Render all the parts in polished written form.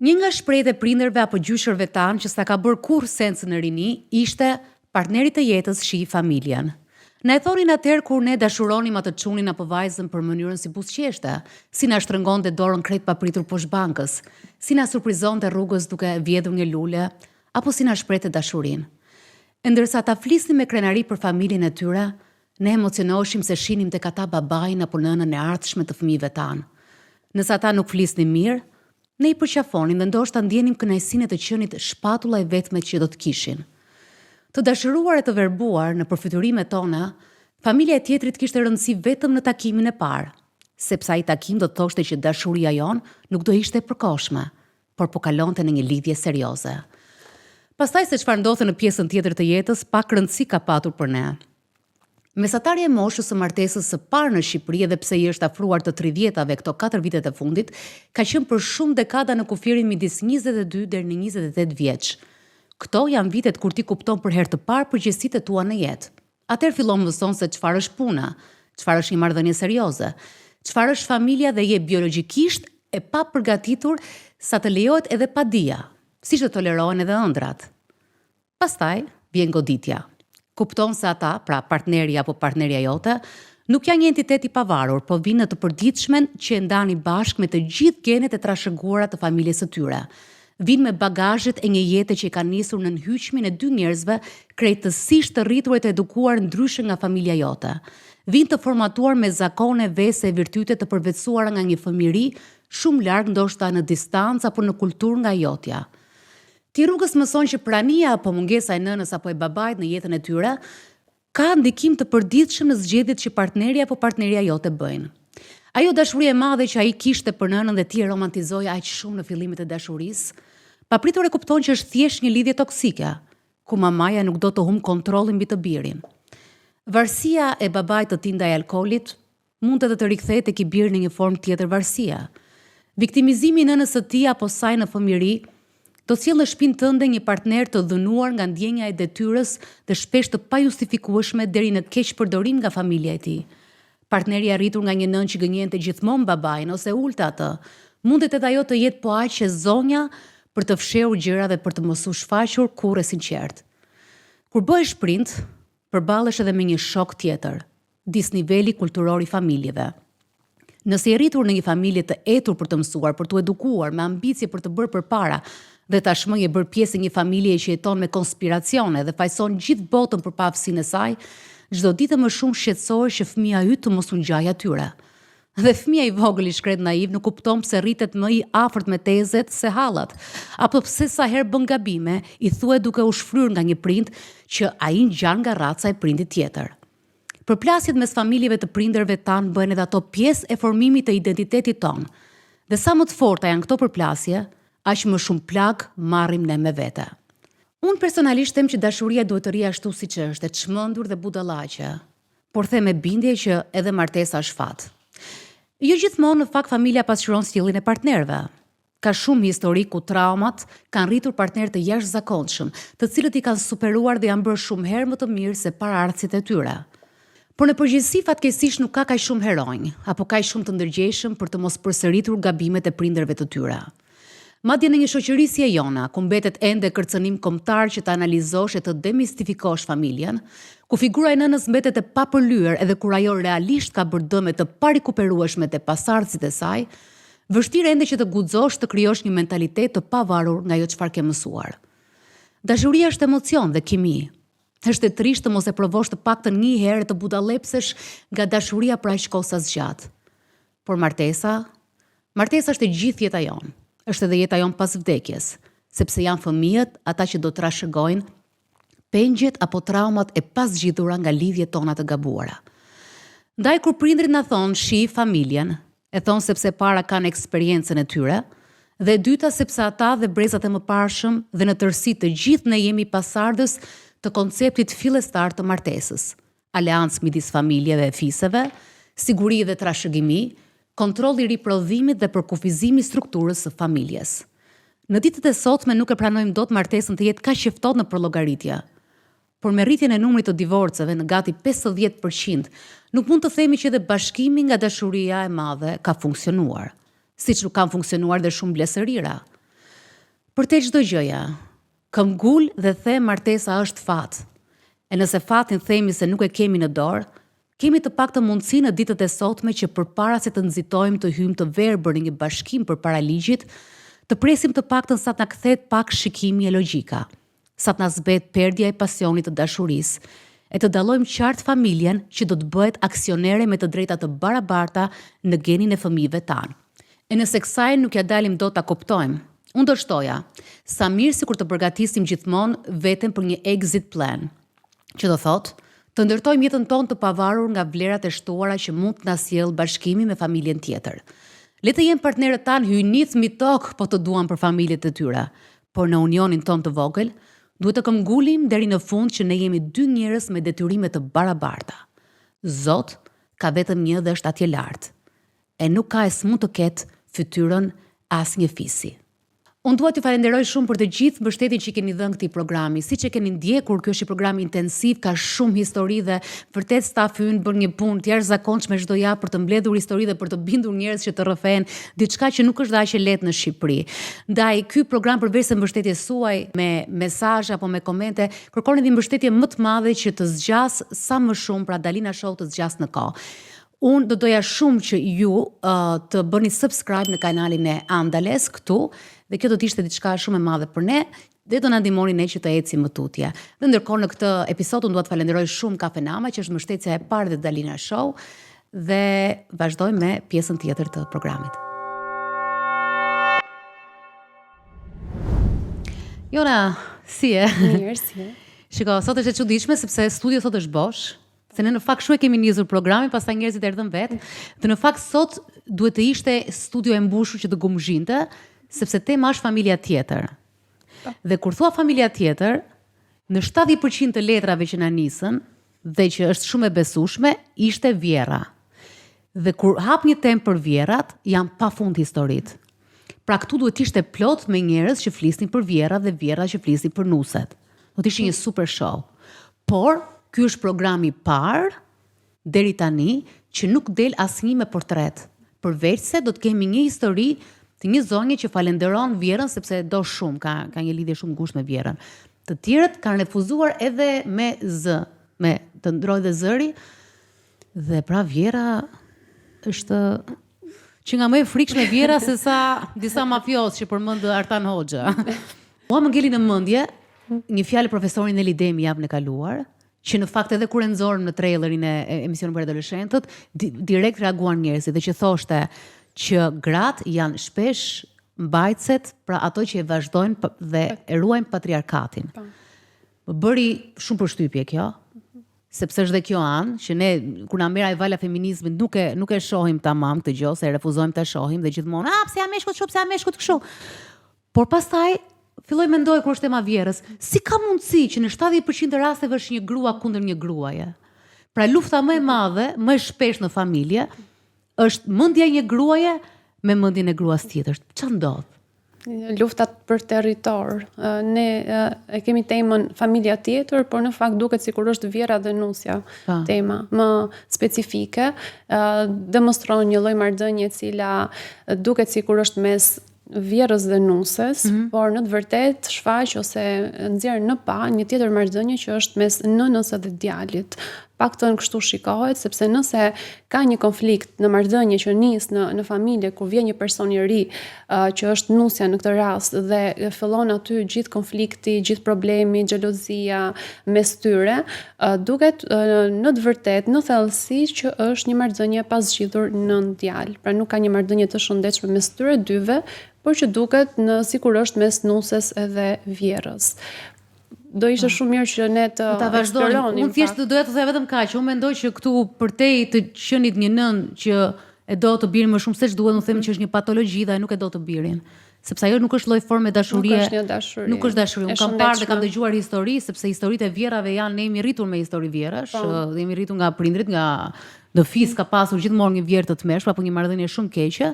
Një nga shprehjet e prindërve apo gjyshërve tanë që s'ta ka bërë kurrë sens në rini ishte partneri të jetës shih familjen. Na e thonin atëherë kur ne dashuronim atë çunin apo vajzën për mënyrën si buzëqeshte, si na shtrëngonte dorën krejt papritur poshtë bankës, si na surprizonte rrugës duke vjedhur një lule, apo si na shprehte dashurinë. E ndërsa ta flisnim me krenari për familjen e tyre, ne emocionoheshim se shinim tek ata babain apo nënën e ardhshme të fëmijëve tanë. Nëse ata nuk flisnin mirë, ne i përqafonim dhe ndoshta ndjenim kënaqësinë e të qenit shpatulla e vetme që do të kishin. Të dashuruar e të verbuar në përfytyrimet tona, familja e tjetrit kishte rëndësi vetëm në takimin e parë, sepse ai takim do të thoshte që dashuria jon nuk do ishte e përkohshme, por po kalonte në një lidhje serioze. Pastaj se çfarë ndodhte në pjesën tjetër të jetës, pak rëndësi ka patur për ne. Mesatarja e moshës së martesës së parë në Shqipëri, edhe pse i është afruar të 30-tave këto 4 vitet e fundit, ka qenë për shumë dekada në kufirin midis 22 deri në 28 vjeç. Këto janë vitet kur ti kupton për herë të parë përgjegjësitë tua në jetë. Atëherë fillon mëson se çfarë është puna, çfarë është një marrëdhënie serioze, çfarë është familja dhe je biologjikisht e pa përgatitur sa të lejohet edhe padia, siç të tolerohen edhe ëndrat. Pastaj vjen goditja. Kupton se ata, pra partneri apo partnerja jote, nuk janë një entitet i pavarur, po vinë në të përditshmen që e ndani bashkë me të gjithë genet e trashëguara të familjes së tyre. Vinë me bagazhet e një jete që i ka nisur në nënhyqmin e 2 njerëzve krejtësisht të rritur e të edukuar ndryshe nga familja jote. Vinë të formatuar me zakone, vese e virtyte të përvetësuara nga një fëmijëri shumë larg ndoshta në distancë apo në kulturë nga jotja. Ti rrugës mëson që prania apo mungesa e nënës apo e babait në jetën e tyre ka ndikim të përditshëm në zgjedhjet që partneri apo partneria jote bëjnë. Ajo dashuri e madhe që ai kishte për nënën dhe ti e romantizoje aq shumë në fillimet e dashurisë, papritur e kupton që është thjesht një lidhje toksike, ku mamaja nuk do të humb kontrollin mbi të birin. Varësia e babait të tij ndaj alkoolit mund edhe të rikthehet tek i biri në një formë tjetër varësie. Viktimizimi i nënës së tij apo saj në fëmijëri do sjellë në shtëpinë tënde një partner të dhënuar nga ndjenja e detyrës dhe shpesh të pajustifikueshme deri në keqpërdorim nga familja e tij. Partneri arritur nga një nënë që gënjente gjithmonë babain ose ulte atë, mundet edhe ajo të jetë po aq e zonja për të fshehur gjëra dhe për të mos u shfaqur kurrë e sinqert. Kur bëhesh prind, përballesh edhe me një shok tjetër, disniveli kulturor i familjeve. Nëse je rritur në një familje të etur për të mësuar, për të edukuar, me ambicie për të bërë përpara, dhe tashmë je bërë pjesë e një familje që jeton me konspiracione dhe fajson gjithë botën për pafsinë e saj, çdo ditë më shumë shqetësohesh që fëmia yt të mos u ngjajë atyre. Dhe fëmia i vogël i shkret naiv nuk kupton pse rritet më i afërt me tezet se hallat, apo pse sa herë bën gabime, i thuhet duke u shfryrë nga një prind që ai ngjan nga raca e prindit tjetër. Përplasjet mes familjeve të prindërve tanë bëhen edhe ato pjesë e formimit të identitetit tonë. Dhe sa më të forta janë këto përplasje, aq më shumë plag marrim ne me vete. Unë personalisht them që dashuria duhet të rrijë ashtu siç është, e çmendur dhe budallaqe, por them me bindje që edhe martesa është fat. Jo gjithmonë në fakt familja pasqyron sjelljen e partnerëve. Ka shumë histori ku traumat kanë rritur partner të jashtëzakonshëm, të cilët i kanë superuar dhe janë bërë shumë herë më të mirë se paraardhësit e tyre. Por në përgjithësi fatkeqësisht nuk ka kaq shumë heronj, apo kaq shumë të ndërgjegjshëm për të mos përsëritur gabimet e prindërve të tyre. Madje në një shoqëri si e jona, ku mbetet ende kërcënim kombëtar që të analizosh e të demistifikosh familjen, ku figura e nënës mbetet e papërlyer edhe kur ajo realisht ka bërë dëme të parikuperueshme te pasardhësit e saj, vështirë ende që të guxosh të krijosh një mentalitet të pavarur nga ajo çfarë ke mësuar. Dashuria është emocion dhe kimi. Është e trisht të mos e provosh të paktën një herë të budallepsesh nga dashuria për aq kohë sa zgjat. Por martesa është e gjithë jeta jonë. Është edhe jeta jonë pas vdekjes, sepse janë fëmijët ata që do të trashëgojnë pengjet apo traumat e pasgjidhura nga lidhjet tona të gabuara. Ndaj kur prindrit na thonë shih familjen, e thonë sepse para kanë eksperiencën e tyre, dhe e dyta sepse ata dhe brezat e mëparshëm dhe në tërësi të gjithë ne jemi pasardhës të konceptit fillestar të martesës, aleancë midis familjeve e fisëve, siguri dhe trashëgimi, kontrolli i riprodhimit dhe përkufizimi i strukturës së familjes. Në ditët e sotme nuk e pranojmë dot martesën të jetë kaq e ftohtë në përllogaritje. Por me rritjen e numrit të divorceve në gati 50%, nuk mund të themi që edhe bashkimi nga dashuria e madhe ka funksionuar, siç nuk kanë funksionuar dhe shumë blesërira. Për te çdo gjëja, këm gul dhe the martesa është fat. E nëse fatin themi se nuk e kemi në dorë, kemi të pak të mundësi në ditët e sotme që përpara se të nxitojmë të hymë të verbër në një bashkim përpara ligjit, të presim të paktën sa t'na kthehet pak shikimi e logjika, sa t'na zbet perdja e pasionit të dashurisë, e të dallojmë qartë familjen që do të bëhet aksionere me të drejta të barabarta në genin e fëmijëve tanë. E nëse kësaj nuk ja dalim dot ta kuptojmë, unë do shtoja, sa mirë sikur të përgatisim gjithmonë veten për një exit plan, që do thotë, të ndërtojmë jetën tonë të pavarur nga vlerat e shtuara që mund të na sjellë bashkimi me familjen tjetër. Le të jenë partnerët tanë hyjnit mbi tokë po të duan për familjet e tyre, por në unionin tonë të vogël, duhet të këmbgulim deri në fund që ne jemi dy njerëz me detyrime të barabarta. Zot ka vetëm një dhe është atje lart. E nuk ka e s'mund të ketë fytyrën asnjë fisi. Unë dua t'ju falenderoj shumë për të gjithë mbështetjen që keni dhënë këtij programi. Siç e keni ndjekur, ky është një program intensiv, ka shumë histori dhe vërtet stafi ynë bën një punë të jashtëzakonshme çdo javë për të mbledhur histori dhe për të bindur njerëz që të rrëfen diçka që nuk është aq e lehtë në Shqipëri. Ndaj ky program përveç se mbështetjes suaj me mesazhe apo me komente, kërkon edhe mbështetje më të madhe që të zgjas sa më shumë, pra Dalina Show të zgjas në kohë. Unë do doja shumë që ju të bëni subscribe në kanalin e Andales këtu, dhe kjo do të ishte diçka shumë e madhe për ne, dhe do na ndihmoni ne që të ecim më tutje. Dhe ndërkohë në këtë episod unë dua të falenderoj shumë Kafenama, që është mbështetja e parë dhe Dalina Show, dhe vazhdojmë me pjesën tjetër të programit. Jona, si e? Mirë, si e. Shiko, sot është e çuditshme sepse studio sot është bosh. Se ne në fakt shumë e kemi nisur programin, pastaj njerëzit erdhën vetë, dhe në fakt sot duhet të ishte studio e mbushur që të gumzhinte, sepse tema është familja tjetër. Dhe kur thua familja tjetër, në 70% të letrave që na nisën, dhe që është shumë e besueshme, ishte vjera. Dhe kur hap një temë për vjerat, janë pafund historitë. Pra këtu duhet ishte plot me njerëz që flisnin për vjera dhe vjera që flisnin për nuset. Do të ishte një super show. Por ky është programi i parë deri tani që nuk del asnjë me portret, përveç se do të kemi një histori të një zonje që falenderon vjerën sepse do shumë, ka një lidhje shumë ngushtë me vjerën. Të tjerët kanë refuzuar edhe me z, me të ndrojë dhe zëri, dhe pra vjera është që nga më e frikshme vjera se sa disa mafios që përmend Artan Hoxha. Mua më ngeli në mendje një fjalë profesorin Neli Demi javën e kaluar, që në fakt edhe kur e nxorëm në trailerin e emisionit për adoleshentët, direkt reaguan njerëzit dhe që thoshte që gratë janë shpesh mbajtëset, pra ato që e vazhdojnë dhe e ruajnë patriarkatin. Më bëri shumë përshtypje kjo, sepse është dhe kjo anë që ne kur na merr ai vala feminizmit nuk e shohim tamam këtë gjë, se refuzojmë ta shohim dhe gjithmonë, pse ja meshkut kështu, pse ja meshkut kështu. Por pastaj filloj mendoj kur është tema vjerës, si ka mundësi që në 70% të rasteve është një grua kundër një gruaje? Pra lufta më e madhe, më e shpesh në familje, është mendja e një gruaje me mendjen e gruas tjetër. Çfarë ndodh? Luftat për territor. Ne e kemi temën familja tjetër, por në fakt duket sikur është vjera dhe nusja tema më specifike. Demonstron një lloj marrëdhënie e cila duket sikur është mes vjerës dhe nuses, por në të vërtet shfaq ose nxjerr në pa një tjetër marrëdhënie që është mes nënës dhe djalit. Paktën kështu shikohet, sepse nëse ka një konflikt në marrëdhënie që nis në familje ku vjen një person i ri që është nusja në këtë rast dhe fillon aty gjithë konflikti, gjithë problemi, xhelozia mes tyre, duket në të vërtet në thellësi që është një marrëdhënie pa zgjidhur nën-djalë. Pra nuk ka një marrëdhënie të shëndetshme mes tyre dyve, por që duket sikur është mes nuses edhe vjerës. Do ishte shumë mirë që ne të vazhdonim. Unë thjesht doja të thoya vetëm kaq. Unë mendoj që këtu përtej të qenit një nën që e do të birin më shumë se ç'duhet, unë them që është një patologji dhe ai nuk e do të birin. Sepse ajo nuk është lloj forme dashurie. Nuk është dashuri. Unë kam parë dhe kam dëgjuar histori, sepse historitë e vjerave janë, ne jemi rritur me histori vjerash, dhe jemi rritur nga prindrit, nga dëfis ka pasur gjithmonë një vjerë të tmerrshme apo një marrëdhënie shumë keqe.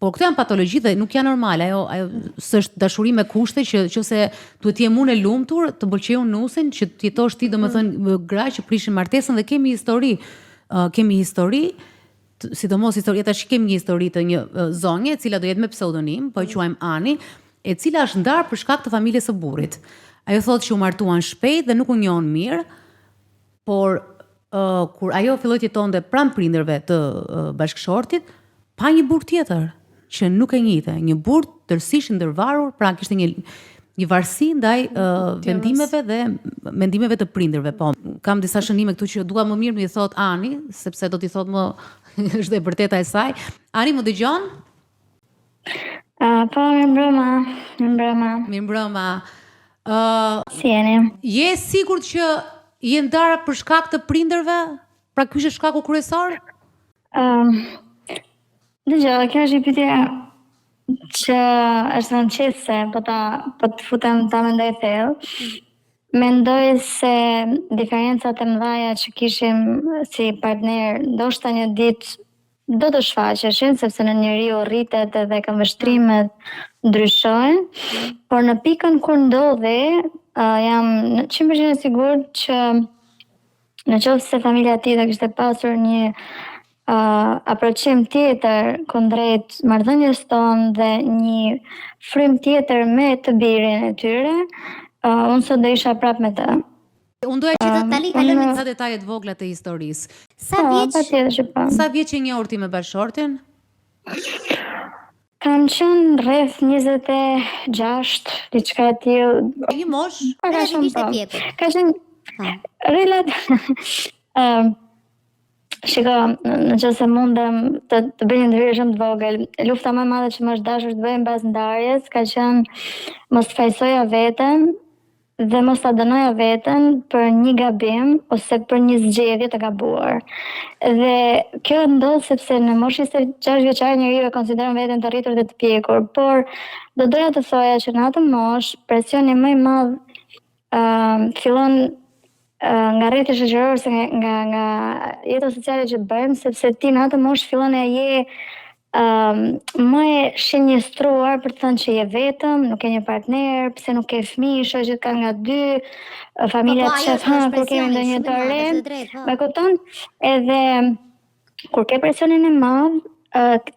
Por këto janë patologji dhe nuk janë normale. Ajo s'është dashuri me kushte që nëse duhet të jem unë e lumtur, të pëlqej nusin, që të jetosh ti domethënë gra që prishin martesën dhe kemi histori, sidomos historia tash kemi një histori të një zonje e cila do jetë me pseudonim, po e quajmë Ani, e cila është ndarë për shkak të familjes së burrit. Ajo thotë që u martuan shpejt dhe nuk u njohën mirë, por kur ajo filloi të jetonte pranë prindërve të bashkëshortit, pa një burr tjetër që nuk e njihte, një burr tërësisht ndërvarur, pra kishte një varësi ndaj vendimeve dhe mendimeve të prindërve. Po, kam disa shënime këtu që dua më mirë më i thot Ani, sepse do t'i thot më është e vërteta e saj. Ani, më dëgjon? Po, mirëmbrëma. Mirëmbrëma. Si jeni? Je sigurt që je ndarë për shkak të prindërve? Pra ky është shkaku kryesor? Dëgjoj, kjo është një pyetje që është nënqese, po të futem ta mendoj thellë. Mendoj se diferencat e mëdha që kishim si partner, ndoshta një ditë do të shfaqeshin, sepse në njeriu rritet edhe këmbështrimet ndryshojnë, por në pikën kur ndodhi, jam 100% sigurt që në qoftë se familja tjetër kishte pasur një aproqim tjetër kundrejt marrëdhënies tonë dhe një frym tjetër me të birin e tyre, unë sot do isha prapë me të. Unë doja që të kalojmë ca detaje të vogla të historisë. Sa vjeç je njohur ti me bashkëshortin? Kam qenë rreth 26, diçka e tillë. Një mosh? Ka qenë shiko, në qoftë se mundem të bëj një ndërhyrje shumë të vogël. Lufta më e madhe që më është dashur të bëj mbas ndarjes ka qenë mos fajsoja veten dhe mos ta dënoja veten për një gabim ose për një zgjedhje të gabuar. Dhe kjo ndodh sepse në moshën 26 vjeçare njeriu e konsideron veten të rritur dhe të pjekur, por do doja të thoja që në atë moshë presioni më i madh fillon nga rrjeti shoqëror, se nga jeta sociale që bëjmë, sepse ti në atë moshë fillon e je më e shenjestruar për të thënë që je vetëm, nuk ke një partner, pse nuk ke fëmijë, shoqet ka nga dy, familja të shef, kur kemi ndonjë të re, me kupton? Edhe kur ke presionin e madh,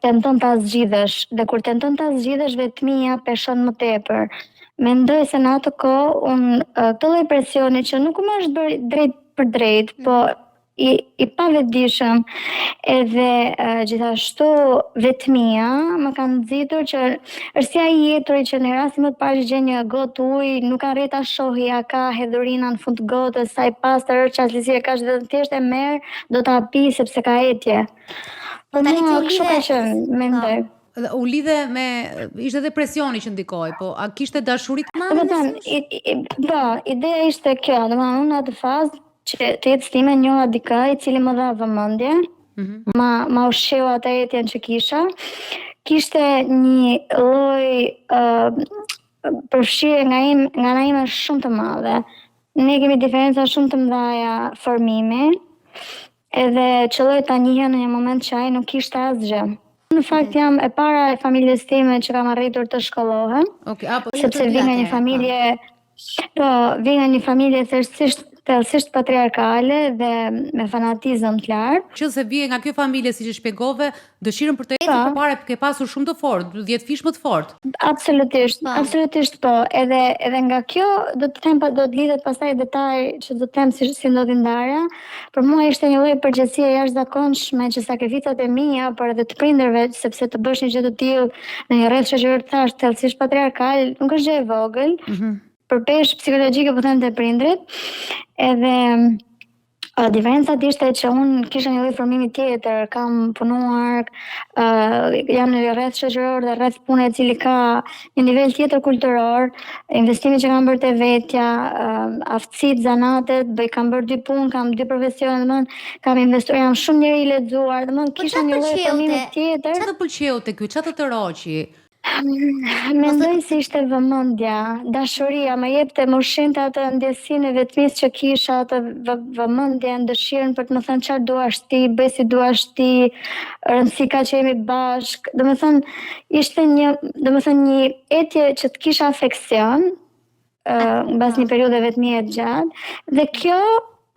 tenton ta zgjidhësh, dhe kur tenton ta zgjidhësh vetmia peshon më tepër. Mendoj se në atë kohë unë këtë lloj presioni që nuk më është bërë drejt për drejt, po i pavetdijshëm edhe gjithashtu vetmia më ka nxitur që është si ai jeturi që në rastin më të parë që gjen një gotë ujë, nuk arrin ta shohë, ja ka hedhurina në fund të gotës, sa i pastër është çashtësia ka dhe thjesht e merr, do ta pi sepse ka etje. Po tani kështu ka qenë, mendoj. U lidhe me, ishte dhe presioni që ndikoi, po a kishte dashuri të madhe? Po, ideja ishte kjo, domethënë unë atë fazë që të jetës time njoha dikë i cili më dha vëmendje, ma ushqeu atë jetjen që kisha. Kishte një lloj përfshirje nga ana ime shumë të madhe. Ne kemi diferenca shumë të mëdha formimi, edhe qelloi ta njihja në një moment që ai nuk kishte asgjë. Në fakt jam e para e familjes time që kam arritur të shkollohem, sepse vi nga një familje thellësisht patriarkale dhe me fanatizëm të lartë. Që se vije nga kjo familje, siç e shpjegove, dëshirën për të ecur përpara ke pasur shumë të fortë, 10 fish më të fortë. Absolutisht po. Edhe nga kjo do të lidhet pastaj detaj që do të them si ndodhi ndarja. Për mua ishte një lloj përgjegjësie jashtëzakonshme që sakrificat e mia, por edhe të prindërve, sepse të bësh një gjë të tillë në një rreth shoqëror thash thellësisht patriarkal, nuk është gjë e vogël. Përpesh psikologjike po them te prindrit, edhe diferencat ishte që unë kisha një lloj formimi tjetër, kam punuar, jam në rreth shoqëror dhe rreth pune i cili ka një nivel tjetër kulturor, investimi që kam bërë te vetja, aftësitë, zanatet, kam bërë 2 punë, kam 2 profesione, domethënë kam investuar, jam shumë njeri i lexuar, domethënë kisha një lloj formimi tjetër. Çfarë të pëlqeu te ky? Çfarë të tërhoqi? Mendoj se ishte vëmendja, dashuria, më jepte, më ushqinte atë ndjesinë e vetmisë që kisha, atë vëmendjen, dëshirën për të më thënë çfarë duash ti, bëj si duash ti, rëndësi ka që jemi bashk. Domethënë ishte një etje që të kisha afeksion mbas një periudhe vetmie të gjatë, dhe kjo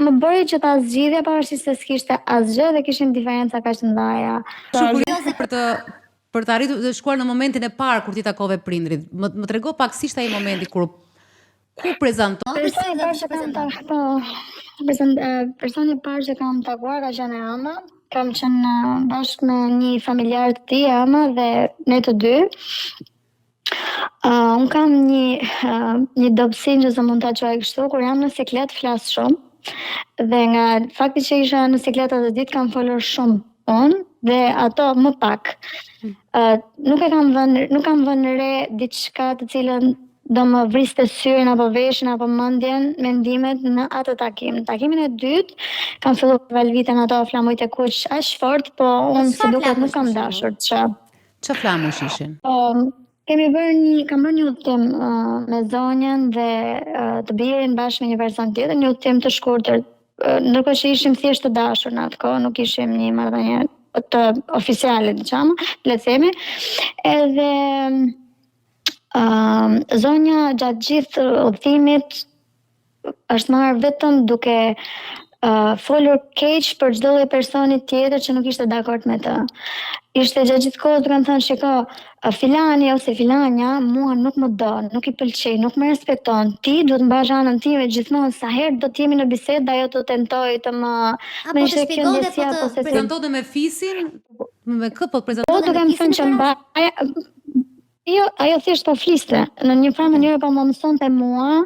më bëri që ta zgjidhja pavarësisht se s'kishte asgjë dhe kishin diferenca kaq të mëdha. Shumë kurioze për të arritur të shkuar në momentin e parë kur ti takove prindrit. Më trego pak si ishte ai momenti kur prezanton? Personi i parë që kam takuar ka qenë ama. Kam qenë bashkë me një familjar të tij, ama, dhe ne të dy. Unë kam një dobësi që se mund ta quaj kështu, kur jam në siklet flas shumë. Dhe nga fakti që isha në siklet atë ditë kam folur shumë unë dhe ato më pak. Nuk kam vënë re diçka të cilën do më vriste syrin apo veshin apo mendjen, mendimet në atë takim. Në takimin e dytë kam filluar valviten ato flamujt e kuq aq fort, po unë si duket nuk kam dashur Ç'a flamush ishin? Kam bërë një udhtim me zonjën dhe të birin bashkë me një person tjetër, një udhtim të shkurtër. Ndërkohë që ishim thjesht të dashur në atë kohë, nuk ishim një marrëdhënie të oficiale, diciamo, le të themi. Edhe zonja gjatë gjithë udhëtimit është marrë vetëm duke folur keq për çdo lloj personi tjetër që nuk ishte dakord me të. Ishte gjatë gjithë kohës duke më thënë, shiko, filani ose filanja mua nuk më do, nuk i pëlqej, nuk më respekton. Ti duhet mbash anën time gjithmonë, sa herë do të jemi në bisedë ajo të tentoj të më ishte kjo ndjesia posesive. Prezantonte me fisin, me kë po prezantonte? Po duke më thënë që mbaj. Jo, ajo thjesht po fliste. Në një farë mënyrë po më mësonte mua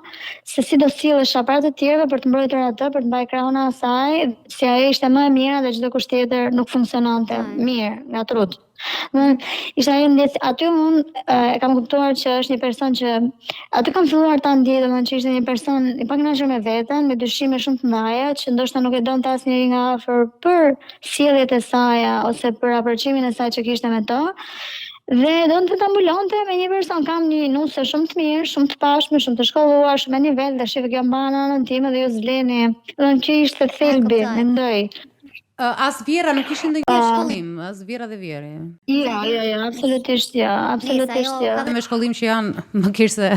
se si do sillesha para të tjerëve për të mbrojtur atë, për të mbajtur krahun e asaj, si ajo ishte më e mira dhe çdo kusht tjetër nuk funksiononte mirë nga trut. Ishte ajo ndjes, aty unë e kam kuptuar që është një person që aty kam filluar ta ndjej, domethënë që ishte një person i pakënaqur me veten, me dyshime shumë të mëdha, që ndoshta nuk e donte asnjëri nga afër për sjelljet e saj ose për approachimin e saj që kishte me to. Dhe do të ta mbulonte me një person. Kam një nuse shumë të mirë, shumë të pashme, shumë të shkolluar, shumë me nivel, dhe shifë kjo mban anën time dhe ju zleni. Dhe kjo ishte thelbi, mendoj. As Vjera nuk ishin ndonjë shkollim, as Vjera dhe Vjeri. Jo, absolutisht jo, absolutisht jo. Me shkollim që janë më keq se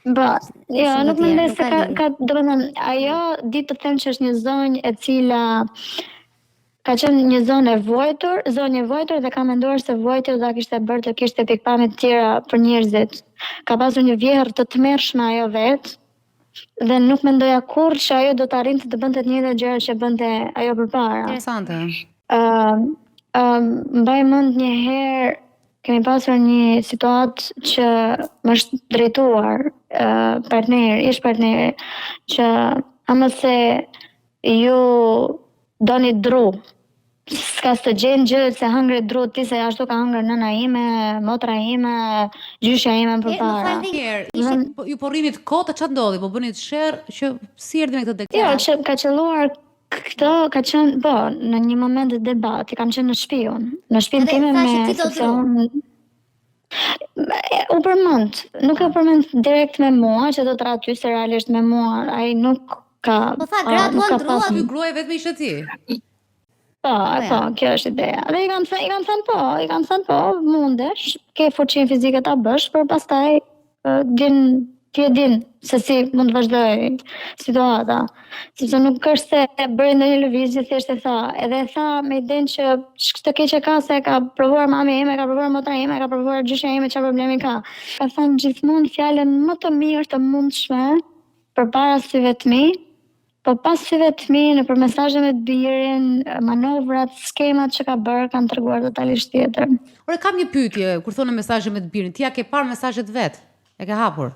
jo, nuk mendoj se ka, domethënë, ajo ditë të them që është një zonjë e cila ka qenë një zonjë e vojtur dhe ka menduar se vojtja do ta kishte bërë të kishte pikpamje të tjera për njerëzit. Ka pasur një vjehër të tmerrshme ajo vetë dhe nuk mendoja kurrë që ajo do të arrinte të bënte të njëjtat gjëra që bënte ajo përpara. Interesante. Mbaj mend një herë kemi pasur një situatë që më është drejtuar ish partneri që ama se ju doni dru. S'ka të gjenë gjë se hëngre dru ti, se ashtu ka hëngër nëna ime, motra ime, gjyshja ime përpara. Ju po rrinit kohë, ç'a ndodhi? Po bënit sherr që si erdhi me këtë deklaratë? Jo, që ka qelluar këto, ka qenë, po, në një moment të debati, kam qenë në shtëpi unë. Në shtëpinë time me u përmend, nuk e përmend direkt me mua, që do të ra ty se realisht me mua, ai nuk ka. Po tha graduan drua, ky gruaj vetëm ishte ti. Po, kjo është ideja. Dhe i kam thënë po, mundesh, ke fuqinë fizike ta bësh, por pastaj ti e din se si mund të vazhdoj situata. Sepse nuk është se bëri ndonjë lëvizje, thjesht e tha. Edhe e tha me idenë që ç'të keq e ka se ka provuar mami ime, ka provuar motra ime, ka provuar gjyshja ime, çfarë problemi ka. Ka thënë gjithmonë fjalën më të mirë të mundshme përpara syve të mi. Po pas syve të mi, në për mesazhe me të birin, manovrat, skemat që ka bërë, kanë treguar totalisht tjetër. Ore, kam një pyetje, kur thonë mesazhe me të birin, ti ja ke parë mesazhet vet? E ke hapur?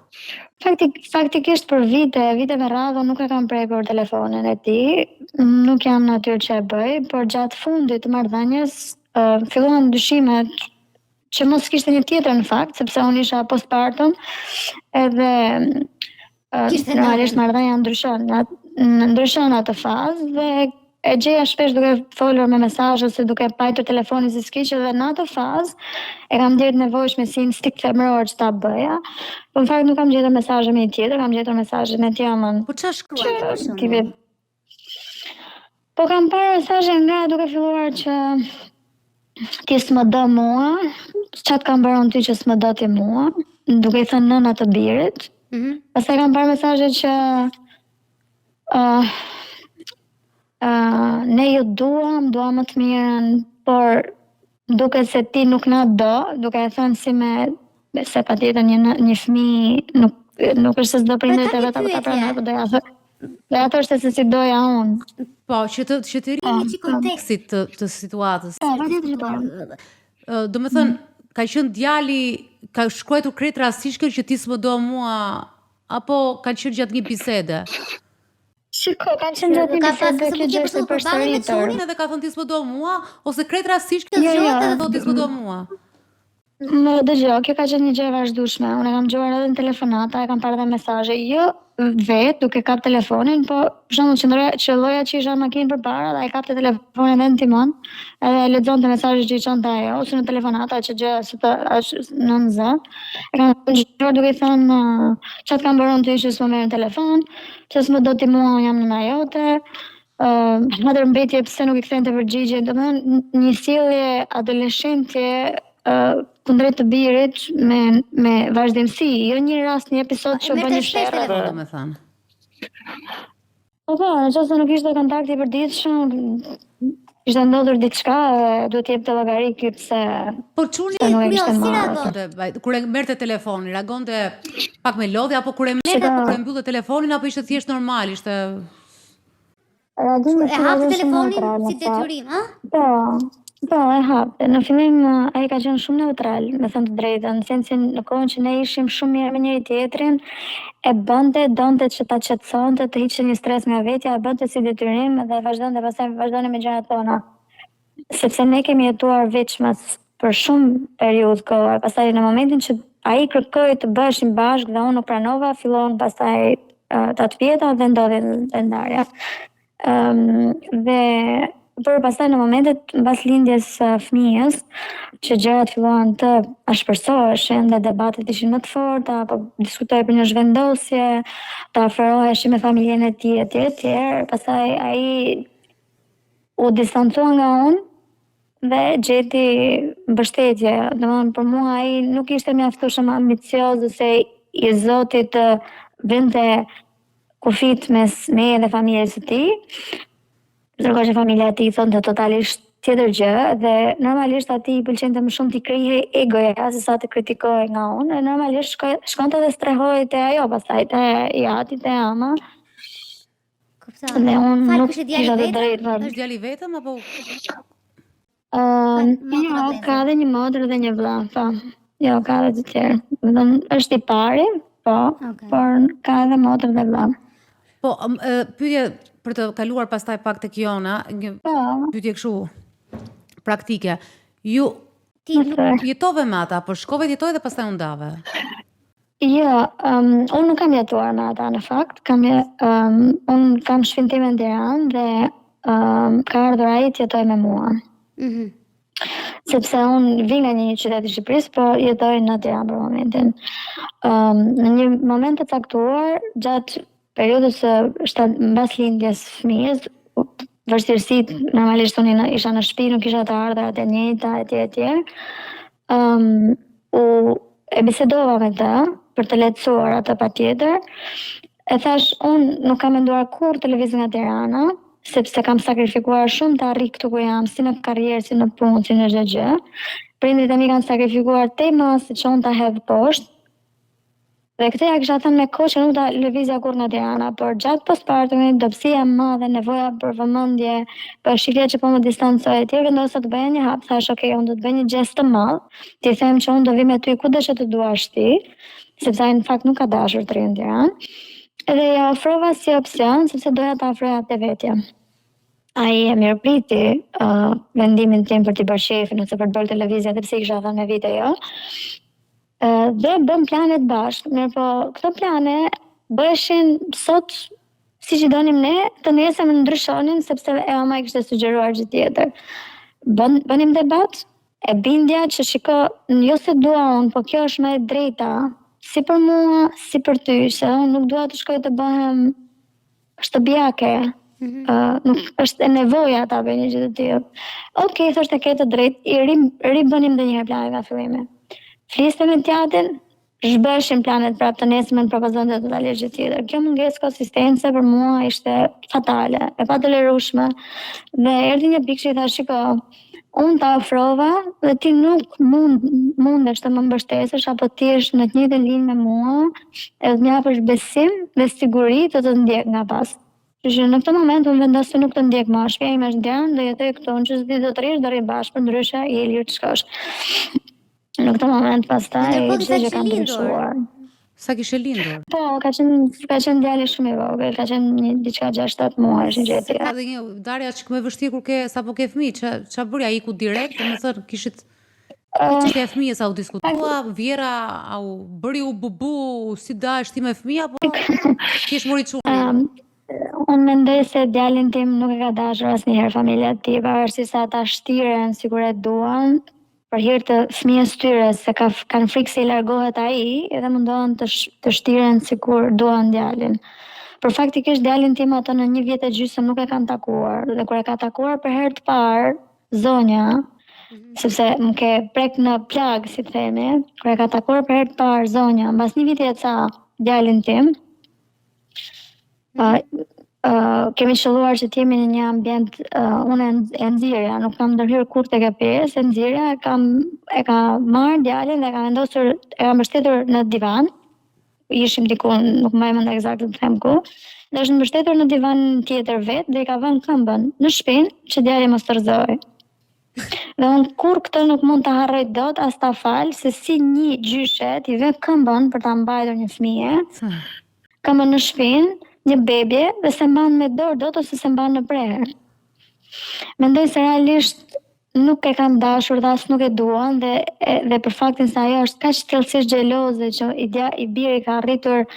Faktikisht për vite me radhë nuk e kam prekur telefonin e tij, nuk jam natyrë që e bëj, por gjatë fundit të marrëdhënies filluan dyshimet që mos kishte një tjetër në fakt, sepse unë isha postpartum, edhe normalisht marrëdhënia ndryshon atë fazë dhe e gjeja shpesh duke folur me mesazhe ose duke pajtur telefonin si s'kiqe, dhe në atë fazë e kam ndjerë nevojshme si instinkt femëror që ta bëja. Po në fakt nuk kam gjetur mesazhe me një tjetër, kam gjetur mesazhe me Tiamën. Po ç'a shkruaj? Po kam parë mesazhe nga duke filluar që ti s'më do mua, çat kam bërë unë ty që s'më do ti mua, duke i thënë nëna të birit. Pastaj kam parë mesazhe që ne ju duam më të mirën, por duket se ti nuk na do, duke e thënë si se patjetër një fëmijë nuk është se s'do prindërit e vet apo ta pranoj, po doja thënë. Dhe ato është se si doja unë. Po, që të rrini kontekstit të situatës. Po, patjetër që po. Do me thënë, ka qenë djali, ka shkruar krejt rastisht që ti s'më do mua, apo ka qenë gjatë një bisede? Shiko, kanë qenë gjatë një bisede kjo gjë është përsëritur. Edhe ka thënë ti s'më do mua, ose krejt rastisht që edhe do ti s'më do mua? Më dëgjoj, kjo ka qenë një gjë e vazhdueshme. Unë e kam dëgjuar edhe në telefonata, e kam parë edhe mesazhe. Jo vetë duke kap telefonin, po për shembull qelloja që isha në makinë përpara dhe ai kapte telefonin edhe në timon, edhe lexonte mesazhet që i çonte ajo, ose në telefonata që gjë se të është në zë. E kam dëgjuar duke thënë çfarë kam bërë ti që s'më merr në telefon, që s'më do ti mua, unë jam nëna jote. Madër mbetje pse nuk i kthente përgjigje, domethënë një sjellje adoleshente kundrejt të birit me vazhdimsi, jo një rast, një episod që bën një sherrë. Domethënë. Po, nëse nuk ishte kontakti i përditshëm, ishte ndodhur diçka, duhet të jep të llogarik pse. Po çuni si reagonte? Kur e merrte telefonin, reagonte pak me lodhje apo kur e mbyllte telefonin apo ishte thjesht normal, ishte reagimi e hapte telefonin si detyrim, a? Po, e hapte. Në fillim ai ka qenë shumë neutral, me thënë të drejtën, në sensin në kohën që ne ishim shumë mirë me njëri tjetrin, e donte që ta qetësonte, të hiqte një stres nga vetja, e bënte si detyrim dhe vazhdonte me gjërat tona. Sepse ne kemi jetuar veçmas për shumë periudhë kohë, pastaj në momentin që ai kërkoi të bëshim bashkë dhe unë nuk pranova, fillon pastaj tatë vjeta dhe ndodhi ndarja. Dhe por pastaj në momentet mbas lindjes së fëmijës, që gjërat filluan të ashpërsoheshin dhe debatet ishin më të forta, apo diskutohej për një zhvendosje, të afroheshin me familjen e tij etj. Pastaj ai u distancua nga unë dhe gjeti mbështetje. Domethënë për mua ai nuk ishte mjaftueshëm ambicioz ose i Zotit të vinte kufit mes meje dhe familjes së tij. Ndërkohë që familja e tij thonte totalisht tjetër gjë dhe normalisht atij i pëlqente më shumë t'i krijojë egoja se sa të kritikohej nga unë. E normalisht shkonte dhe strehohej te ajo, pastaj te Jati, te Ama. Dhe unë nuk kisha të drejtë. Është djali vetëm apo? Jo, ka edhe një motër dhe një vëlla, po. Jo, ka edhe të tjerë. Domethënë është i pari, po, por ka edhe motër dhe vëlla. Po, pyetje për të kaluar pastaj pak tek Jona, një pyetje kështu praktike. Ju jetove me ata, por shkove të jetoj dhe pastaj u ndave? Jo, unë nuk kam jetuar me ata në fakt, unë kam shpintimin në Tiranë dhe ka ardhur ai të jetoj me mua. Sepse unë vi nga një qytet i Shqipërisë, po jetoj në Tiranë për momentin. Në një moment të caktuar, gjatë periudhës mbas lindjes fëmijës, vështirësitë normalisht unë isha në shtëpi, nuk isha të ardhurat e njëjta etj. E bisedova me të për të lehtësuar atë patjetër. E thash, unë nuk kam menduar kurrë të lëviz nga Tirana, sepse kam sakrifikuar shumë të arri këtu ku jam, si në karrierë, si në punë, si në çdo gjë. Prindrit e mi kanë sakrifikuar te masi që unë ta hedh poshtë. Dhe këtë ja kisha thënë me kohë që nuk ta lëvizja kurrë nga Tirana, por gjatë postpartumit, dobësia e madhe, nevoja për vëmendje, për shifja që po më distancoj etj, vendosa të bëja një hap, thash, okay, unë do të bëj një gest të madh, t'i them që unë do vi me ty kudo që të duash ti, sepse ai në fakt nuk ka dashur të rrijë në Tiranë. Edhe ja ofrova si opsion, sepse doja ta afroja te vetja. Ai e mirëpriti vendimin tim për t'i bërë shefin ose për të bërë televizja, sepse i kisha thënë me vite jo. Dhe bëm planet bashkë, mirë po këto plane bëheshin sot si që donim ne, të nesër ndryshonin sepse e ama i kishte sugjeruar gjë tjetër. Bënim debat, e bindja që shiko, jo se dua unë, po kjo është më e drejta, si për mua, si për ty, se unë nuk dua të shkoj të bëhem shtëpiake. Nuk është e nevoja ta bëj një gjë të tillë. Okej, thoshte ke të drejtë, i ribënim edhe një herë planet nga fillimi. Fliste me Tjatin, zhbëshin planet prapë të nesërmen propozonte totalisht gjë tjetër. Kjo mungesë konsistence për mua ishte fatale, e patolerueshme. Dhe erdhi një pikë që i thash, shiko, unë ta ofrova dhe ti nuk mundesh të më mbështesësh apo ti je në të njëjtën linjë me mua edhe të më japësh besim dhe siguri të ndjek nga pas. Kështu që në këtë moment unë vendos se nuk të ndjek më. Shtëpia ime është Tiranë dhe jetoj këtu. Në çdo ditë do të rrish, do rri bashkë, ndryshe je i lirë të shkosh. Në këtë moment pastaj çdo gjë ka ndryshuar. Sa kishe lindur? Po, ka qenë djali shumë i vogël, ka qenë diçka 6-7 muaj, gjë e tillë. Ka dhe një Darja që më vështirë kur sapo ke fëmijë, ç'a bëri ai ku direkt, domethënë kishit ç'ke fëmijës au diskutua, Vjera au bëri u bubu si dash ti me fëmijë apo kish mori çullin? Unë mendoj se djalin tim nuk e ka dashur asnjëherë familja e tij, pavarësisht se ata shtiren sikur e duan, për hir të fëmijës tyre se kanë frikë se i largohet ai, edhe mundohen të shtiren sikur duan djalin. Por faktikisht djalin tim ato në 1 vjet e gjysmë nuk e kanë takuar, dhe kur e ka takuar për herë të parë zonja, sepse më ke prek në plag, si të themi, kur e ka takuar për herë të parë zonja, mbas 1 viti e ca djalin tim, kemi qelluar që t'jemi në një ambient, unë e nxirja, nuk kam ndërhyrë kur tek e pjesë, e nxirja e ka marrë djalin dhe ka vendosur, e ka mbështetur në divan, ishim diku, nuk më mend eksakt të them ku, dhe është mbështetur në divan tjetër vetë dhe i ka vënë këmbën në shpinë që djali mos tërzoj. Dhe unë kur këtë nuk mund ta harroj dot as ta fal, se si një gjyshe t'i vë këmbën për ta mbajtur një fëmijë, këmbën në shpinë, një bebje dhe se mban me dorë dot ose se mban në prerë. Mendoj se realisht nuk e kanë dashur dhe as nuk e duan dhe për faktin se ajo është kaq thellësisht xheloze që i biri ka arritur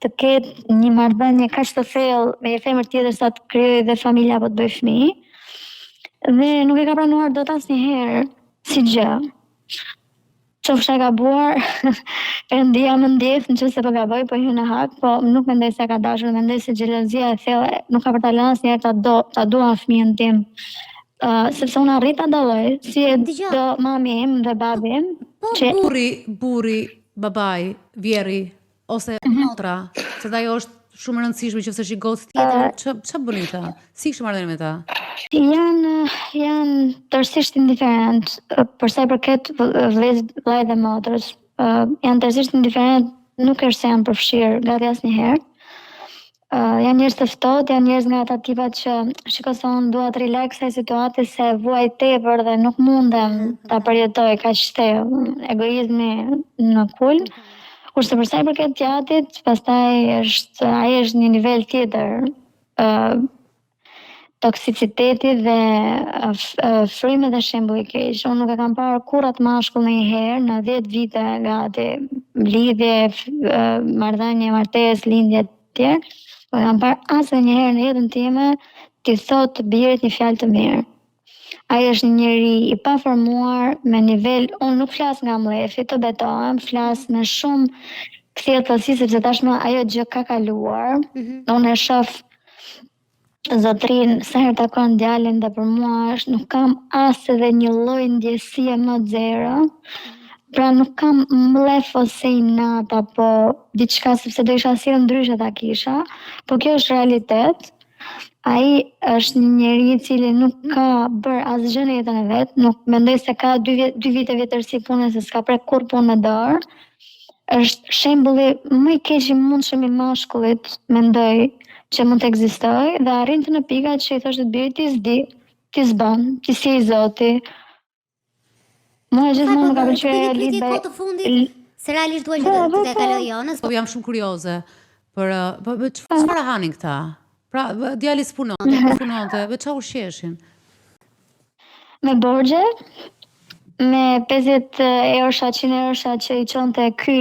të ketë një marrëdhënie kaq të thellë me një femër tjetër sa të krijojë dhe familja apo të bëjë fëmijë. Dhe nuk e ka pranuar dot asnjëherë si gjë. Qofsha gabuar, Perëndia më ndjef nëse po gaboj, po hyn në hak, po nuk mendoj se ka dashur, mendoj se xhelozia e thellë nuk ka për ta lënë asnjëherë ta dua fëmijën tim. Sepse unë arrit ta dalloj si e do mami im dhe babi im. Që burri, babai, vjerri ose motra, se ajo është shumë e rëndësishme që është një gocë tjetër, ç'a bëni ta? Si kishte marrëdhënie me ta? Janë tërësisht indiferent për sa i përket vëllezërit dhe motrës. Janë tërësisht indiferent, nuk është se janë përfshirë gati asnjëherë. Janë njerëz të ftohtë, janë njerëz nga ata tipat që shikoson dua të relaksaj situatës se vuaj tepër dhe nuk mundem ta përjetoj kaq shtellë, egoizmi në kulm. Kurse për sa i përket djatit, pastaj ai është një nivel tjetër. Toksiciteti dhe frymet e shembulli i keq. Unë nuk e kam parë kur atë mashkull ndonjëherë në 10 vite gati lidhje, marrëdhënie, martesë, lindje të tjerë. Nuk e kam parë asnjëherë në jetën time ti thotë birit një fjalë të mirë. Ai është një njeri i paformuar me nivel, unë nuk flas nga mlefi, të betohem, flas me shumë kthjellësi sepse tashmë ajo gjë ka kaluar. Unë e shoh zotrin sa herë takon djalin dhe për mua është nuk kam as edhe një lloj ndjesie më zero. Pra nuk kam mlef ose inat apo diçka sepse do isha sjellë ndryshe ta kisha, po kjo është realitet. Ai është një njeri i cili nuk ka bërë asgjë në jetën e vet, nuk mendoj se ka 2 vite vjetërsi pune se s'ka prek kur punë me dorë. Është shembulli më i keq i mundshëm i mashkullit, mendoj, që mund të ekzistojë dhe arrin të në pikat që i thoshte birit ti s'di, ti s'bën, ti si i Zoti. Mua gjithmonë më ka pëlqyer lidhja e fundit, se realisht duhet që të kaloj jonës. Po jam shumë kurioze për çfarë hanin këta? Pra, djali s'punonte, ç'a ushqeshin? Me borxhe, me 50 eurosha, 100 eurosha që i çonte ky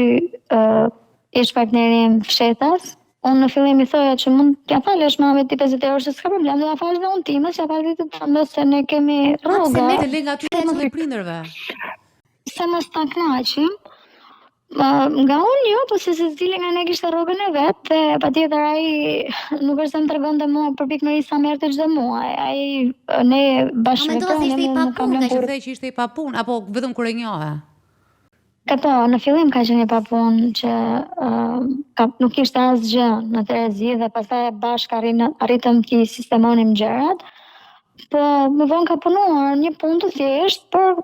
ish partneri im fshetas. Unë në fillim i thoja që mund t'ja falësh mamit ti 50 euro, se s'ka problem, do ta falësh dhe unë timës, ja falë të tënde se ne kemi rroga. Se me të lënga aty të prindërve. Se mos ta kënaqim. Nga unë jo, po se cili nga ne kishte rrogën e vet, dhe patjetër ai nuk është se më tregonte mua për pikërisht sa merrte çdo muaj. Ai ne bashkëpunojmë, nuk kam lënë kur që ishte i papunë apo vetëm kur e njohe. Këto, në fillim ka qenë i papunë që nuk ishte asgjë në Terezi dhe pastaj bashkë arritëm t'i sistemonim gjërat, Po më vonë ka punuar një punë të thjesht, por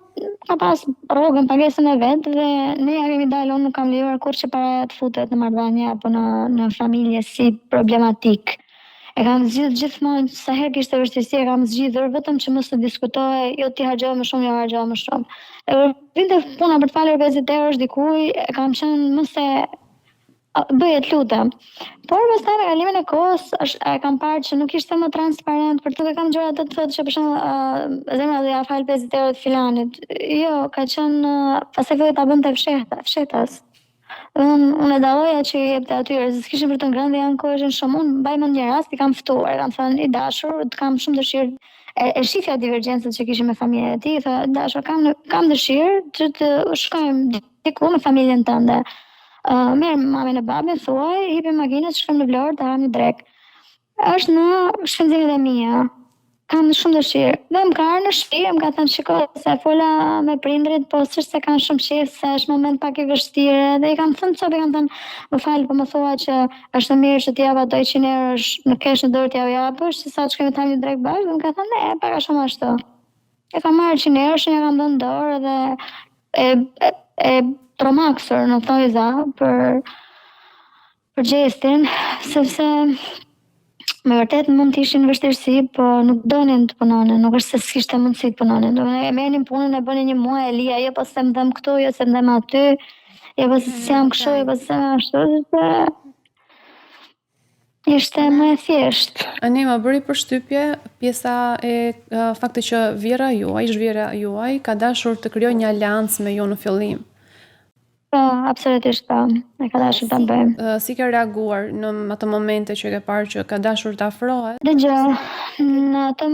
ka pas rrogën pagesën e vet dhe ne ja kemi dalë, unë nuk kam lejuar kur që para të futet në marrëdhënie apo në familje si problematik. E kam zgjidhur gjithmonë sa herë kishte vështirësi, e kam zgjidhur vetëm që mos të diskutohej, jo ti harxho më shumë, jo harxho më shumë. E vinte puna për të falur 50 eurosh dikujt, e kam qenë mos e bëje të lutem. Por pastaj me kalimin e kohës e kam parë që nuk ishte më transparent, për të kam gjëra të thotë që për shembull zemra do ja fal 50 euro të filanit. Jo, ka qenë pastaj filloi ta bënte fshetas. Unë e dalloja që i jepte atyre, se s'kishin për të ngrënë dhe janë kohëshin shumë. Unë mbaj mend një rast, i kam ftuar, kam thënë i dashur, të kam shumë dëshirë e shifja divergjencët që kishim me familjen e tij, tha dashur, kam dëshirë që të shkojmë diku me familjen tënde. Merë mamin e babin, thuaj, hipi makinës, shkojmë në Vlorë të haram një drek. Është në shpenzimet e mia. Kam shumë dëshirë. Dhe më ka arë në shtëpi, më ka thënë shiko, se fola me prindrit, po s'është se kanë shumë qejf, se është moment pak i vështirë. Dhe i kam thënë çfarë, kam thënë, më fal, po më thua që është mirë që t'i jap ato 100 eurosh në kesh në dorë t'ja japësh, se sa të shkojmë të hamë një drek bashkë, dhe më ka thënë, ne, pak a shumë ashtu. E kam marrë 100 eurosh, ja kam dhënë dorë dhe e tromaksur në thojza për gestin, sepse me vërtet mund të ishin vështirësi, po nuk donin të punonin, nuk është se s'kishte mundësi të punonin. Do e merrnin punën, e bënin një muaj, e lija, jo po se më dhem këtu, jo se më dhem aty, jo po se jam kështu, jo po se jam ashtu, ishte më e thjesht. Ne më bëri përshtypje pjesa e faktit që zhvjera juaj ka dashur të krijojë një aleancë me ju në fillim. Po, absolutisht po. E ka dashur ta bëjmë. Si ke reaguar në ato momente që ke parë që ka dashur të afrohet? Dëgjoj, në ato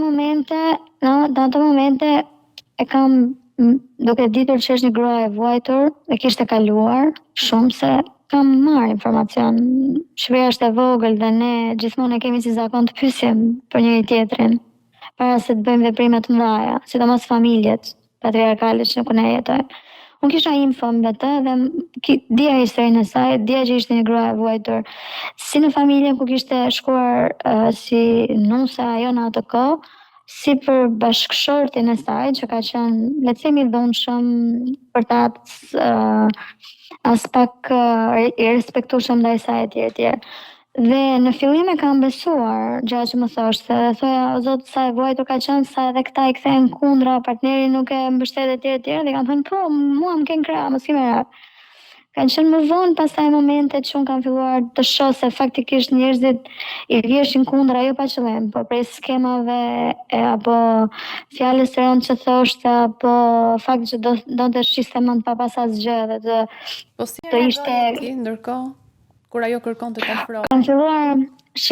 momente e kam duke ditur që është një grua e vuajtur, e kishte kaluar shumë, se kam marrë informacion. Shqipëria është e vogël dhe ne gjithmonë e kemi si zakon të pyesim për njëri tjetrin para se të bëjmë veprime të mëdha, sidomos familjet patriarkale që ku ne jetojmë. Unë kisha info mbi të dhe dija historinë e saj, dija që ishte një grua e vuajtur, si në familjen ku kishte shkuar si nusa ajo në atë kohë, si për bashkëshortin e saj që ka qenë, le të themi, i dhunshëm, për ta as pak i respektueshëm ndaj saj etj. Dhe në fillim e kam besuar gjëra që më thoshte, dhe thoja o zot sa e vuajtur ka qenë, sa edhe këta i kthehen kundra, partneri nuk e mbështet etj, dhe kam thënë po, mua më ken krah, mos i merr. Kanë qenë më vonë pastaj momentet që unë kam filluar të shoh se faktikisht njerëzit i vjeshin kundra, jo pa qëllim, po prej skemave apo fjalës së rëndë që thoshte, apo fakti që donte shiste mend pa pas asgjë dhe të ishte ndërkohë kur ajo kërkon të afrohet.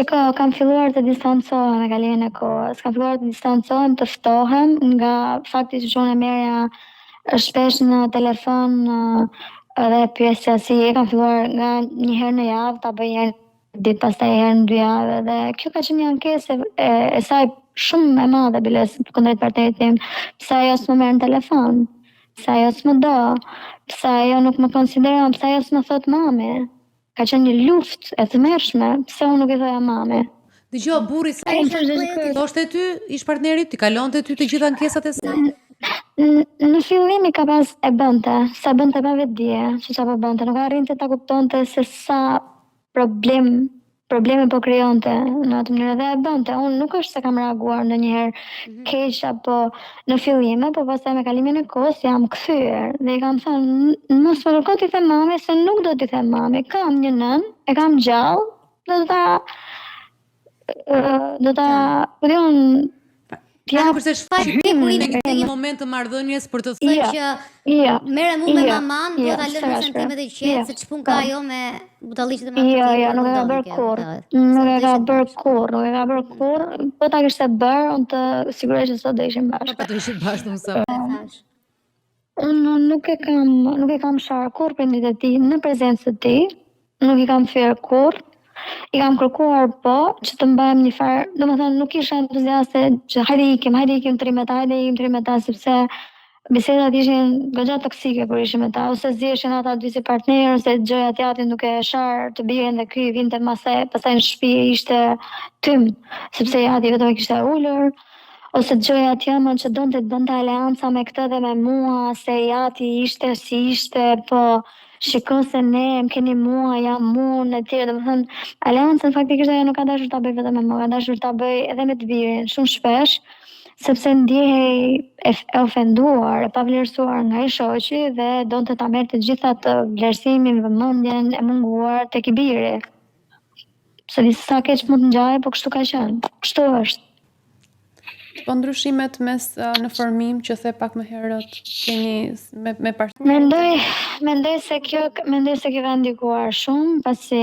Kam filluar të distancohem me kalimin e kohës. Kam filluar të distancohem, të ftohem nga fakti që unë e merrja shpesh në telefon edhe pyesja si je, kam filluar nga një herë në javë ta bëj një ditë, pastaj herë në 2 javë, dhe kjo ka qenë një ankesë e saj shumë e madhe biles kundrejt partnerit tim. Pse ajo s'më merr në telefon? Pse ajo s'më do? Pse ajo nuk më konsideron? Pse ajo s'më thot mami? Ka qenë një luftë e tmerrshme, pse unë nuk i thoja mami. Dëgjoj, burri sa thoshte ty, ish partnerit, ti kalonte ty të gjitha ankesat e saj? Në fillim i ka pas e bënte, sa bënte pa vetdije, që çfarë po bënte, nuk arrinte ta kuptonte se sa probleme po krijonte në atë mënyrë dhe e bënte. Unë nuk është se kam reaguar ndonjëherë keq apo në fillime, po pastaj me kalimin e kohës jam kthyer dhe i kam thënë mos më kërko t'i them mami, se nuk do t'i them mami. Kam një nën, e kam gjallë, do ta Ja, kurse një moment të marrëdhënies për të thënë që merre mu me maman, do ta lënë në sentimet e qetë, se ç'pun ka ajo me butalliqet e mamanit. Jo, nuk e ka bërë kurrë. Nuk e ka bërë kurrë. Po ta kishte bërë, unë të sigurisht që sot do ishim bashkë. Po do ishim bashkë mëso. Unë nuk e kam sharë kurrë prindit e tij në prezencë të tij, nuk i kam thyer kurrë. I kam kërkuar po që të mbajmë një farë, domethënë nuk isha entuziaste që hajde ikim trim me ta, sepse bisedat ishin goxha toksike kur ishim me ta, ose ziheshin ata dy si partner, ose gjoja t'jatin duke sharë të birin dhe ky vinte pastaj në shtëpi ishte tym, sepse jati vetëm e kishte ulur, ose dëgjoja tjemën që donte të bënte aleanca me këtë dhe me mua, se jati ishte si ishte, po shiko se ne më keni mua, jam unë e tjerë, domethënë aleancën faktikisht ajo nuk ka dashur ta bëj vetëm me mua, ka dashur ta bëj edhe me të birin, shumë shpesh, sepse ndjehej e ofenduar, e pavlerësuar nga i shoqi dhe donte ta merrte të gjitha të vlerësimin, vëmendjen e munguar tek i biri. Se di sa keq mund të ngjaje, po kështu ka qenë. Kështu është. Po ndryshimet mes në formim që the pak më herët keni me partner. Mendoj se kjo ka ndikuar shumë, pasi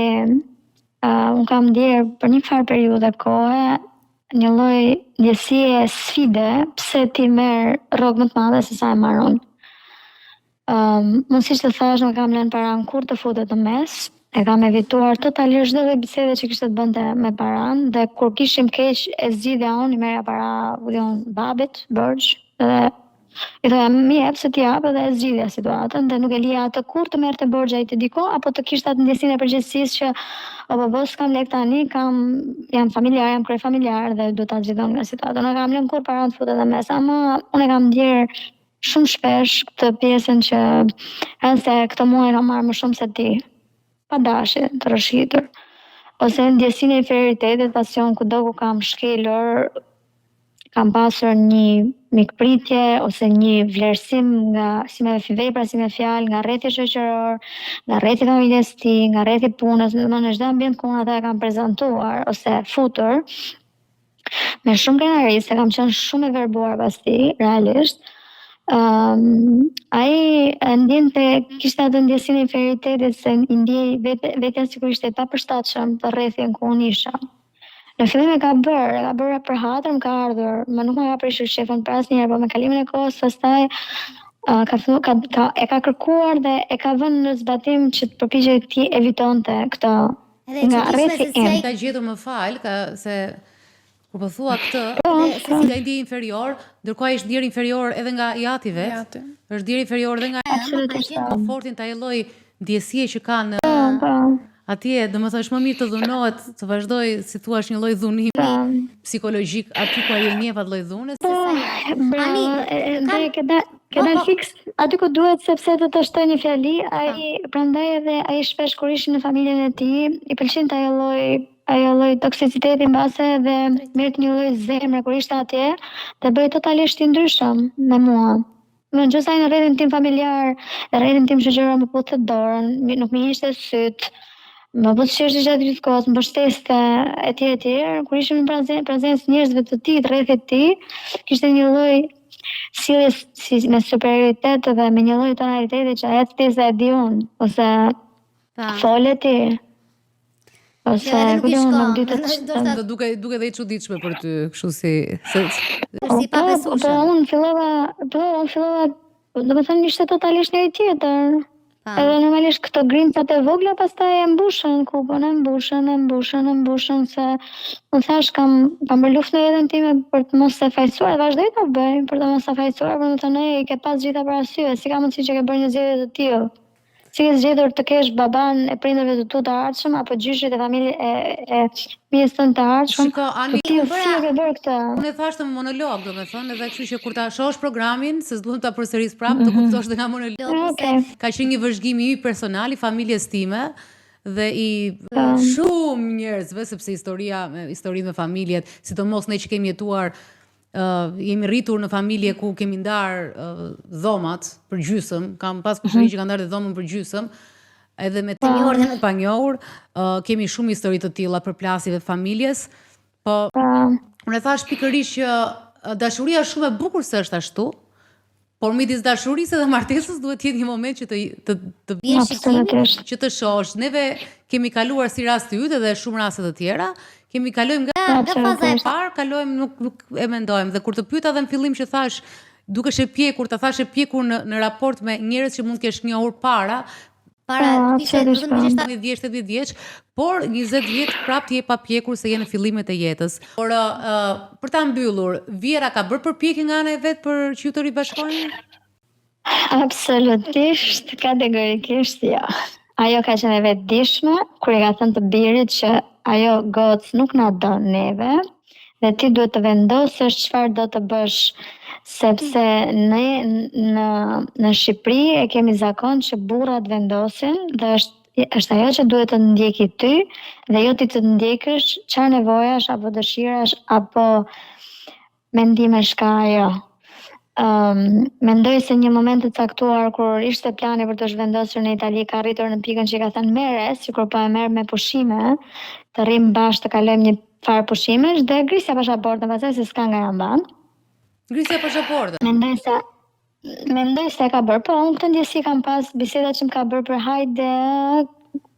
unë kam ndjerë për një farë periudhë kohe një lloj ndjesie sfide, pse ti merr rrogë më të madhe se sa e marr unë. Mund siç të thash, nuk kam lënë paran kur të futet në mes. E kam evituar totalisht çdo bisede që kishte të bënte me paran, dhe kur kishim keq e zgjidhja unë, i merrja para babit, borxh, dhe i thoja mi jep se ti jap, dhe e zgjidhja situatën, dhe nuk e lija atë kur të merrte borxha i të diko, apo të kishte atë ndjesinë e përgjegjësisë që po s'kam lek tani, jam familjar, jam krejfamiljar dhe duhet ta zgjidhom nga situata. Nuk kam lënë kur paran të futet në mes, ama unë e kam ndjer shumë shpesh këtë pjesën që nëse këtë muaj kam marrë më shumë se ti, pa dashje të rrëshitur, ose ndjesinë e inferioritetit, pasion kudo ku kam shkelur, kam pasur një mikpritje ose një vlerësim nga si me vepra, si me fjalë, nga rrethi shoqëror, nga rrethi familjes ti, nga rrethi punës, në çdo ambient ku unë ata e kam prezantuar ose futur, me shumë krenari, se kam qenë shumë e verbuar pas ti, realisht. Ai kishte atë ndjesinë e inferioritetit, se i ndjej vetja sikur ishte pa përshtatshëm për rrethin ku unë isha. Në fillim e ka bërë për hatër, më ka ardhur, më nuk më ka prishur shefën për asnjëherë, po me kalimin e kohës, pastaj e ka kërkuar dhe e ka vënë në zbatim që të përpiqej ti evitonte këtë nga rrethi im. Ka gjetur, më fal, se kur po thua këtë, se si ka ndjer inferior, ndërkohë është ndjer inferior edhe nga jati vet. Është ndjer inferior edhe nga komfortin ta lloj ndjesie që kanë atje, domethënë është më mirë të dhunohet, të vazhdoj, si thua, një lloj dhunimi psikologjik aty ku ai e njeh atë lloj dhune. Ke dal fiks aty ku duhet, sepse të shtoj një fjali, prandaj edhe ai shpesh kur ishin në familjen e tij, i pëlqente ajo lloj toksiciteti mbase dhe merrte një lloj zemre kur ishte atje, dhe bëj totalisht i ndryshëm me mua. Në gjësaj në rrethin tim familjar, në rrethin tim shoqëror më puthte dorën, nuk më hiqte syt, më bëtë qeshtë gjatë gjithë kohës, më bështeste etj. Kur ishim në prezencë njerëzve të tij, të rrethit të tij, kishte një lloj sjellje me superioritet dhe me një lloj tonaliteti që ajo ti se e di unë, ose fole ti. Ose nuk di të duke dhe i çuditshme për ty, kështu si po unë fillova, domethënë ishte totalisht njëri tjetër. Edhe normalisht këto grincat e vogla pastaj e mbushën kupën, e mbushën, se më thash kam bërë luftë në jetën time për të mos e fajsuar, dhe vazhdoj ta bëj për të mos e fajsuar, për të thënë i ke pas gjitha parasysh, si ka mundësi që ke bërë një zgjedhje të tillë? Si ke zgjedhur të kesh baban e prindërve të tu të ardhshëm, apo gjyshit e familje e fëmijës tënde të ardhshëm? Shiko, Ani, si e ke bërë këtë? Unë e thash të monolog, domethënë, edhe kështu që kur ta shohësh programin, se s'duam ta përsëris prapë, të kuptosh dhe nga monolog. Ka qenë një vëzhgim i personal i familjes time dhe i shumë njerëzve, sepse histori me familjet, sidomos ne që kemi jetuar, jemi rritur në familje ku kemi ndar dhomat për gjysëm, kam pas kushëri që kanë ndarë dhomën për gjysëm, edhe me të panjohur, kemi shumë histori të tilla për plasjeve të familjes, po unë e thash pikërisht që dashuria shumë e bukur se është ashtu, por midis dashurisë dhe martesës duhet të jetë një moment që të shohësh. Neve kemi kaluar si rasti yt edhe shumë raste të tjera, kemi kalojmë nga faza e parë, kalojmë nuk e mendojmë, dhe kur të pyeta edhe në fillim që thash, dukesh e pjekur, ta thash e pjekur në raport me njerëz që mund të kesh njohur para 10 vjeç, por 20 vjet prapë ti je pa pjekur se je në fillimet e jetës. Por për ta mbyllur, Viera ka bërë përpjekje nga ana e vet për që ju të ribashkoheni? Absolutisht, kategorikisht jo. Ajo ka qenë vetëdijshme kur i ka thënë të birit që ajo gocë nuk na don neve dhe ti duhet të vendosësh çfarë do të bësh, sepse ne në Shqipëri e kemi zakon që burrat vendosin dhe është ajo që duhet të ndjeki ty dhe jo ti të ndjekësh çfarë nevojash apo dëshirash apo mendimesh ka ajo. Mendoj se një moment të caktuar kur ishte plani për të zhvendosur në Itali ka arritur në pikën që i ka thënë mere, sikur po e merr me pushime, të rrim bashkë të kalojmë një farë pushimesh dhe grisja pasaportën, pastaj se s'ka nga jamban. Ngrisja pasaportën. Mendoj se e ka bërë, po unë këtë ndjesi kam pas bisedat që më ka bërë për hajde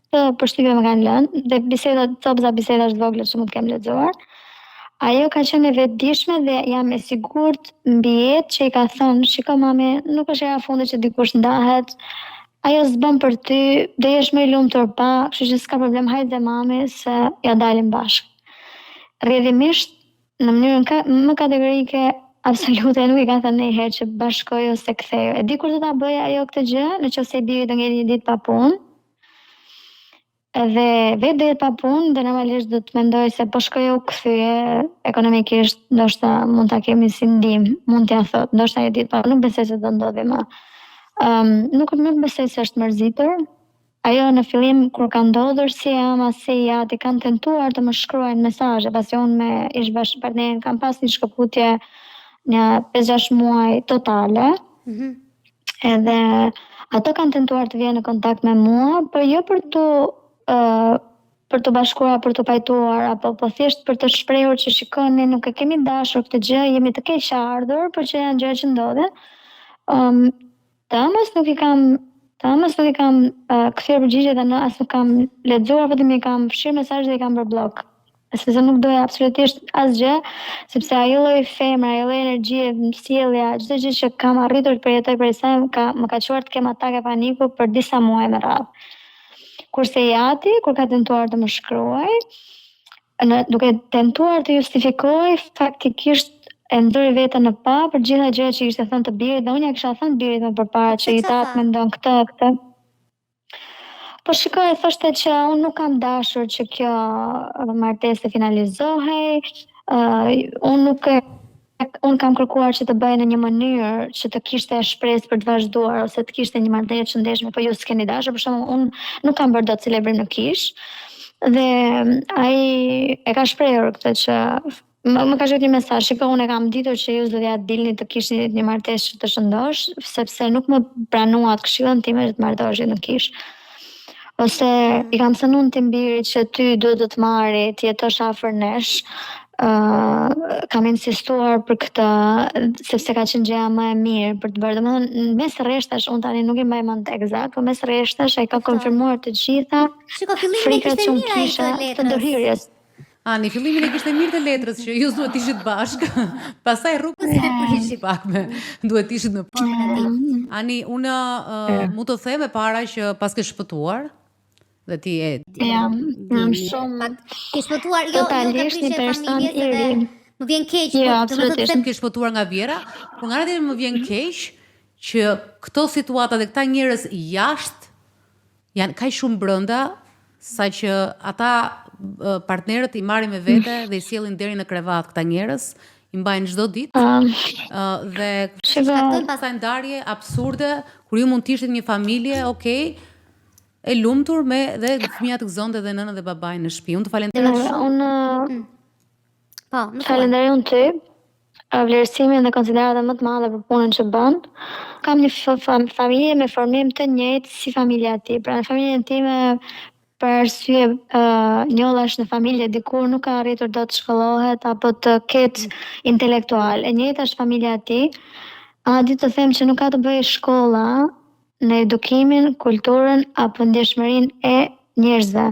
të përshtypje më kanë lënë dhe bisedat, copza bisedash të vogla që mund të kem lexuar. Ajo ka qenë e vetëdijshme dhe jam e sigurt mbi jetë që i ka thënë, shiko mami, nuk është hera fundit që dikush ndahet, ajo s'bën për ty, do jesh më i lumtur pa, kështu që s'ka problem, hajde mami se ja dalim bashkë. Rrjedhimisht, në mënyrën më kategorike, absolute nuk i ka thënë ndonjëherë që bashkoj ose kthejo. E di kur do ta bëj ajo këtë gjë, nëse i biri do ngeli një ditë pa punë. Edhe vetë do jetë pa punë dhe normalisht do të mendoj se po shkoj u kthye ekonomikisht, ndoshta mund ta kemi si ndihmë, mund t'ja thot, ndoshta një ditë pa, nuk besoj se do ndodhi më. Nuk besoj se është mërzitur. Ajo në fillim kur ka ndodhur si ama si jati kanë tentuar të më shkruajnë mesazhe, pasi unë me ish bashkëpartnerin kam pas një shkëputje një 5-6 muaj totale. Edhe ato kanë tentuar të vjenë në kontakt me mua, por jo për të bashkuar, për të pajtuar, apo po thjesht për të shprehur që shikoni, nuk e kemi dashur këtë gjë, jemi të keq ardhur, por që janë gjëra që ndodhin. Tamës nuk i kam kthyer përgjigje dhe as nuk kam lexuar, vetëm i kam fshirë mesazhe dhe i kam bërë blok. Sepse nuk doja absolutisht asgjë, sepse ajo lloj femre, ajo lloj energjie, sjellja, çdo gjë që kam arritur të përjetoj për sa më ka çuar të kem atake paniku për disa muaj me radhë. Kurse jati, kur ka tentuar të më shkruaj, duke tentuar të justifikoj, faktikisht e ndroi veten në pa për gjitha gjërat që ishte thënë të birit dhe unë ja kisha thënë birit më përpara që i tat mendon këtë. Po shikoj, thoshte që unë nuk kam dashur që kjo martesë të finalizohej, unë kam kërkuar që të bëj në një mënyrë që të kishte shpresë për të vazhduar ose të kishte një marrëdhënie të shëndetshme, po ju s'keni dashur, për shembull unë nuk kam bërë dot celebrim në kish. Dhe ai e ka shprehur këtë që më ka shkruar një mesazh, shikoj unë e kam ditur që ju do t'ja dilni të kishni një martesë të shëndosh, sepse nuk më pranuat këshillën time që të martoheshit në kish. Ose i kam thënë unë të mbirit që ty duhet të të marri, të jetosh afër nesh. Kam insistuar për këtë, sepse ka qenë gjëja më e mirë për të bërë. Domethënë, mes rreshtash, unë tani nuk i mbaj mend eksakt, por mes rreshtash ai ka konfirmuar të gjitha. Shiko, fillimin e kishte mirë ai të letrës. Të ndërhyrjes. Në fillimin e kishte mirë të letrës që ju duhet ishit bashkë. Pastaj rrugës e përhiqi pak me duhet ishit në punë. Ani, unë mund të them e para që pas ke shpëtuar dhe ti e jam shumë ke shpëtuar jo totalisht një person i ri. Më vjen keq, jo, absolutisht ke shpëtuar nga vjera, por nga ana tjetër më vjen keq që këto situata dhe këta njerëz jashtë janë kaq shumë brenda saqë ata partnerët i marrin me vete dhe i sjellin deri në krevat këta njerëz, i mbajnë çdo ditë. Dhe shkaktojnë pastaj ndarje absurde kur ju mund të ishit një familje, okay, e lumtur me dhe fëmijët të gëzonte dhe nënën dhe babain në shtëpi. Unë të falenderoj shumë. Falenderoj unë ty. Vlerësimin dhe konsideratën më të madhe për punën që bën. Kam një familje me formim të njëjtë si familja e tij. Pra në familjen time për arsye njollash në familje dikur nuk ka arritur dot të shkollohet apo të ketë intelektual. E njëjta është familja e tij. Di të them që nuk ka të bëjë shkolla në edukimin, kulturën apo ndjeshmërinë e njerëzve.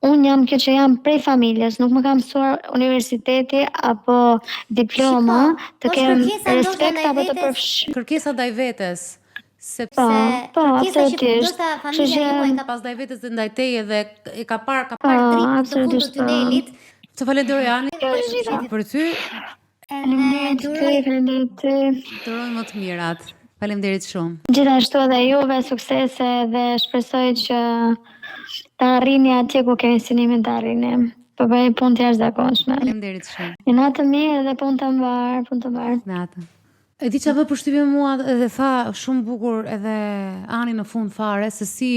Unë jam kjo që jam prej familjes, nuk më ka mësuar universiteti apo diploma të kem respekt apo të përfshirë. Kërkesa ndaj vetes. Sepse absolutisht. Familja juaj ka pas ndaj vetes dhe ndaj teje dhe e ka parë drejt të fundit të tunelit. Të falenderoj Ani për ty. Faleminderit ty. Të uroj më të mirat. Faleminderit shumë. Gjithashtu edhe juve suksese dhe shpresoj që të arrini atje ku keni synimin të arrini. po bëj punë të jashtëzakonshme. Faleminderit shumë. Një natë të mirë dhe punë të mbar. Natë. E di çfarë bë përshtypje mua edhe tha shumë bukur edhe Ani në fund fare se si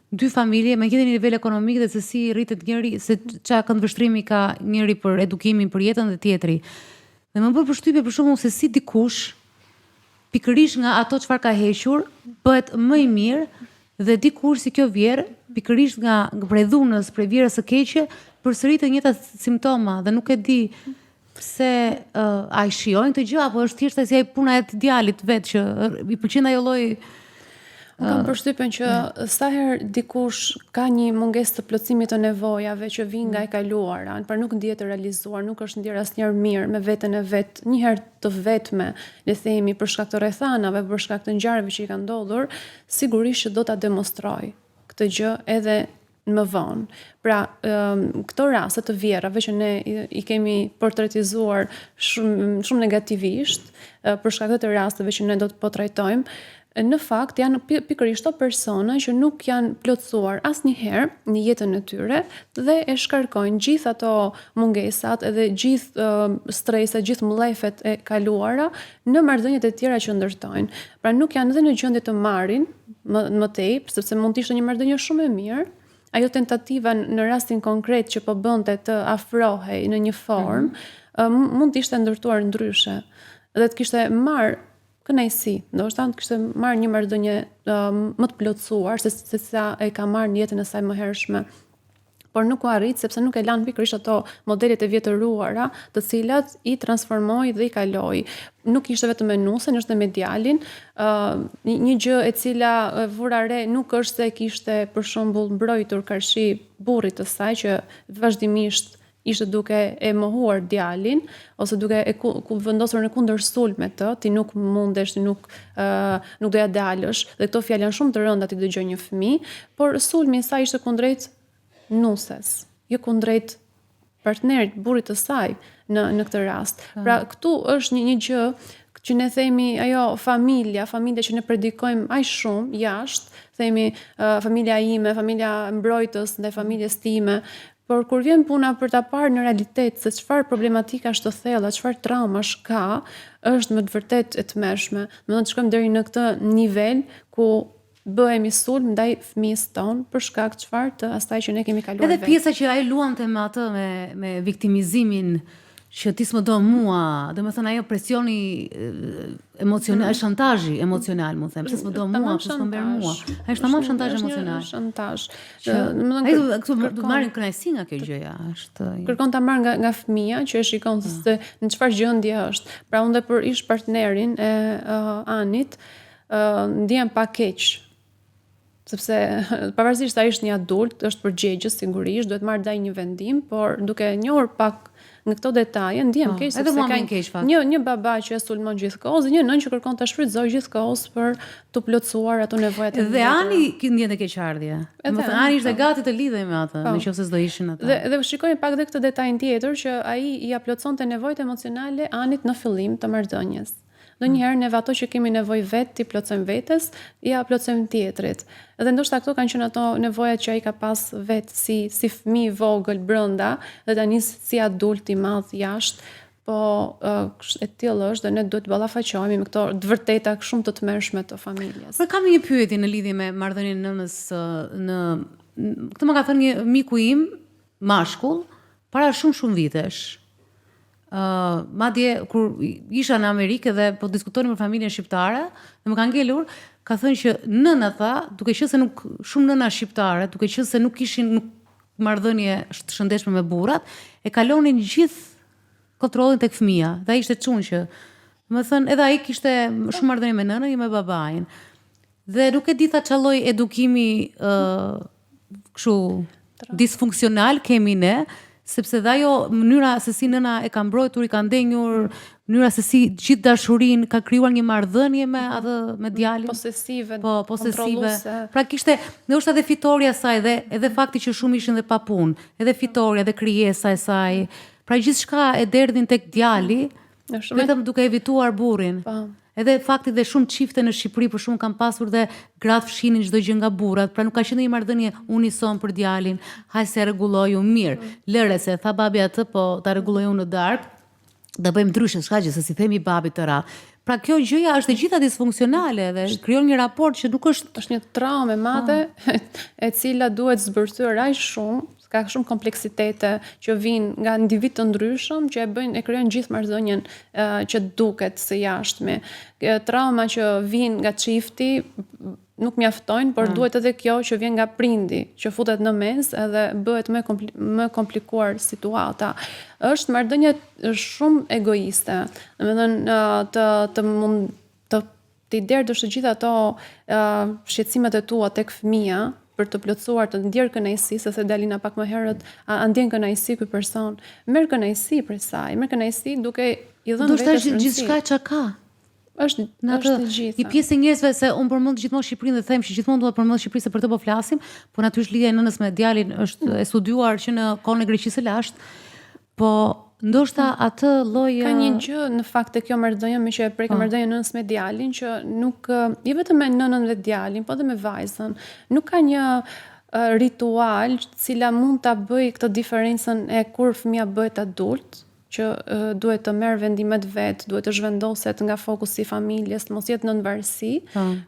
dy familje me gjithë një nivel ekonomik dhe se si rritet njëri, se çfarë këndvështrimi ka njëri për edukimin, për jetën dhe tjetri. Dhe më bë përshtypje për shembull se si dikush pikërisht nga ato çfarë ka hequr bëhet më i mirë dhe dikush si kjo vjerë pikërisht nga prej dhunës, prej vjerës së keqe, përsërit të njëjtat simptoma dhe nuk e di pse ai shijojnë këtë gjë apo është thjesht si ai puna e djalit vetë që i pëlqen ajo lloj. Kam përshtypjen që sa herë dikush ka një mungesë të plotësimit të nevojave që vijnë nga e kaluara, por nuk ndihet të realizuar, nuk është ndier asnjëherë mirë me veten e vet, një herë të vetme, le të themi për shkak të rrethanave, për shkak të ngjarjeve që i kanë ndodhur, sigurisht që do ta demonstroj këtë gjë edhe më vonë. Pra, këto raste të vjerave që ne i kemi portretizuar shumë negativisht për shkak të rasteve që ne do të po trajtojmë, në fakt janë pikërisht ato persona që nuk janë plotësuar asnjëherë në jetën e tyre dhe e shkarkojnë gjithë ato mungesat edhe gjithë streset, gjithë mllefet e kaluara në marrëdhëniet e tjera që ndërtojnë. Pra nuk janë edhe në gjendje të marrin më tepër, sepse mund të ishte një marrëdhënie shumë e mirë. Ajo tentativa në rastin konkret që po bënte të afrohej në një formë mund të ishte ndërtuar ndryshe dhe të kishte marrë kënaqësi, ndoshta të kishte marrë një marrëdhënie më të plotësuar se sa e ka marrë në jetën e saj më hershme. Por nuk u arrit sepse nuk e lan pikërisht ato modelet e vjetëruara, të cilat i transformoi dhe i kaloi. Nuk ishte vetëm me nusen, është me djalin, një gjë e cila vura re nuk është se kishte për shembull mbrojtur karshi burrit të saj që vazhdimisht ishte duke e mohuar djalin ose duke e vendosur në kundër sulme të, ti nuk mundesh, ti nuk doja dalësh, dhe këto fjalë janë shumë të rënda ti dëgjoj një fëmijë, por sulmi i saj ishte kundrejt nuses, jo kundrejt partnerit, burrit të saj në këtë rast. Pra këtu është një gjë që ne themi ajo familja që ne predikojmë aq shumë jashtë, themi familja ime, familja mbrojtës ndaj familjes time. Por kur vjen puna për ta parë në realitet se çfarë problematika është të thella, çfarë traumash ka, është më të vërtet e tmerrshme. Domethënë të shkojmë deri në këtë nivel ku bëhemi sulm ndaj fëmijës ton për shkak çfarë të asaj që ne kemi kaluar vetë. Edhe pjesa që ai luante me atë me viktimizimin që ti s'më do mua, domethënë ajo presioni emocional, shantazhi emocional, mund të them, se s'më do mua, pse s'më bën mua. Ai është tamam shantazh emocional. Shantazh. Ai këtu do marrin kënaqësi nga kjo gjëja, është. Kërkon ta marr nga fëmia që e shikon se në çfarë gjendje është. Pra unë për ish partnerin e Anit ndihem pak keq. Sepse pavarësisht se ai është një adult, është përgjegjës sigurisht, duhet marrë një vendim, por duke njohur pak në këto detaje ndihem keq sepse ka një baba që e sulmon gjithkohës dhe një nën që kërkon ta shfrytëzojë gjithkohës për të plotësuar ato nevojat e dhe Ani ndjente keqardhje. Domethënë Ani ishte gati të lidhej me atë, nëse s'do ishin ata. Dhe shikojmë pak edhe këtë detaj tjetër që ai ia plotësonte nevojat emocionale Anit në fillim të marrëdhënies. Ndonjëherë neve ato që kemi nevojë vetë ti plotësojmë vetes, ja plotësojmë tjetrit. Dhe ndoshta këto kanë qenë ato nevojat që ai ka pas vetë si fëmijë vogël brenda dhe tani si adult i madh jashtë, po e tillë është dhe ne duhet të ballafaqohemi me këto të vërteta shumë të tmerrshme të familjes. Por kam një pyetje në lidhje me marrëdhënien e nënës këtë më ka thënë një miku im, mashkull, para shumë vitesh. Madje kur isha në Amerikë dhe po diskutonim për familjen shqiptare dhe më ka ngelur, ka thënë që nëna tha, duke qenë se nuk shumë nëna shqiptare, duke qenë se nuk kishin marrëdhënie të shëndetshme me burrat, e kalonin gjithë kontrollin tek fëmia. Dhe ai ishte çunqë. Domethënë edhe ai kishte shumë marrëdhënie me nënën e me babain. Dhe nuk e di tha çalloj edukimi kështu disfunksional kemi ne, sepse dhe ajo mënyra se si nëna e ka mbrojtur, i ka ndenjur, mënyra se si gjithë dashurinë ka krijuar një marrëdhënie me djalin, posesive, posesive. Pra kishte, ndoshta edhe fitoria e saj dhe edhe fakti që shumë ishin dhe pa punë, edhe fitoria dhe krijesa e saj. Pra gjithçka e derdhin tek djali, vetëm duke evituar burrin. Edhe fakti dhe shumë çifte në Shqipëri për shumë kanë pasur dhe gratë fshinin çdo gjë nga burrat, pra nuk ka qenë një marrëdhënie unison për djalin. Haj se rregulloj unë mirë. Lëre se tha babi atë, po ta rregulloj unë në darkë. Da bëjmë ndryshe, s'ka gjë, se si themi babit të radhë. Pra kjo gjëja është e gjitha disfunksionale dhe krijon një raport që nuk është një traumë e madhe e cila duhet zbërthyer aq shumë, ka shumë kompleksitete që vijnë nga individ të ndryshëm që e krijojnë gjithë marrëdhënien që duket së jashtme. Trauma që vijnë nga çifti nuk mjaftojnë, por duhet edhe kjo që vjen nga prindi, që futet në mes edhe bëhet më komplikuar situata. Është marrëdhënie shumë egoiste. Domethënë të derdhësh të gjitha ato shqetësimet e tua tek fëmia për të plotësuar të ndjer kënaqësi, se Dalina pak më herët a ndjen kënaqësi ky person. Merr kënaqësi për saj, merr kënaqësi duke i dhënë vetes rëndësi. Gjithçka çka ka. Është të gjitha. I pjesë e njerëzve se unë përmend gjithmonë Shqipërinë dhe them që gjithmonë duhet përmend Shqipërinë se për të po flasim, por natyrisht lidhja e nënës me djalin është e studiuar që në kohën e Greqisë së lashtë. Po ndoshta atë lloj ka një gjë në fakt te kjo marrëdhënie me që e prek marrëdhënien nënës me djalin që nuk jo vetëm me nënën dhe djalin, po edhe me vajzën. Nuk ka një ritual cila mund ta bëj këtë diferencën e kur fëmia bëhet adult, që duhet të merr vendimet vet, duhet të zhvendoset nga fokusi i familjes, të mos jetë në nënvarësi.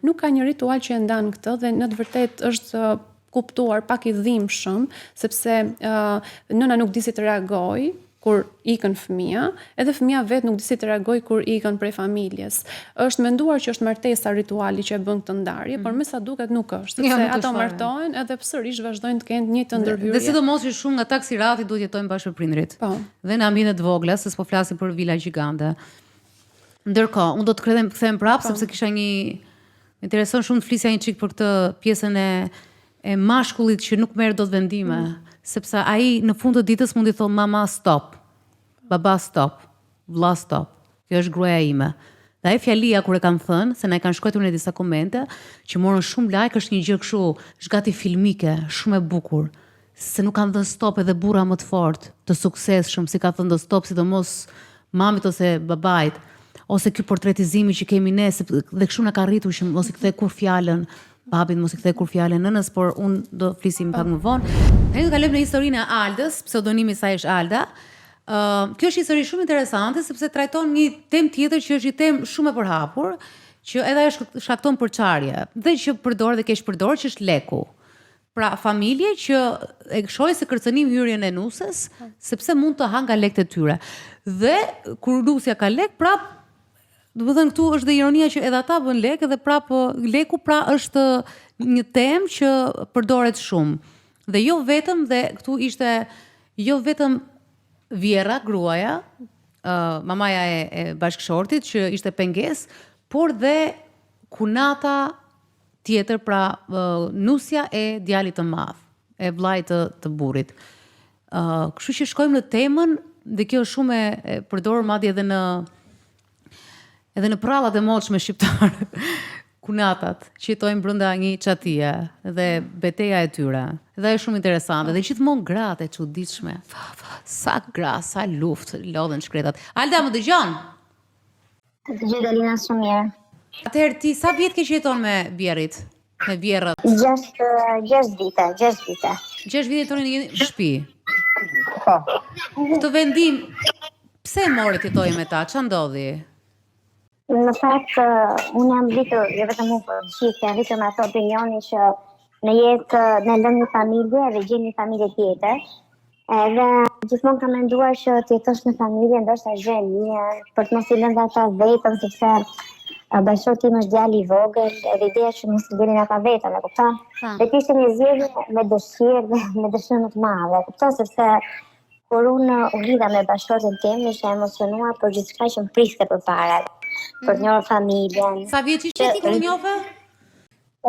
Nuk ka një ritual që e ndan këtë dhe në të vërtetë është kuptuar pak i dhimbshëm, sepse nëna nuk di si të reagojë kur ikën fëmia, edhe fëmia vet nuk di si të reagojë kur ikën prej familjes. Është menduar që është martesa rituali që e bën këtë ndarje, por me sa duket nuk është, sepse ato martohen edhe përsërisht vazhdojnë të kenë të njëjtën ndërhyrje. Dhe sidomos që shumë nga taksirati duhet jetojnë bashkë me prindrit. Po. Dhe në ambiente të vogla, se s'po flasim për vila gjigande. Ndërkohë, unë do të kthehem prapë sepse kisha një intereson shumë të flisja një çik për këtë pjesën e mashkullit që nuk merr dot vendime. Sepse ai në fund të ditës mundi thonë mama stop, baba stop, vlla stop, kjo është gruaja ime. Dhe ai fjalia kur e kanë thënë, se na e kanë shkruar në disa komente, që morën shumë like, është një gjë kështu, zgati filmike, shumë e bukur, se nuk kanë dhënë stop edhe burra më të fortë, të suksesshëm, si ka thënë do stop, sidomos mamit ose babait, ose ky portretizimi që kemi ne, dhe kështu na ka rritur që mos i kthej kur fjalën babit, mos i kthej kur fjalën nënës, por unë do flisim pak më vonë. Ne do kalojmë në historinë e Aldës, pseudonimi i saj është Alda. Kjo është histori shumë interesante sepse trajton një temë tjetër që është një temë shumë e përhapur, që edhe ajo shkakton përçarje dhe që përdor dhe keq përdor, që është leku. Pra familje që e shohin se kërcënim hyrjen e nusës, sepse mund të ha nga lekët e tyre. Dhe kur nusja ka lek, prap do të thënë këtu është dhe ironia që edhe ata bën lek edhe prapë leku pra është një temë që përdoret shumë. Dhe jo vetëm, dhe këtu ishte jo vetëm Vjera, gruaja, mamaja e bashkëshortit që ishte pengesë, por dhe kunata tjetër, pra nusja e djalit të madh, e vllait të burrit. Kështu që shkojmë në temën, dhe kjo është shumë e përdorur madje edhe në prallat e moshme shqiptare, kunatat që jetojnë brenda një çatie dhe betejë e tyre. Dhe është shumë interesante dhe gjithmonë gratë e çuditshme. Sa gra, sa luftë, lodhen shkretat. Alda, më dëgjon? Të dëgjoj Dalina shumë mirë. Atëherë ti sa vjet ke që jeton me Bjerrit? Me Bjerrët? 6 vite. 6 vite jetoni në një shtëpi. Po. Këtë vendim, pse mori të jetoje me ta? Ç'a ndodhi? Në fakt, unë jam rritur, jo vetëm unë, por gjithë jam rritur me ato opinioni që në jetë ne lëm një familje dhe gjejmë një familje tjetër. Edhe gjithmonë kam menduar që të jetosh në familje ndoshta është gjë e mirë, për të mos i lënë ata vetëm, sepse bashkëshorti im është djali i vogël, edhe ideja që mos i bënin ata vetëm, e kupton? Dhe kishte një zgjedhje me dëshirë më të madhe, e kupton, sepse kur unë u lidha me bashkëshortin tim, isha emocionuar për gjithçka që më priste përpara. Për të njohur familjen. Sa vjeç ishe ti kur njove?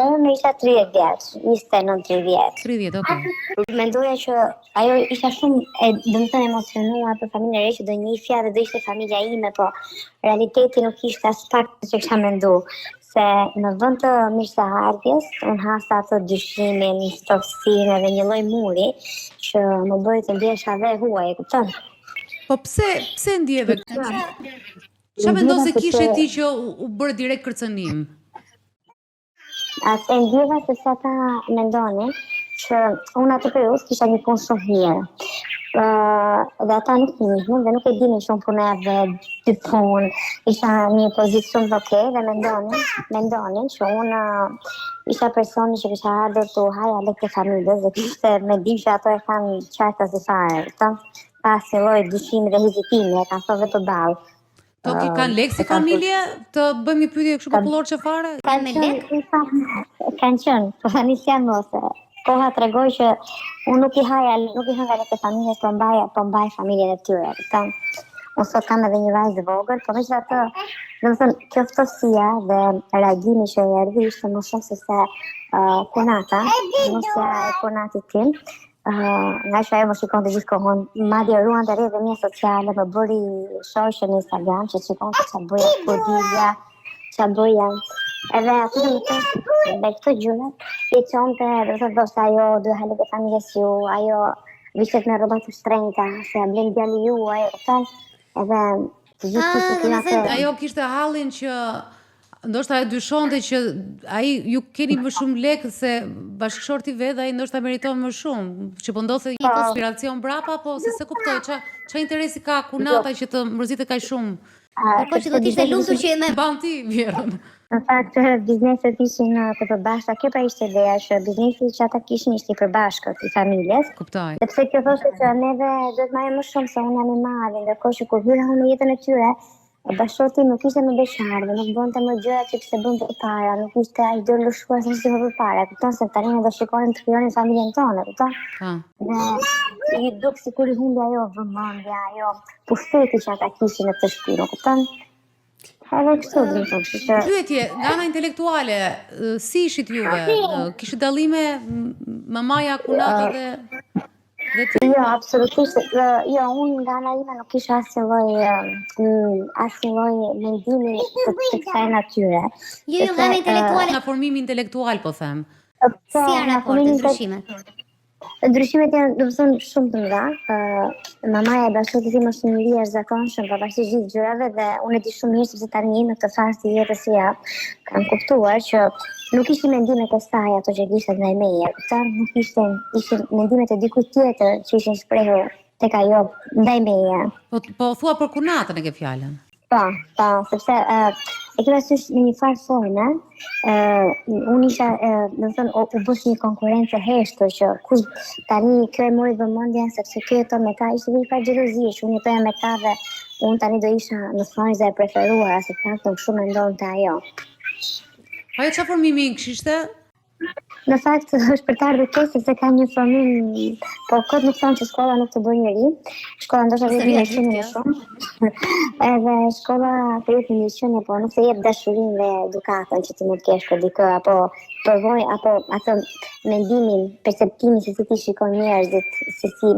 Unë isha 30 vjeç, 29-30. 30, okay. Mendoja që ajo isha shumë domethënë emocionuar për familjen e re që do njihja dhe do ishte familja ime, po realiteti nuk ishte as pak që kisha menduar. Se në vend të mirëseardhjes, unë hasa atë dyshimin, stofsinë dhe një lloj muri që më bëri të ndjesha dhe huaj, e kupton? Po pse ndjeve këtë? Çfarë mendon se kishe ti që u bërë direkt kërcënim? Atë ndjeva se sa ta mendonin që unë atë periudhë kisha një punë shumë mirë. Dhe ata nuk njihnin dhe nuk e dinin shumë puneve, dy punë, isha një pozicion të okej dhe mendonin që unë isha personi që kisha ardhur të haja lekë të familjes dhe kishte me di që ato e kanë qarta si fare, pas një lloj dyshimi dhe hezitimi, e kanë thënë vetë ballë. To ki kanë lekë si familje? Të bëjmë një pyetje kështu popullor që fare? Kanë me lekë? Kanë qenë, po tani s'janë mose. Koha tregoj që unë nuk i hënga lekë të familjes, po mbaj familjen e tyre. Unë sot kam edhe një vajzë vogël, po megjithatë, domethënë kjo ftësia dhe reagimi që e erdhi ishte më shumë se konata, mosja e konatit tim. Nga që ajo më shikon të gjithë kohën, madje ruan të rrjetet mia sociale, më bëri shoqe në Instagram që shikon se çfarë bëja kodilja, çfarë bëja. Edhe aty me këto gjëra, i çonte, do të thotë ajo duhet halë të familjes ju, ajo vishet me rroba të shtrenjta, se ja blen djali juaj, edhe të gjithë ajo kishte hallin që ndoshta e dyshonte që ai ju keni më shumë lekë se bashkëshorti vet, ai ndoshta meriton më shumë, që po ndodhte një konspiracion brapa, po se kuptoj ç'a interesi ka kunata që të mërzitet kaq shumë. Po që do të ishte lumtur që me ban ti vjerën. Në fakt, bizneset ishin të përbashkëta. Kjo pra ishte ideja që biznesi që ata kishin ishte i përbashkët i familjes. Kuptoj. Sepse kjo thoshte që neve duhet marrim më shumë se unë jam i madh, ndërkohë që kur hyra në jetën e tyre, bashkëshorti nuk ishte më beqar, nuk bënte më gjëra që kishte bën përpara, nuk ishte ai do lëshuar se ishte përpara. Kupton se tani ne do shikonin të krijonin familjen tonë, kupton? Dhe i duk sikur i humbi ajo vëmendja, ajo pushteti që ata kishin në të shtëpi, kupton? Edhe kështu do të thotë. Pyetje, nga ana intelektuale, si ishit juve? Kishit dallime mamaja, kunata dhe ti? Jo, absolutisht. Jo, unë nga ana ime nuk kisha asnjë lloj mendimi të kësaj natyre. Jo, nga ana intelektuale. Nga formimi intelektual, po them. Si janë raportet, ndryshimet? Ndryshimet janë, do të thonë, shumë të mëdha. Mamaja e bashkëshortit tim është një jashtëzakonshëm, pavarësisht gjithë gjërave dhe unë e di shumë mirë sepse tani në këtë fazë të jetës së kam kuptuar që nuk ishin mendimet e saj ato që kishte ndaj meje, nuk ishin mendimet e dikujt tjetër që ishin shprehur tek ajo ndaj meje. Po thua për kunatën e ke fjalën. Po, sepse e kemi sysh në një farë forme, unë isha, do të thënë, u bësh një konkurrencë heshtër që kush tani kjo e mori vëmendjen sepse kjo jeton me ta, ishte një farë xhelozie që unë jetoja me ta dhe unë tani do isha në thonjza e preferuara, se paktën shumë mendonte ajo. Ajo çfarë formimi kishte? Në fakt është për të ardhur keq sepse ka një formim, po kot nuk thonë që shkolla nuk të bën njëri. Shkolla ndoshta vetë një qenie më shumë. Edhe shkolla për një qenie po nuk të jep dashurinë dhe edukatën që ti mund të kesh për dikë apo përvojë apo atë mendimin, perceptimin se si ti shikon njerëzit, se si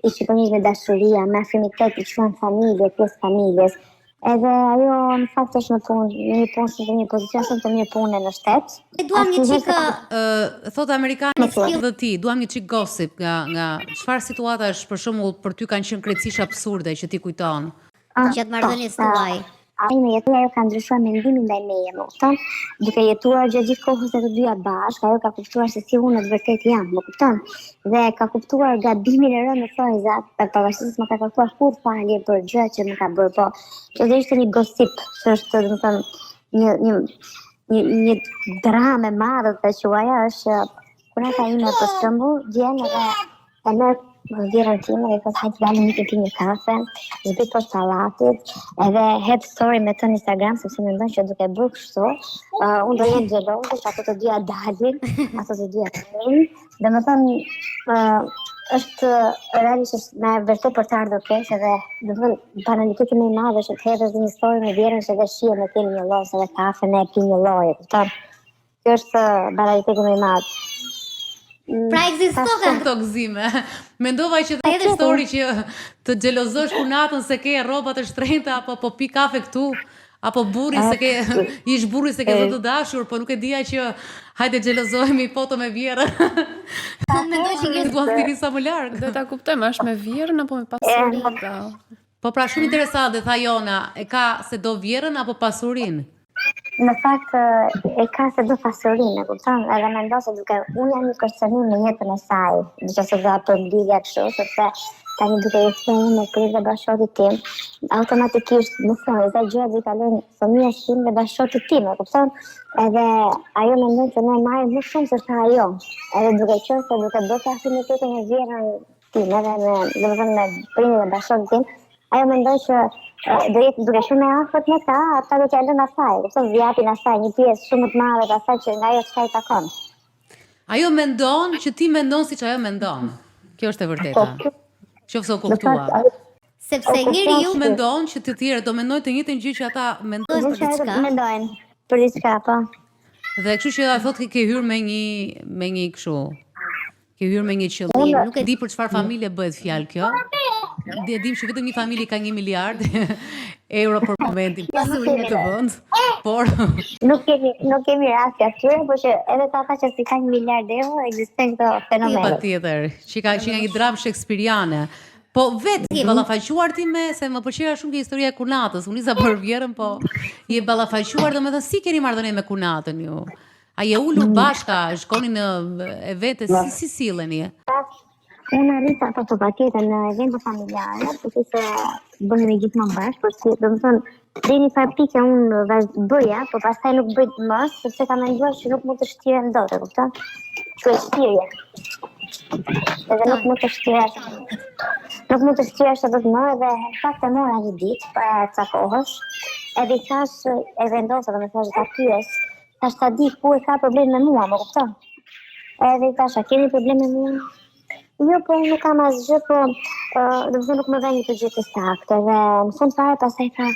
i shikon njerëzit me dashuria, me afrimitet i quhen familje, pjesë familjes. Edhe ajo në fakt është një pozicion shumë të mirë pune në shtet. Duam një çik thot amerikanët dhe ti, duam një çik gossip nga çfarë situatash për shembull për ty kanë qenë krejtësisht absurde që ti kujton. Gjatë marrëdhënies tuaj. Ai në jetë ajo ka ndryshuar mendimin ndaj meje, më kupton? Duke jetuar gjatë gjithë kohës të dyja bashkë, ajo ka kuptuar se si unë në të vërtetë jam, më kupton? Dhe ka kuptuar gabimin e rënë në thonjza, pavarësisht se më ka kërkuar kur falje për gjërat që më ka bërë, po kjo ishte një gossip, që është, domethënë, një dramë e madhe të quaja është kunata ime për shembull, gjen edhe e merr vjerën time dhe thot hajtë dalim një të një kafe, zbit për salatit, edhe head story me të në Instagram, sepse me ndonë që duke bërë kështu, unë do jetë gjeloze që ato të dyja dalin, ato të dyja të rinë, dhe me thënë është realisht me vërtet për të ardhur keq edhe do të thënë banaliteti më i madh është të hedhësh një story me vjerën që dhe shije me tim një lloj edhe kafe me pi një lloj, kupton? Kjo është banaliteti më i madh. Pra ekziston këto gëzime. Mendova që të hedhësh story që të xhelozosh punatën se ke rroba të shtrenjta apo po pi kafe këtu. Apo burri se ke ish burri se ke zot të dashur, po nuk e dija që hajde xhelozohemi foto me vjerën. Mendoj që duam të sa më larg. Do ta kuptojmë, është me vjerën apo me pasurinë? Po pra shumë interesante, tha Jona, e ka se do vjerën apo pasurinë? Në fakt e ka se do pasurinë, e kupton? Edhe mendoj se duke unë jam një kërcënim në jetën e saj, diçka se dha për lidhja kështu, sepse tani duke jetuar me prindë dhe bashkëtorët tim, automatikisht më thonë, dhe gjërat i kalojnë fëmijës tim dhe bashkëtorët tim, e kupton? Edhe ajo mendon se ne marrim më shumë se sa ajo. Edhe duke qenë se duke bërë afinitetin e vjerën tim, edhe me prindë dhe bashkëtorët tim, ajo mendoj që do jetë duke shumë e afërt me ta, ata do t'ja lënë asaj, kupton, vjapin asaj, një pjesë shumë të madhe të asaj që nga ajo çka i takon. Ajo mendon që ti mendon siç ajo mendon. Kjo është e vërteta. Qofse u kuptua. Sepse njeriu mendon që të tjerët do mendojnë të njëjtën gjë që ata mendojnë për diçka. Mendojnë për diçka, po. Dhe kështu që ajo thotë ke hyrë me një kështu. Ke hyrë me një qëllim. Nuk e di për çfarë familje bëhet fjalë kjo. Dhe dim që vetëm një familje ka 1 miliard euro për momentin pasurinë të vend, por nuk kemi rast atyre, por që edhe ata që si kanë 1 miliard euro ekzistojnë këto fenomene. Patjetër, që ka një dramë shekspiriane. Po vetë i ballafaquar ti me se më pëlqera shumë kjo historia e Kunatës. Unë isa për vjerën, po i e ballafaquar, domethënë si keni marrëdhënie me Kunatën ju? A je ulur bashka, shkoni në evente, si silleni? Unë arrita ato patjetër në evente familjare, përse se bëhemi gjithmonë bashkë, por si, domethënë, deri në fakt pikë unë bëja, por pastaj nuk bëj më, sepse kam menduar që nuk mund të shtirem dot, e kupton? Kjo është shtirje. Edhe nuk mund të shtiresh. Nuk mund të shtiresh dot më, edhe në fakt e mora një ditë para ca kohësh, edhe i thash, e vendosa, domethënë ta pyes, tash ta di ku e ka problem me mua, më kupton? Edhe i thash, a keni problem me mua? Jo, po nuk kam asgjë, po domethënë nuk më vjen një gjë të saktë. Dhe në fund fare pastaj tha,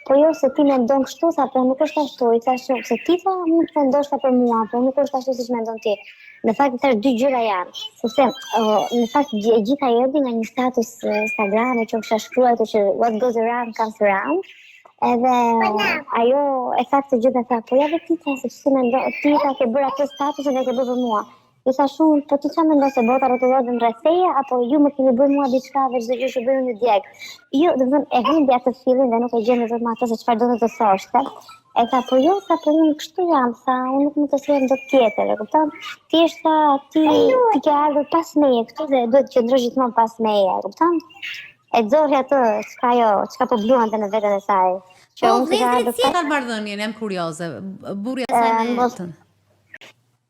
po jo se ti mendon kështu, sa po nuk është ashtu, i thash se ti tha mund të ndoshta për mua, po nuk është ashtu siç mendon ti. Në fakt thash 2 gjëra janë, sepse në fakt e gjitha erdhi nga një status Instagrami që kisha shkruar që what goes around comes around. Edhe ajo e saktë gjithë tha, po ja vetë ti se si mendon, ti ta ke bërë atë status dhe e ke bërë për mua. I thash unë, po ti çfarë mendon se bota rrotullohet rreth teje apo ju më keni bërë mua diçka veç çdo gjë që bëjmë një djeg. Jo, domethënë e humbi atë fillin dhe nuk e gjeni vetëm atë se çfarë do të thoshte. E tha, po jo, sa po unë kështu jam, sa unë nuk mund të sjell dot tjetër, e kupton? Ti është ti ke ardhur pas meje këtu dhe duhet të qëndrosh gjithmonë pas meje, e kupton? E zorri atë çka po bluante në veten e saj. Që unë si ka marrëdhënien, jam kurioze. Burri sa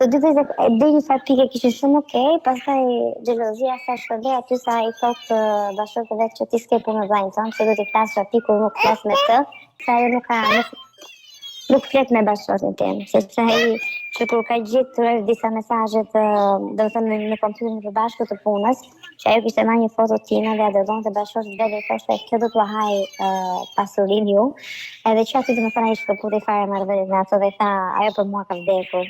të dy vëzë dhe një fakt pike kishin shumë okej, pastaj xhelozia sa shkëndej aty sa i thotë bashkët e vet që ti s'ke punë vllajën tonë, se do t'i flasësh aty kur nuk flas me të, se ajo nuk flet me bashkëtorën tim, sepse ai që kur ka gjetur disa mesazhe domethënë në kompjuterin e bashkët të punës, që ajo kishte marrë një foto time dhe dërgonte bashkëtorët vetë dhe thoshte kjo do t'ua haj pasurinë ju, edhe që aty domethënë ai shkëputi fare marrëdhënien ato dhe tha ajo për mua ka vdekur.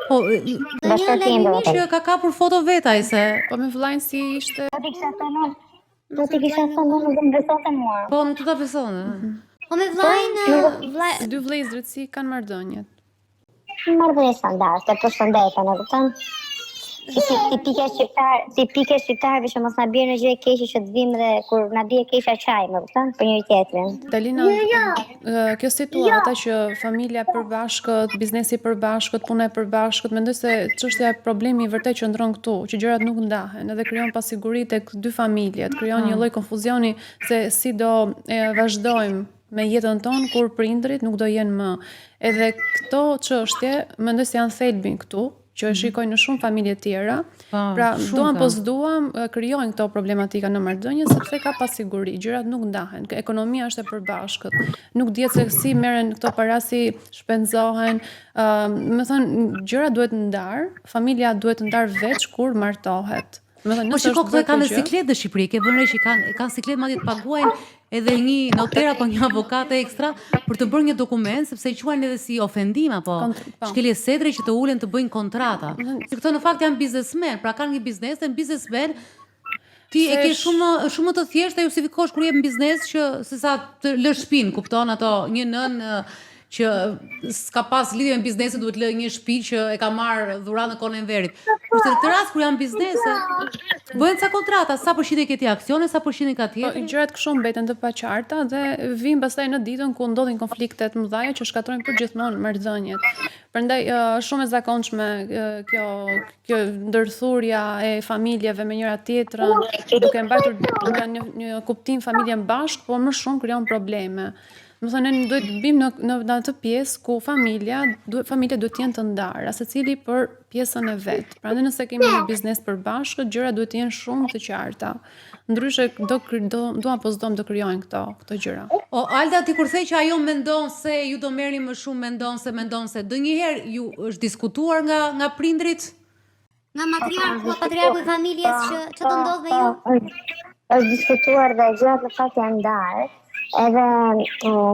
Po, që ka kapur foto vetaj se... Po me vllajën si ishte... Po ti kisha thënë, nuk më besonte mua. Po, nuk të ta besone. Po me vllajën... 2 vëllezërit si kanë marrëdhëniet? Marrëdhënie standarde, po shëndeten, e kupton? Tipike shqiptarëve që mos na bie në gjë e keqe që të vim dhe kur na bie keqja çaj, më kupton? Për njëri tjetrin. Dalina, kjo situata që familja e përbashkët, biznesi i përbashkët, puna e përbashkët, mendoj se çështja e problemi i vërtet qëndron këtu, që gjërat nuk ndahen, edhe krijon pasiguri tek 2 familjet, krijon një lloj konfuzioni se si do vazhdojmë me jetën tonë kur prindrit nuk do jenë më. Edhe këto çështje mendoj se janë thelbin këtu, që e shikojnë në shumë familje tjera. Pra, duam po s'duam, krijojnë këto problematika në marrëdhënie sepse ka pasiguri, gjërat nuk ndahen, ekonomia është e përbashkët. Nuk dihet se si merren këto para, si shpenzohen. Më thënë, gjërat duhet ndar, familja duhet ndar veç kur martohet. Po shiko, këto kanë siklet në Shqipëri, ke vënë re që kanë siklet madje të paguajnë edhe një noter apo një avokate ekstra për të bërë një dokument, sepse i quajnë edhe si ofendim apo shkelje sedre që të ulen të bëjnë kontrata. Këto në fakt janë biznesmen, pra kanë një biznes dhe në biznesmen ti e ke shumë të thjeshtë e justifikosh kur jep në biznes që se sa të lësh shtëpinë, kupton ato një nën që s'ka pas lidhje me biznesin, duhet lë një shtëpi që e ka marrë dhuratë në kohën e Enverit. Kurse në këtë rast kur janë biznese, bëhen ca kontrata, sa përqindje ke ti aksione, sa përqindje ka tjetri. Gjërat kështu mbeten të paqarta dhe vijnë pastaj në ditën ku ndodhin konflikte të mëdha që shkatrojnë përgjithmonë marrëdhëniet. Prandaj shumë e zakonshme kjo ndërthurja e familjeve me njëra tjetrën, duke mbajtur nga një kuptim familjen bashkë, por më shumë krijon probleme. Më thënë, ne duhet të bim në atë pjesë ku familja duhet të jenë të ndarë, secili për pjesën e vet. Prandaj nëse kemi një biznes përbashkët, gjërat duhet të jenë shumë të qarta. Ndryshe do apo s'do do krijojnë këto gjëra. O Alda, ti kur the që ajo mendon se ju do merrni më shumë, mendon se ndonjëherë ju është diskutuar nga prindrit? Nga patriarku i familjes që të ndodh me ju? Është diskutuar dhe gjërat në fakt janë ndarë. Edhe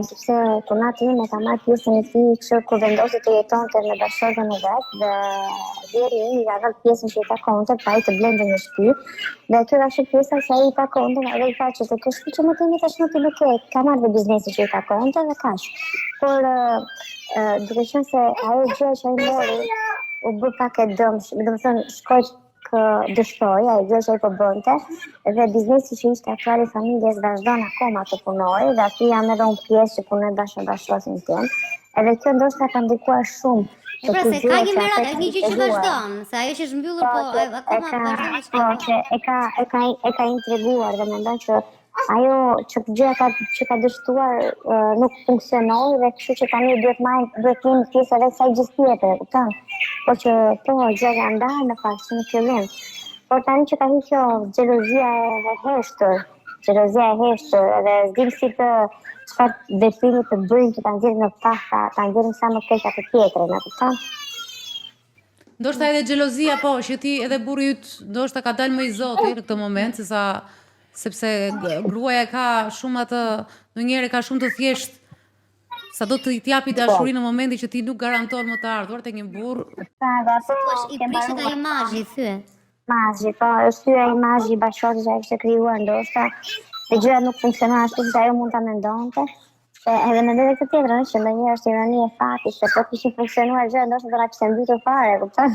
sepse punati ime ka marrë pjesën e tij që kur vendosi të jetonte me bashkëshortën e vet dhe deri i ka dhënë pjesën që i takonte pa i të blende një shtëpi. Dhe kjo është pjesa që ai i takonte edhe i tha që të kesh që më tani tash më ti nuk e ka marrë dhe biznesin që i takonte dhe kaq. Por duke qenë se ajo gjë që ai mori u bë pak e dëmshme, domethënë shkoj dështoj, ai gjë që ai po bënte, dhe biznesi që ishte aktuali i familjes vazhdon akoma të punojë dhe aty jam edhe unë pjesë që punoj bashkë me bashkëshortin tim. Edhe kjo ndoshta ka ndikuar shumë. Pra se ka një merat, një gjë që vazhdon, se ajo që është mbyllur akoma vazhdon. E ka intriguar dhe mendoj që ajo që gjëja që ka dështuar nuk funksionoi dhe kështu që tani duhet jemi pjesë edhe kësaj gjë tjetër, kupton? Por që gjëja ka ndarë në fakt në fillim. Por tani që ka hyrë kjo xhelozia e heshtër, edhe s'dim si të çfarë veprimi të bëjmë që ta nxjerrim në fakt, ta nxjerrim sa më keq atë tjetrën, e kupton? Ndoshta edhe xhelozia që ti edhe burri yt ndoshta ka dalë më i zoti në këtë moment, sepse gruaja ka shumë atë, ndonjëherë ka shumë të thjesht sa do të t'i japi dashurinë në momentin që ti nuk garanton më të ardhur tek një burr. I prishet ai imazhi, thyet. Imazhi, është imazhi i bashkëshortit që ai kishte krijuar ndoshta. Dhe gjërat nuk funksionon ashtu si ajo mund ta mendonte. Edhe mendoj këtë tjetrën që ndonjëherë është ironi e fatit, se po kishin funksionuar gjërat ndoshta do na kishte mbytur fare, kupton?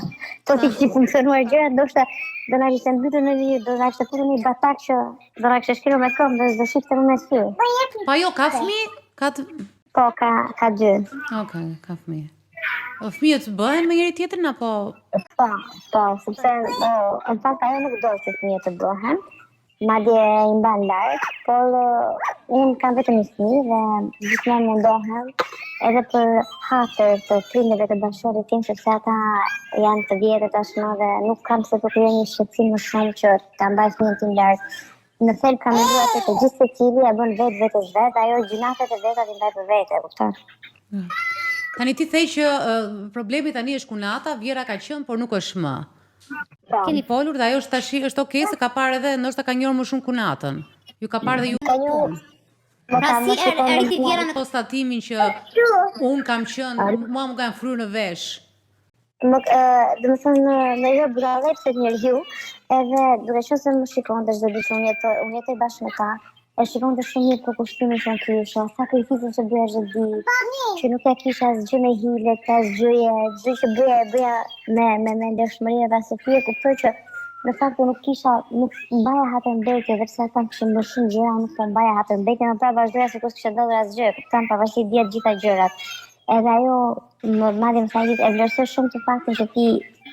Po kishin funksionuar gjërat ndoshta do na kishte mbytur do na kishte futur në një batak që do na kishte shkelur me këmbë dhe s'do shifte më me sy. Po ajo ka fëmijë? Po ka 2. Okej, ka fëmijë. Fëmijët bëhen me njëri tjetrin apo? Po, sepse në fakt ajo nuk do që fëmijët të bëhen. Madje i mban larg, por unë kam vetëm një fëmijë dhe gjithmonë mundohem edhe për hatër të prindërve të bashkëshortit tim, sepse ata janë të vjetër tashmë dhe nuk kam se të krijoj një shqetësim më shumë që ta mbaj fëmijën tim larg. Në thelb kam menduar se të gjithë secili e bën vetes vet, ajo gjunafet e veta i mbaj për vete, kupton? Tani ti thej që problemi tani është kunata, vjera ka qenë, por nuk është më. Keni folur dhe ajo është okay se ka parë edhe ndoshta ka njohur më shumë kunatën. Ju ka parë dhe ju. Pra si eriti vjera në konstatimin që un kam qenë, mua më kanë fryrë në vesh. Domethënë në jo brave pse njeriu, edhe duke qenë se më shikonte çdo ditë unë jetoj bashkë me ta. E shikonte shumë mirë për kushtimin që kisha, sakrificën që bëja çdo ditë, që nuk e kisha asgjë me hile, çdo që bëja me ndershmëri dhe asofie, kuptoj që në fakt nuk mbaja hatërmbetje, dhe pse ata kishin më shumë gjëra, nuk po mbaja hatërmbetje, në ta vazhdoja sikur s'kishte ndodhur asgjë, kupton, pavarësisht diet gjitha gjërat. Edhe ajo madje më tha e vlerësoj shumë të faktin që ti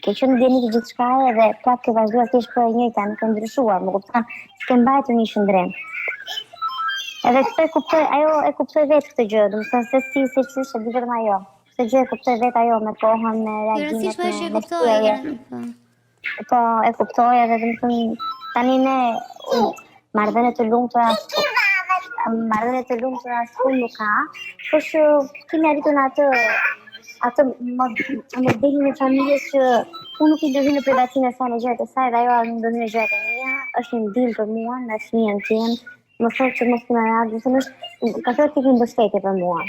ke qenë ndjenjë të gjithçka dhe prapë ke vazhduar të jesh për e njëjta, nuk e ndryshuar, më kupton, s'ke mbajtur një shndrim. Edhe këtë ajo e kuptoi vetë këtë gjë, domethënë se si e di vetëm ajo. Këtë gjë e kuptoi vetë ajo me kohën, me reagimet. Po e kuptoi edhe domethënë tani ne marrëdhënie të lumtura nuk ka, por që kemi arritur në atë modelin e familjes që unë nuk i ndërhyj në privatinë e saj në gjërat e saj dhe ajo në ndërhyj në gjërat e mia, është një ndihmë për mua me fëmijën tim. Më thotë që mos më radhë, ka thënë të mbështetje për mua.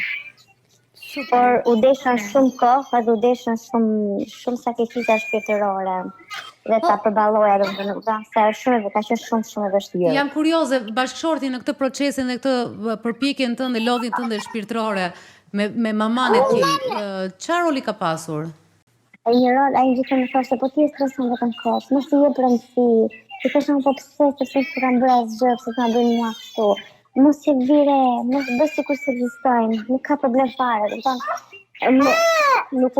Por u deshën shumë kohë dhe u deshën shumë sakrifica shpirtërore dhe ta përballoja domethënë se është ka qenë shumë e vështirë. Jam kurioze, bashkëshorti në këtë procesin dhe këtë përpjekjen tënde, lodhjen tënde shpirtërore, Me maman e ti, çfarë roli ka pasur? Një rol, ai gjithë më thoshte, po ti je streson vetëm kosh, mos i jep rëndësi. Ti thashë po pse të kam bërë asgjë, pse ta bëj mua kështu. Mos e vire, mos bëj sikur se ekzistojnë, nuk ka problem fare. Nuk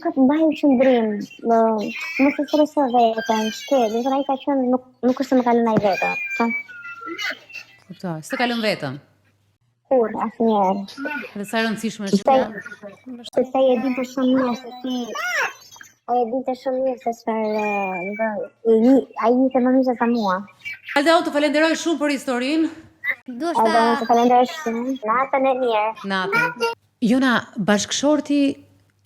ka të mbajë qëndrim, mos e streso veten, shkel, do të ai ka qenë nuk është se më ka lënë ai vetë. Kuptoj, s'të kalon vetëm. Kur, asnjëherë. Dhe sa rëndësishme është kjo? Sepse ai e dinte shumë mirë se ti ai e dinte shumë mirë se çfarë ai ishte më mirë se mua. Alda, të falenderoj shumë për historinë. Do të falenderoj shumë. Natën e mirë. Natën. Jona, bashkëshorti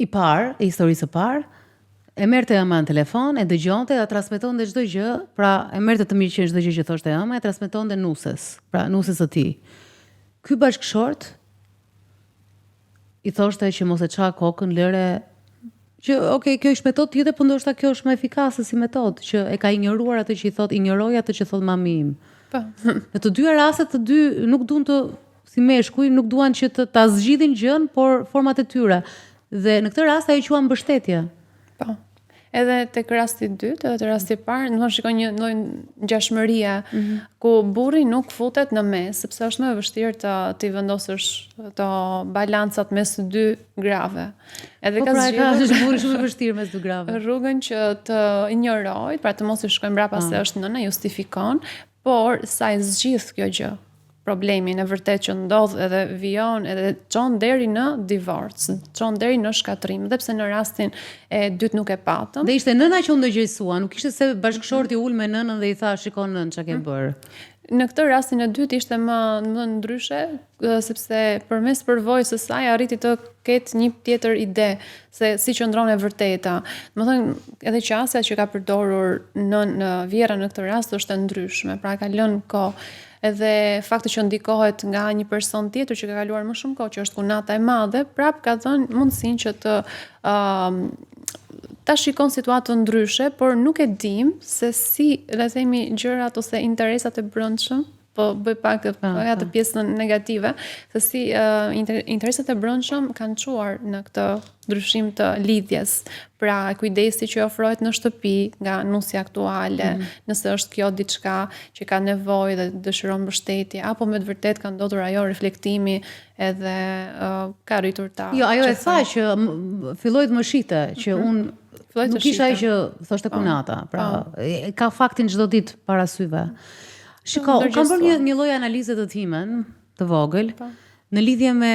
i parë, e historisë së parë, e merrte ëma në telefon, e dëgjonte, e transmetonte çdo gjë, pra e merrte të mirë që çdo gjë që thoshte ëma, e transmetonte nusës, pra nusës së tij. Ky bashkëshort i thoshte që mos e ça kokën lëre që kjo është metodë tjetër, por ndoshta kjo është më efikase si metodë, që e ka injoruar atë që i thot, injoroj atë që thot mami im. Po. Në të dy rastet, të dy nuk duan të si meshkuj, nuk duan që ta zgjidhin gjën, por format e tyre. Dhe në këtë rast ajo quan mbështetje. Po. Edhe tek rasti i dytë, edhe te rasti i parë, do të shikoj një lloj ngjashmërie ku burri nuk futet në mes, sepse është më e vështirë të vendosësh të balancat mes të dy grave. Edhe Po pra është burri shumë e vështirë mes dy grave. Rrugën që të injoroj, pra të mos i shkojmë mbrapa se është nëna, justifikon, por sa e zgjidh kjo gjë. Problemin e vërtet që ndodh edhe vijon edhe çon deri në divorc, çon deri në shkatrim, dhe pse në rastin e dytë nuk e patëm. Dhe ishte nëna që u ndërgjegjësua, nuk ishte se bashkëshorti ul me nënën dhe i tha shikon nën çka ke bër. Në këtë rastin e dytë ishte më ndryshe, sepse përmes përvojës së saj arriti të ketë një tjetër ide se si qëndron e vërteta. Domethënë, edhe qasja që ka përdorur në Vjera në këtë rast është e ndryshme, pra ka lënë kohë. Edhe fakti që ndikohet nga një person tjetër që ka kaluar më shumë kohë, që është kunata e madhe, prap ka dhënë mundësinë që ta shikon situatën ndryshe, por nuk e dim se si, le të themi, gjërat ose interesat e brendshëm, po bëj pak atë pjesën negative, se si interesat e brendshëm kanë çuar në këtë ndryshim të lidhjes. Pra, kujdesi që ofrohet në shtëpi nga nusja aktuale, nëse është kjo diçka që ka nevojë dhe dëshiron mbështetje, apo me të vërtet ka ndodhur ajo reflektimi edhe ka rritur ta. Jo, ajo e tha që filloi të më shite, që unë nuk isha ai që thoshte kunata, pra ka faktin çdo ditë para syve. Shiko, kam bërë një lloj analize të timen, të vogël, në lidhje me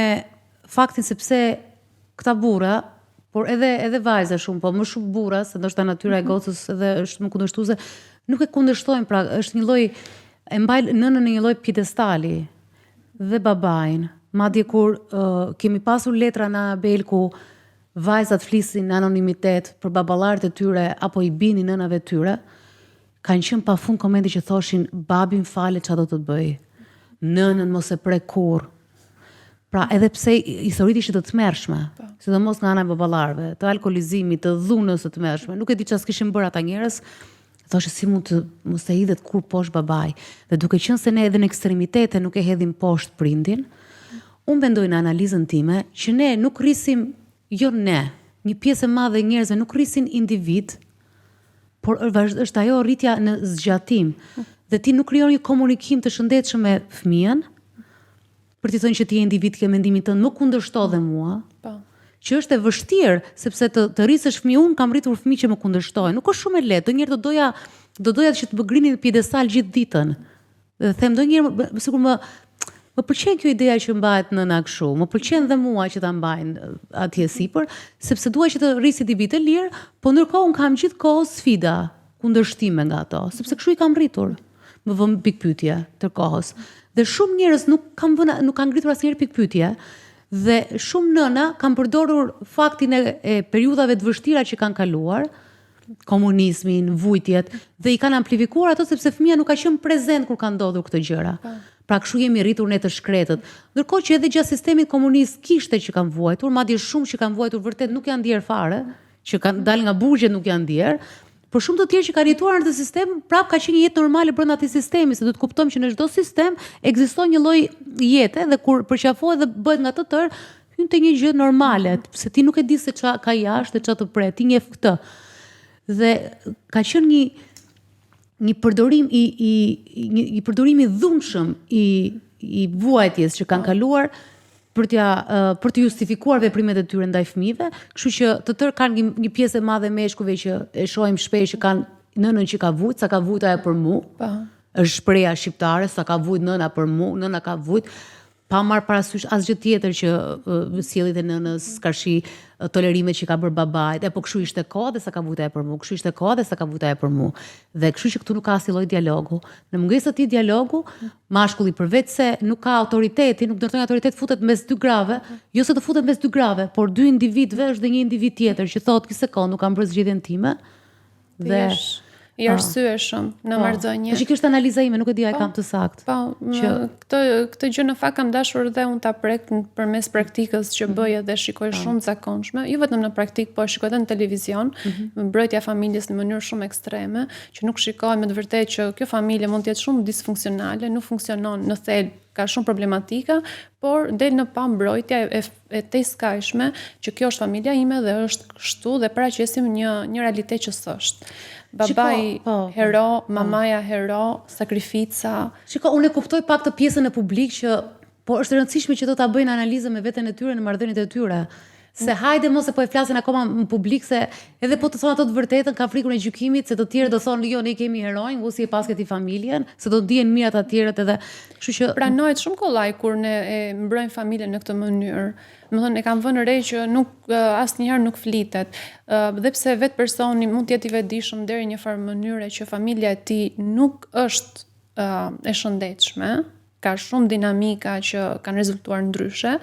faktin sepse këta burra, por edhe vajza shumë, po më shumë burra, se ndoshta natyra e gocës edhe është më kundërshtuese, nuk e kundërshtojnë, pra është një lloj e mbajnë nënën në një lloj piedestali dhe babain. Madje kur kemi pasur letra në Anabel ku vajzat flisin në anonimitet për baballarët e tyre apo i binin nënave të tyre, kanë qenë pafund komente që thoshin babin fale çfarë do të bëj. Nënën mos e prek kurrë. Pra edhe pse historitë ishte të tmerrshme, sidomos nga ana e baballarëve, të alkolizimit, të dhunës së tmerrshme, nuk e di çfarë kishin bërë ata njerëz, thoshte si mund të mos e hidhet kur poshtë babai. Dhe duke qenë se ne edhe në ekstremitete nuk e hedhim poshtë prindin, unë mendoj në analizën time që ne nuk rrisim, jo ne, një pjesë e madhe e njerëzve nuk rrisin individ, por është ajo rritja në zgjatim. Dhe ti nuk krijon një komunikim të shëndetshëm me fëmijën, për t'i thënë që ti je individ, ke mendimin tënd, nuk kundërshto dhe mua. Që është e vështirë, sepse të rrisësh fëmijë, unë kam rritur fëmijë që më kundërshtojnë. Nuk është shumë e lehtë. Ndonjëherë do doja që të më grinin në piedestal gjithë ditën. Dhe them ndonjëherë sikur më pëlqen kjo ideja që mbahet nëna kështu. Më pëlqen dhe mua që ta mbajnë atje sipër, sepse dua që të rrisi individ të lirë, po ndërkohë unë kam gjithkohë sfida, kundërshtime nga ato, sepse kështu i kam rritur. Më vëm pikpyetje tërkohës. Dhe shumë njerëz nuk kanë ngritur asnjëherë pikpyetje. Dhe shumë nëna kanë përdorur faktin e periudhave të vështira që kanë kaluar, komunizmin, vujtjet, dhe i kanë amplifikuar ato sepse fëmia nuk ka qenë prezent kur kanë ndodhur këto gjëra. Pra kështu jemi rritur ne të shkretët. Ndërkohë që edhe gjatë sistemit komunist kishte që kanë vuajtur, madje shumë që kanë vuajtur vërtet nuk janë ndier fare, që kanë dalë nga burgjet nuk janë ndier, Për shumë të tjerë që kanë jetuar në atë sistem, prap ka qenë një jetë normale brenda atij sistemi, se do të kuptojmë që në çdo sistem ekziston një lloj jete dhe kur përqafohet dhe bëhet nga të tërë, hyn te një gjë normale, se ti nuk e di se ç'a ka jashtë, ç'a të pret, ti njeh këtë. Dhe ka qenë një përdorim një përdorim i dhunshëm i vuajtjes që kanë kaluar për të justifikuar veprimet e tyre ndaj fëmijëve, kështu që të tërë kanë një pjesë e madhe meshkujve që e shohim shpesh që kanë nënën që ka vujt, sa ka vujt ajo për mu. Është shpreha shqiptare, sa ka vujt nëna për mu, nëna ka vujt, pa marrë parasysh asgjë tjetër që sjelljet e nënës, karshi tolerimet që ka bërë babait, po kështu ishte koha dhe sa ka vujt ajo për mu, kështu ishte koha dhe sa ka vujt ajo për mu. Dhe kështu që këtu nuk ka asnjë lloj dialogu. Në mungesë të këtij dialogu, mashkulli përveç se nuk ka autoriteti, nuk ndërton autoritet, futet mes dy grave, jo se të futet mes dy grave, por dy individëve është dhe një individ tjetër që thotë "Ky sekond nuk kam bërë zgjedhjen time." Dhe i arsyeshëm në marrëdhënie. Tash kjo është analiza ime, nuk e di a e kam të saktë. Këtë gjë në fakt kam dashur dhe unë ta prek përmes praktikës që bëj dhe shikoj shumë zakonshme, jo vetëm në praktik, po shikoj edhe në televizion, mbrojtja e familjes në mënyrë shumë ekstreme, që nuk shikohet me të vërtetë që kjo familje mund të jetë shumë disfunksionale, nuk funksionon në thelb, ka shumë problematika, por del në pambrojtja e tejskajshme që kjo është familja ime dhe është kështu dhe paraqesim një realitet që s'është. Babai hero, mamaja hero, sakrifica. Shiko, unë e kuptoj pak të pjesën e publik që po është e rëndësishme që do ta bëjnë analizën me veten e tyre në marrëdhëniet e tyre. Se hajde mos e po e flasin akoma në publik se edhe po të thonë ato të vërtetën ka frikën e gjykimit, se të tjerë do thonë jo ne kemi heronj, u si e paske ti familjen, se do ndihen mirë ata të tjerët edhe, kështu që pranohet shumë kollaj kur ne e mbrojmë familjen në këtë mënyrë. Më thënë, e kam vënë re që asnjëherë nuk flitet, dhe pse vetë personi mund të jetë i vetëdijshëm deri në një farë mënyre që familja e tij nuk është e shëndetshme, ka shumë dinamika që kanë rezultuar ndryshe,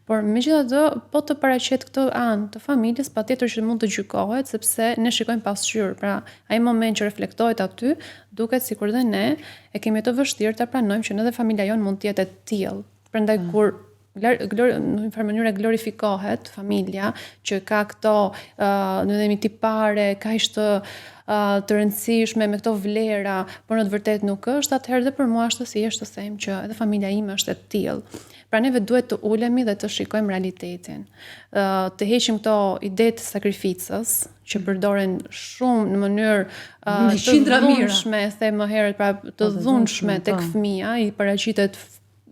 por megjithatë po të paraqet këtë anë të familjes, patjetër që mund të gjykohet sepse ne shikojmë pasqyrë. Pra, ai moment që reflektohet aty, duket sikur dhe ne e kemi të vështirë ta pranojmë që edhe familja jon mund të jetë e tillë. Prandaj kur në një farë mënyrë glorifikohet familja që ka këto në tipare, kaq të rëndësishme me këto vlera, por në të vërtetë nuk është, atëherë dhe për mua është thjesht të them që edhe familja ime është e tillë. Pra neve duhet të ulemi dhe të shikojmë realitetin. Të heqim këto ide të sakrificës që përdoren shumë në mënyrë të dhunshme, them më herët, pra të dhunshme tek fëmia, i paraqitet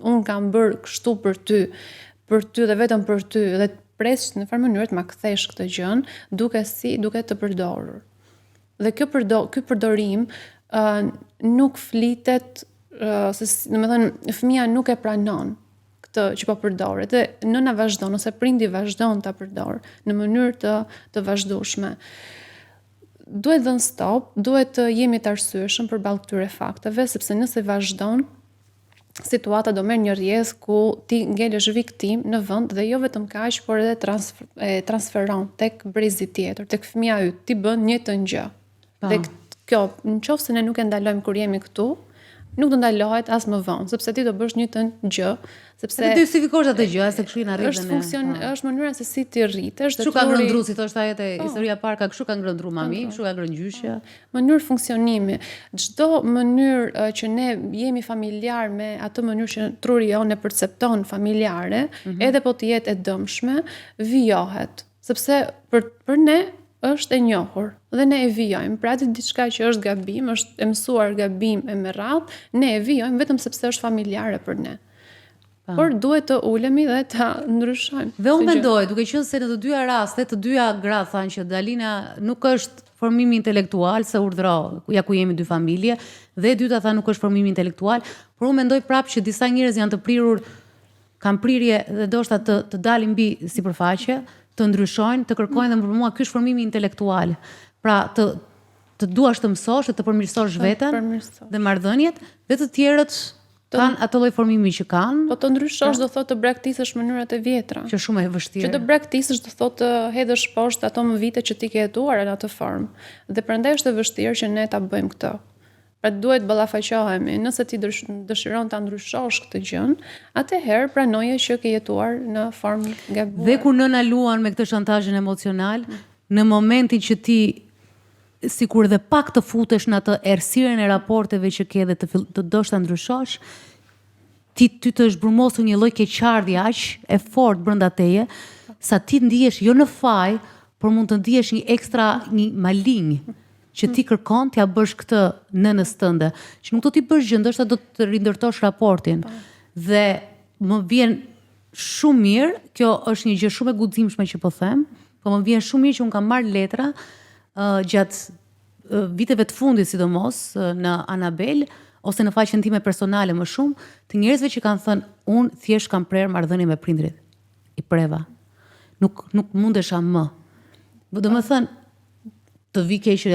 unë kam bërë kështu për ty dhe vetëm për ty, dhe të presh në farë mënyrë të ma kthesh këtë gjën, duke të përdorur. Dhe ky përdorim nuk flitet, domethënë fëmia nuk e pranon këtë që po përdoret, dhe nëna vazhdon ose prindi vazhdon ta përdor në mënyrë të vazhdueshme. Duhet dhënë stop, duhet të jemi të arsyeshëm përballë këtyre fakteve, sepse nëse vazhdon, situata do merr një rrjedhë ku ti ngelesh viktim në vend dhe jo vetëm kaq, por edhe transferon tek brezi tjetër, tek fëmia yt, ti bën njëjtën gjë. Dhe kjo, nëse ne nuk e ndalojmë kur jemi këtu, nuk do ndalohet as më vonë, sepse ti do bësh njëjtën gjë, sepse ti justifikosh atë gjë, se kështu i na rritën. Është mënyra se si ti rritesh dhe kështu ka ngrëndruar, si thoshte ajo te historia e parë, kështu ka ngrëndruar mami, kështu ka ngrëngjyshja. Mënyrë funksionimi. Çdo mënyrë që ne jemi familjar me atë mënyrë që truri jonë e percepton familjare, edhe po të jetë e dëmshme, vijohet, sepse për ne është e njohur dhe ne e vijojmë. Pra diçka që është gabim, është e mësuar gabim e me radhë, ne e vijojmë vetëm sepse është familjare për ne. Por duhet të ulemi dhe të ndryshojmë. Dhe unë mendoj, duke qenë se në të dyja raste, të dyja gratë thanë që Dalina nuk është formimi intelektual, se urdhëro ja ku jemi dy familje, dhe e dyta tha nuk është formimi intelektual, por unë mendoj prapë që disa njerëz janë të prirur, kanë prirje dhe ndoshta të dalin mbi sipërfaqe, të ndryshojnë, të kërkojnë, dhe për mua ky është formimi intelektual. Pra të duash të mësosh, të përmirësosh veten dhe marrëdhëniet, dhe të tjerët kanë atë lloj formimi që kanë. Po të ndryshosh do thotë të braktisësh mënyrat e vjetra. Që shumë e vështirë. Që të braktisësh do thotë të hedhësh poshtë ato më vite që ti ke jetuar në atë formë. Dhe prandaj është e vështirë që ne ta bëjmë këtë. Pra duhet ballafaqohemi. Nëse ti dëshiron ta ndryshosh këtë gjën, atëherë pranoje që ke jetuar në formë gabuar. Dhe kur nëna luan me këtë shantazhin emocional, në momentin që ti sikur dhe pak të futesh në atë errësirën e raporteve që ke dhe të doshta ndryshosh, ty të zhbrumosur një lloj keqardhje aq e fortë brenda teje, sa ti ndihesh jo në faj, por mund të ndihesh një ekstra, një malinj që ti kërkon t'ja bësh këtë nënës tënde, që nuk do t'i bësh gjë, ndoshta do të rindërtosh raportin. Dhe më vjen shumë mirë, kjo është një gjë shumë e guximshme që po them, po më vjen shumë mirë që unë kam marrë letra gjatë viteve të fundit sidomos në Anabel ose në faqen time personale më shumë, të njerëzve që kanë thënë unë thjesht kam prerë marrëdhënie me prindrit. I preva. Nuk mundesha më. Do të thënë të vi keq që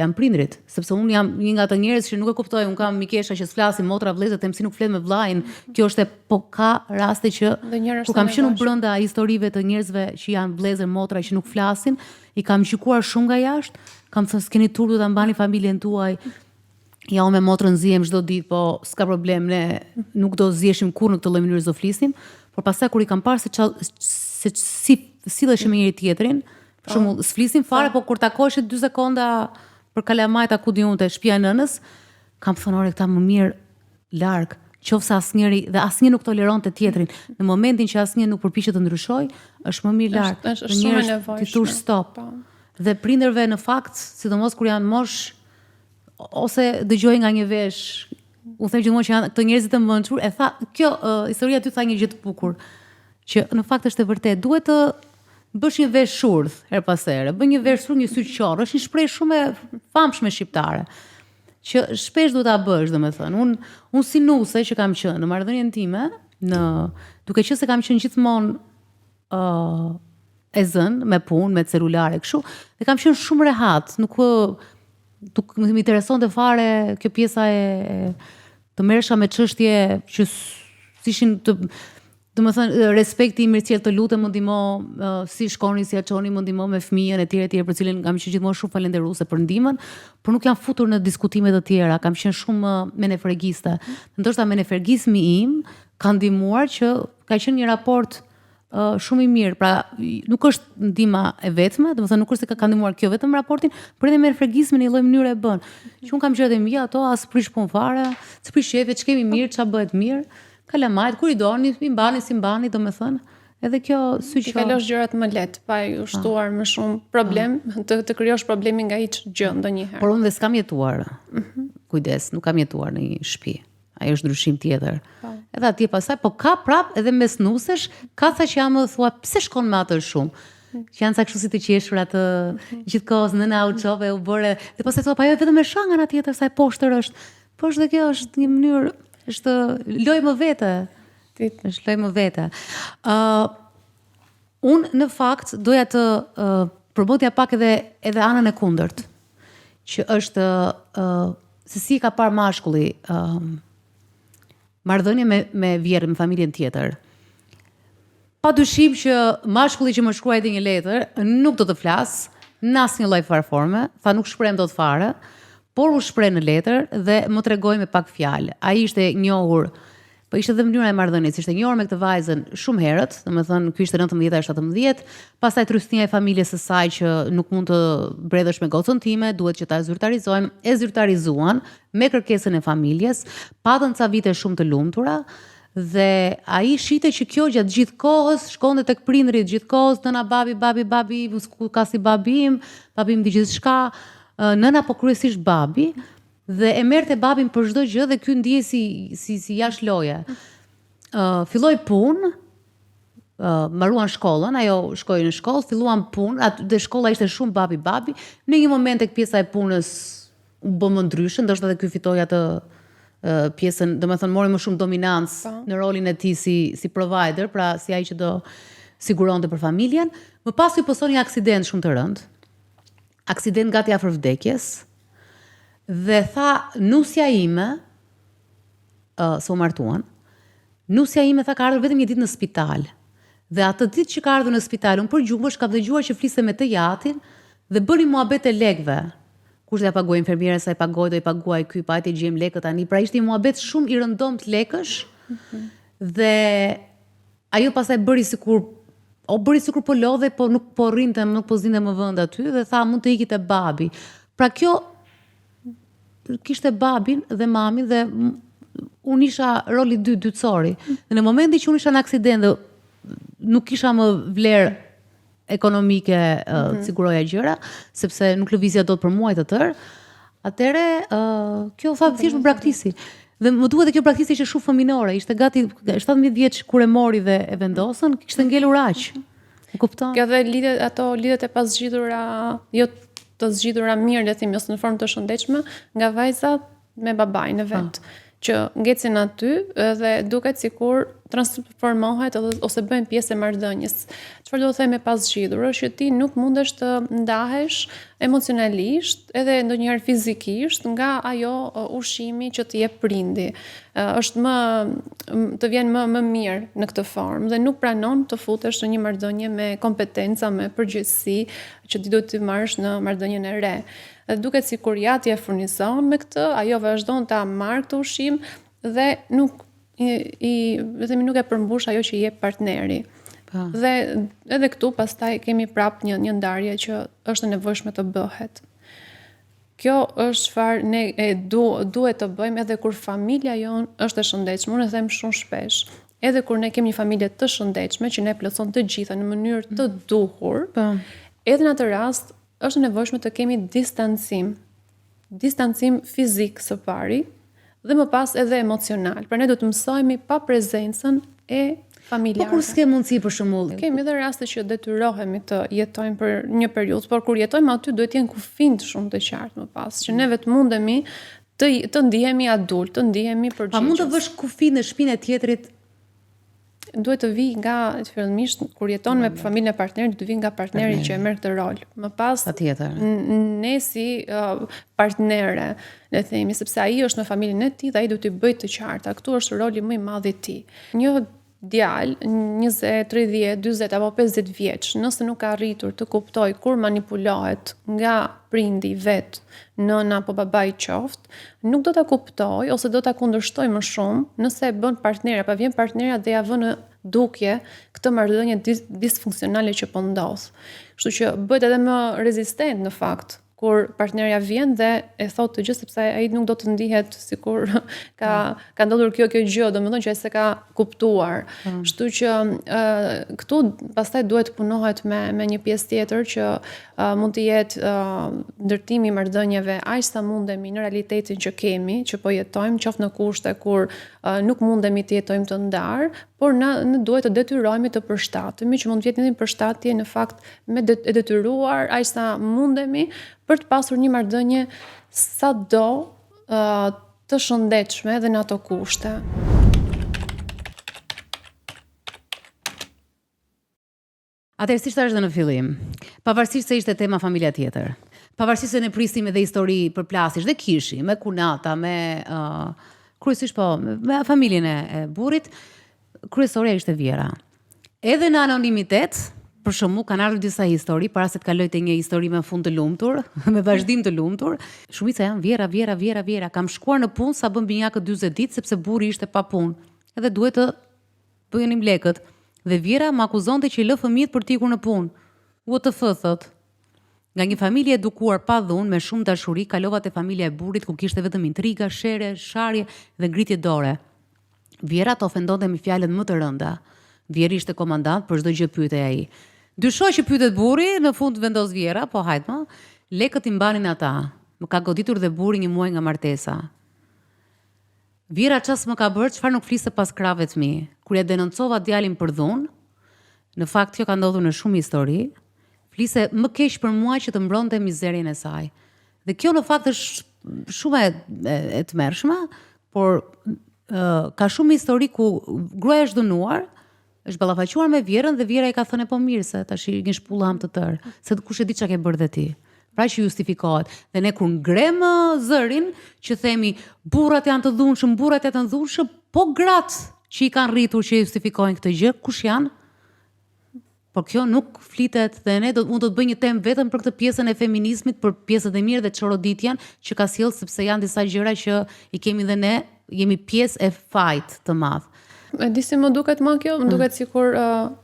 janë prindrit, sepse unë jam një nga ato njerëz që nuk e kuptoj, unë kam mikesha që s'flasin motra vëllezër, them si nuk flet me vllajin. Kjo është po ka raste që kur kam qenë brenda historive të njerëzve që janë vëllezër motra që nuk flasin, i kam gjykuar shumë nga jashtë, kam thënë s'keni turp, do ta mbani familjen tuaj. Ja, unë me motrën zihem çdo ditë, po s'ka problem, ne nuk do ziheshim kurrë në këtë lloj mënyrë do flisnim, por pastaj kur i kam parë se si silleshin me njëri tjetrin, për shembull, s'flisim fare, po kur takoheshin 2 sekonda për kalamajta ku di unë te shtëpia e nënës, kam thënë ore këta më mirë larg, qofse asnjëri dhe asnjë nuk toleronte tjetrin. Në momentin që asnjë nuk përpiqet të ndryshojë, është më mirë larg. Është shumë e nevojshme. Ti thush stop. Dhe prindërve në fakt, sidomos kur janë mosh ose dëgjoj nga një vesh, u them gjithmonë që janë këto njerëz të mençur, e tha, kjo historia ty tha një gjë të bukur, që në fakt është e vërtetë, duhet të bësh një vesh shurdh her pas here, bën një vesh shurdh, një sy qorr, është një shprehje shumë e famshme shqiptare, që shpesh duhet ta bësh, domethënë. Unë si nuse që kam qenë në marrëdhënien time, duke qenë se kam qenë gjithmonë e zënë me punë, me celulare kështu, dhe kam qenë shumë rehat, nuk më interesonte fare kjo pjesa të merresha me çështje që ishin domethënë respekti, mirëqenie, të lutem më ndihmo, si shkoni, si çoni, më ndihmo me fëmijën etj për cilën kam qenë gjithmonë shumë falënderuese për ndihmën, por nuk jam futur në diskutime të tjera, kam qenë shumë menefregiste. Ndoshta menefregizmi im ka ndihmuar që ka qenë një raport shumë i mirë, pra nuk është ndihma e vetme, domethënë nuk është se ka ndihmuar kjo vetëm raportin, por edhe menefregizmin në një lloj mënyre e bën. Që un kam gjërat e mia, ato as prish punë fare, s'prish shefe, ç'kemi mirë, ç'a bëhet mirë. Kalamajt, kur i doni, i mbani, si mbani, domethënë. Edhe kjo Ti kalosh gjërat më lehtë, pa u shtuar më shumë problem, të krijosh problemi nga hiç gjë ndonjëherë. Por unë dhe s'kam jetuar. Kujdes, nuk kam jetuar në një shtëpi. Ai është ndryshim tjetër. Edhe atje pasaj, po ka prap edhe mes nusesh, ka sa që jam më thua, pse shkon me atë shumë? Që janë sa kështu si të qeshur atë gjithkohës nëna u çove, u bëre, dhe pastaj thua, pa jo vetëm me shangën tjetër sa e poshtër është. Po është dhe kjo është një mënyrë, është lojë më vete. Është lojë më vete. Unë në fakt doja të përbotja pak edhe anën e kundërt, që është se si ka parë mashkulli marrëdhënie me vjerën, me familjen tjetër. Pa dyshim që mashkulli që më shkruajti një letër nuk do të flas në asnjë lloj farforme, tha nuk shprehem dot fare, por u shpreh në letër dhe më tregoi me pak fjalë. Ai ishte njohur, po ishte edhe mënyra e marrëdhënies, ishte njohur me këtë vajzën shumë herët, domethënë ky ishte 19-17, pastaj trysnia e familjes së saj që nuk mund të bredhësh me gocën time, duhet që ta zyrtarizojmë, e zyrtarizuan me kërkesën e familjes, patën ca vite shumë të lumtura. Dhe ai shite që kjo gjatë gjithë kohës shkonte tek prindrit, gjithë kohës nëna babi, ka si babim di gjithçka, nëna po kryesisht babi, dhe e merrte babin për çdo gjë dhe ky ndihej si jashtë loje. Filloi punë, mbaruan shkollën, ajo shkoi në shkollë, filluan punë, dhe shkolla ishte shumë babi. Në një moment tek pjesa e punës u bë më ndryshe, ndoshta edhe ky fitoi atë pjesën, domethënë mori më shumë dominancë në rolin e tij si provider, pra si ai që do siguronte për familjen. Më pas u posoi një aksident shumë të rënd. Aksident gati afër vdekjes. Dhe tha, nusja ime, se u martuan, nusja ime tha ka ardhur vetëm një ditë në spital. Dhe atë ditë që ka ardhur në spital, unë për gjumësh ka dëgjuar që fliste me të jatin dhe bëri muhabet e lekëve. Kush do ja pagoj infermierën, sa i pagoj, do i paguaj ky, pa ti gjejmë lekët tani. Pra ishte një muhabet shumë i rëndomt lekësh. Dhe ajo pastaj bëri sikur po lodhe, po nuk po rrinte, nuk po zinte më vend aty dhe tha mund të iki te babi. Pra kjo kishte babin dhe mamin dhe unë isha roli dytësori. Dhe në momenti që unë isha në aksident dhe nuk kisha më vlerë ekonomike të siguroja gjëra, sepse nuk lëvizja dot për muaj të tërë, atëre kjo thjesht më braktisi. Dhe më duhet dhe kjo praktisi ishte shumë fëminore, ishte gati 17 vjeç kur e mori dhe e vendosën, kishte ngelur aq. E kupton? Kjo dhe lidhet e pasgjidhura, jo të zgjidhura mirë, le të themi, ose në formë të shëndetshme, nga vajzat me babain e vet, që ngecin aty dhe duket sikur transformohet ose bëhen pjesë e marrëdhënies. Çfarë do të them me pasgjidhur, është që ti nuk mundesh të ndahesh emocionalisht edhe ndonjëherë fizikisht nga ajo ushqimi që të jep prindi. Është të vjen më mirë në këtë formë dhe nuk pranon të futesh në një marrëdhënie me kompetenca, me përgjegjësi që ti duhet të marrësh në marrëdhënien e re. Dhe duket sikur ja ti e furnizon me këtë, ajo vazhdon ta marrë këtë ushqim dhe nuk e përmbush ajo që i jep partneri. Dhe edhe këtu pastaj kemi prap një ndarje që është e nevojshme të bëhet. Kjo është çfarë ne duhet të bëjmë edhe kur familja jonë është e shëndetshme. Unë e them shumë shpesh. Edhe kur ne kemi një familje të shëndetshme që ne plotson të gjitha në mënyrë të duhur, edhe në atë rast është e nevojshme të kemi distancim fizik së pari dhe më pas edhe emocional. Pra ne do të mësojmë pa prezencën e familjare. Po kur s'ke mundësi për shembull. Kemi edhe raste që detyrohemi të jetojmë për një periudhë, por kur jetojmë aty duhet të jenë kufinë shumë të qartë më pas, që ne vetë mundemi të ndihemi adult, të ndihemi përgjegjës. Pa mund të vësh kufi në shtëpinë e tjetrit? Duhet të vi nga fillimisht kur jeton me familjen e partnerit, të vi nga partneri që e merr këtë rol. Më pas patjetër. Ne si partnere, le të themi, sepse ai është në familjen e tij dhe ai duhet t'i bëjë të qarta. Këtu është roli më i madh i tij. Një djalë 20, 30, 40 apo 50 vjeç, nëse nuk ka arritur të kuptoj kur manipulohet nga prindi vet, nëna apo babai qoftë, nuk do ta kuptoj ose do ta kundërshtoj më shumë nëse e bën partneri apo vjen partneria dhe ja vën në dukje këtë marrëdhënie disfunksionale që po ndodh. Kështu që bëhet edhe më rezistent në fakt kur partnerja vjen dhe e thot të gjë sepse ai nuk do të ndihet sikur ka ndodhur kjo gjë, domethënë që ai s'e ka kuptuar. Kështu që këtu pastaj duhet punohet me një pjesë tjetër që mund të jetë ndërtimi i marrëdhënieve aq sa mundemi në realitetin që kemi, që po jetojmë, qoftë në kushte kur nuk mundemi të jetojmë të ndarë, por ne duhet të detyrohemi të përshtatemi, që mund të jetë një përshtatje në fakt e detyruar aq sa mundemi për të pasur një marrëdhënie sado të shëndetshme dhe në ato kushte. Atëherë si thash edhe në fillim, pavarësisht se ishte tema familja tjetër, pavarësisht se ne prisim edhe histori përplasish dhe kishim me kunata, me kryesisht me familjen e burrit, kryesorja ishte Vjera. Edhe në anonimitet, për shembull, kanë ardhur disa histori para se të kaloj te një histori me fund të lumtur, me vazhdim të lumtur. Shumica janë Vjera. Kam shkuar në punë sa bën binjakët 40 ditë sepse burri ishte pa punë. Edhe duhet të bënim lekët. Dhe Vjera më akuzonte që i lë fëmijët për të ikur në punë. WTF thot. Nga një familje edukuar pa dhunë, me shumë dashuri, kalova te familja e burrit ku kishte vetëm intriga, shere, sharje dhe ngritje dore. Vjera të ofendonte me fjalët më të rënda. Vjeri ishte komandant për çdo gjë pyetej ai. Dyshoj që pyetet burri, në fund vendos Vjera, po hajt më, lekët i mbanin ata. Më ka goditur dhe burri një muaj nga martesa. Vjera ças më ka bërë, çfarë nuk fliste pas krave të mi. Kur ja denoncova djalin për dhunë, në fakt kjo ka ndodhur në shumë histori, fliste më keq për mua që të mbronte mizerin e saj. Dhe kjo në fakt është shumë e tmerrshme, por ka shumë histori ku gruaja është dënuar, është ballafaquar me Vjerën dhe Vjera i ka thënë po mirë se tash i ngish pullam të tërë, se kush e di çka ke bërë dhe ti. Pra që justifikohet. Dhe ne kur ngrem zërin që themi burrat janë të dhunshëm, burrat janë të dhunshëm, po gratë që i kanë rritur që justifikojnë këtë gjë, kush janë? Por kjo nuk flitet dhe ne mund të bëjmë një temë vetëm për këtë pjesën e feminizmit, për pjesët e mirë dhe çoroditjen që ka sjell sepse janë disa gjëra që i kemi dhe ne, jemi pjesë e fajt të madh. E di si më duket më kjo, më duket sikur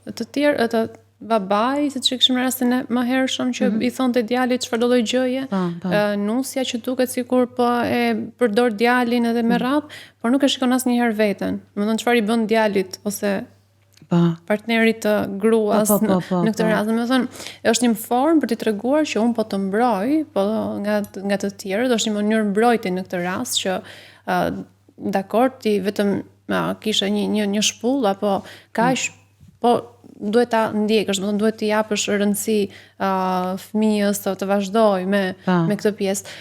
të tjerë babai, siç e kishim në rastin e më hershëm që i thonte djalit çfarë do lloj gjëje, nusja që duket sikur po e përdor djalin edhe me radh, por nuk e shikon asnjëherë veten. Domethënë çfarë i bën djalit ose partnerit të gruas në këtë rast. Domethënë është një formë për t'i treguar që un po të mbroj, po nga të tjerët, është një mënyrë mbrojtje në këtë rast që dakord ti vetëm kishe një shpull apo kaq, po duhet ta ndjekësh, domethënë duhet t'i japësh rëndësi fëmijës të vazhdoj me këtë pjesë.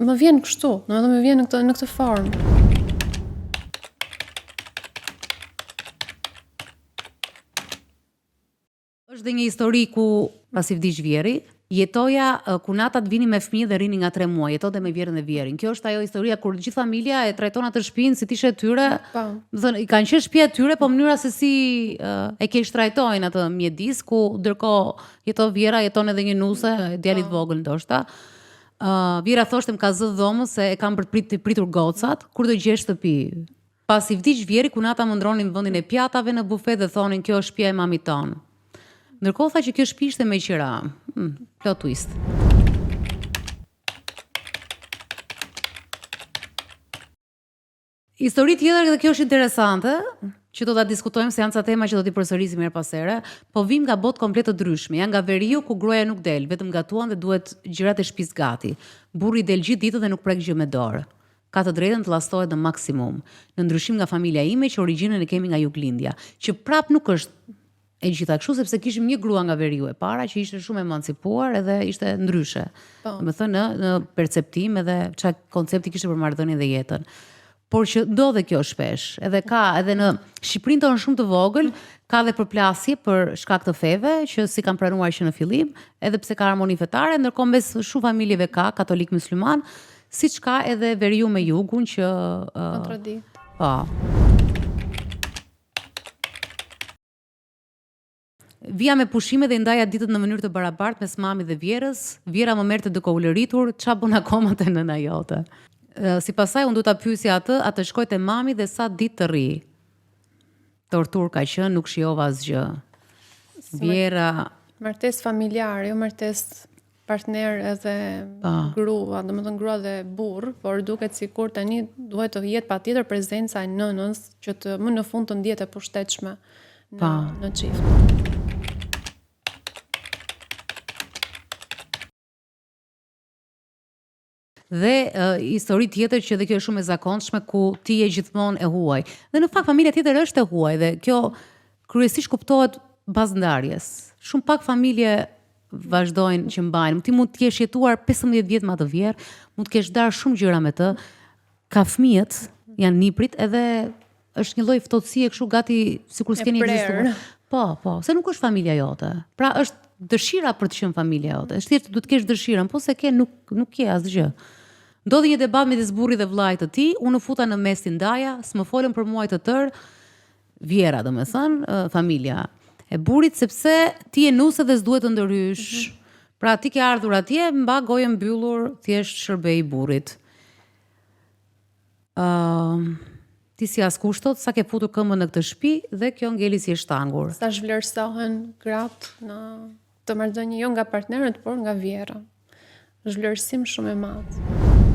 Më vjen kështu, domethënë më vjen në këtë formë. Është dhe një histori ku pasi vdiq vjeri, jetoja ku natat vini me fëmijë dhe rini nga 3 muaj, jetonte me vjerën dhe vjerin. Kjo është ajo historia kur gjithë familja e trajton atë shtëpinë si t'ishte e tyre. Do thënë, i kanë qenë shtëpia e tyre, po mënyra se si e keq trajtojnë atë mjedis, ku ndërkohë jeton vjera, jeton edhe një nuse, djalit vogël ndoshta. Vjera thoshte më ka zë dhomës se e kanë për të pritur gocat, kur do gjesh shtëpi. Pasi vdiq vjeri, ku nata më ndronin vendin e pjatave në bufet dhe thonin kjo është shtëpia e mamit ton. Ndërkohë tha që kjo shtëpi ishte me qira. Plot twist. Histori tjetër dhe kjo është interesante, që do ta diskutojmë se janë ca tema që do t'i përsërisim her pas here, po vim nga botë komplet të ndryshme. Janë nga veriu ku gruaja nuk del, vetëm gatuan dhe duhet gjërat e shtëpisë gati. Burri del gjithë ditën dhe nuk prek gjë me dorë. Ka të drejtën të llastohet në maksimum. Në ndryshim nga familja ime që origjinën e kemi nga Juglindja, që prap nuk është e gjitha kështu, sepse kishim një grua nga veriu e para që ishte shumë emancipuar edhe ishte ndryshe. Domethënë në perceptim edhe çfarë koncepti kishte për marrëdhënien dhe jetën. Por që ndodhe kjo shpesh, edhe ka edhe në Shqipërinë tonë shumë të vogël, ka dhe përplasje për shkak të feve që si kanë pranuar që në fillim, edhe pse ka harmoni fetare, ndërkohë mes shumë familjeve ka katolik musliman, siç ka edhe veriu me jugun që kontradikt. Po. Vija me pushime dhe i ndaja ditët në mënyrë të barabartë mes mamit dhe vjerës. Vjera më merrte duke u lëritur, ç'a bën akoma te nëna jote. Sipas saj unë duhet ta pyesja atë shkoj te mami dhe sa ditë të rri. Tortur ka qenë, nuk shijova asgjë. Vjera martesë familjare, jo martesë partner edhe grua, domethënë grua dhe burr, por duket sikur tani duhet të jetë patjetër prezenca e nënës që të më në fund të ndihet e pushtetshme në çift. Dhe histori tjetër që dhe kjo është shumë e zakonshme ku ti je gjithmonë e huaj. Dhe në fakt familja tjetër është e huaj dhe kjo kryesisht kuptohet bazë ndarjes. Shumë pak familje vazhdojnë që mbajnë. Ti mund të kesh jetuar 15 vjet me atë vjerë, mund të kesh darë shumë gjëra me të. Ka fëmijët, janë niprit edhe është një lloj ftohtësie kështu gati sikur s'keni ekzistuar. Po, se nuk është familja jote. Pra është dëshira për të qenë familja jote. Është thjesht duhet të kesh dëshirën, po se ke nuk ke asgjë. Ndodhi një debat midis burrit dhe vllait të tij, unë u futa në mes i ndaja, s'më folën për muaj të tërë, vjera domethënë, familja e burrit sepse ti je nuse dhe s'duhet të ndërhysh. Pra ti ke ardhur atje, mba gojën mbyllur, thjesht shërbej burrit. Ti si askushtot, sa ke futur këmbën në këtë shtëpi dhe kjo ngeli si e shtangur. Sa zhvlerësohen gratë në të marrëdhënie jo nga partnerët, por nga vjera. Zhvlerësim shumë e madh.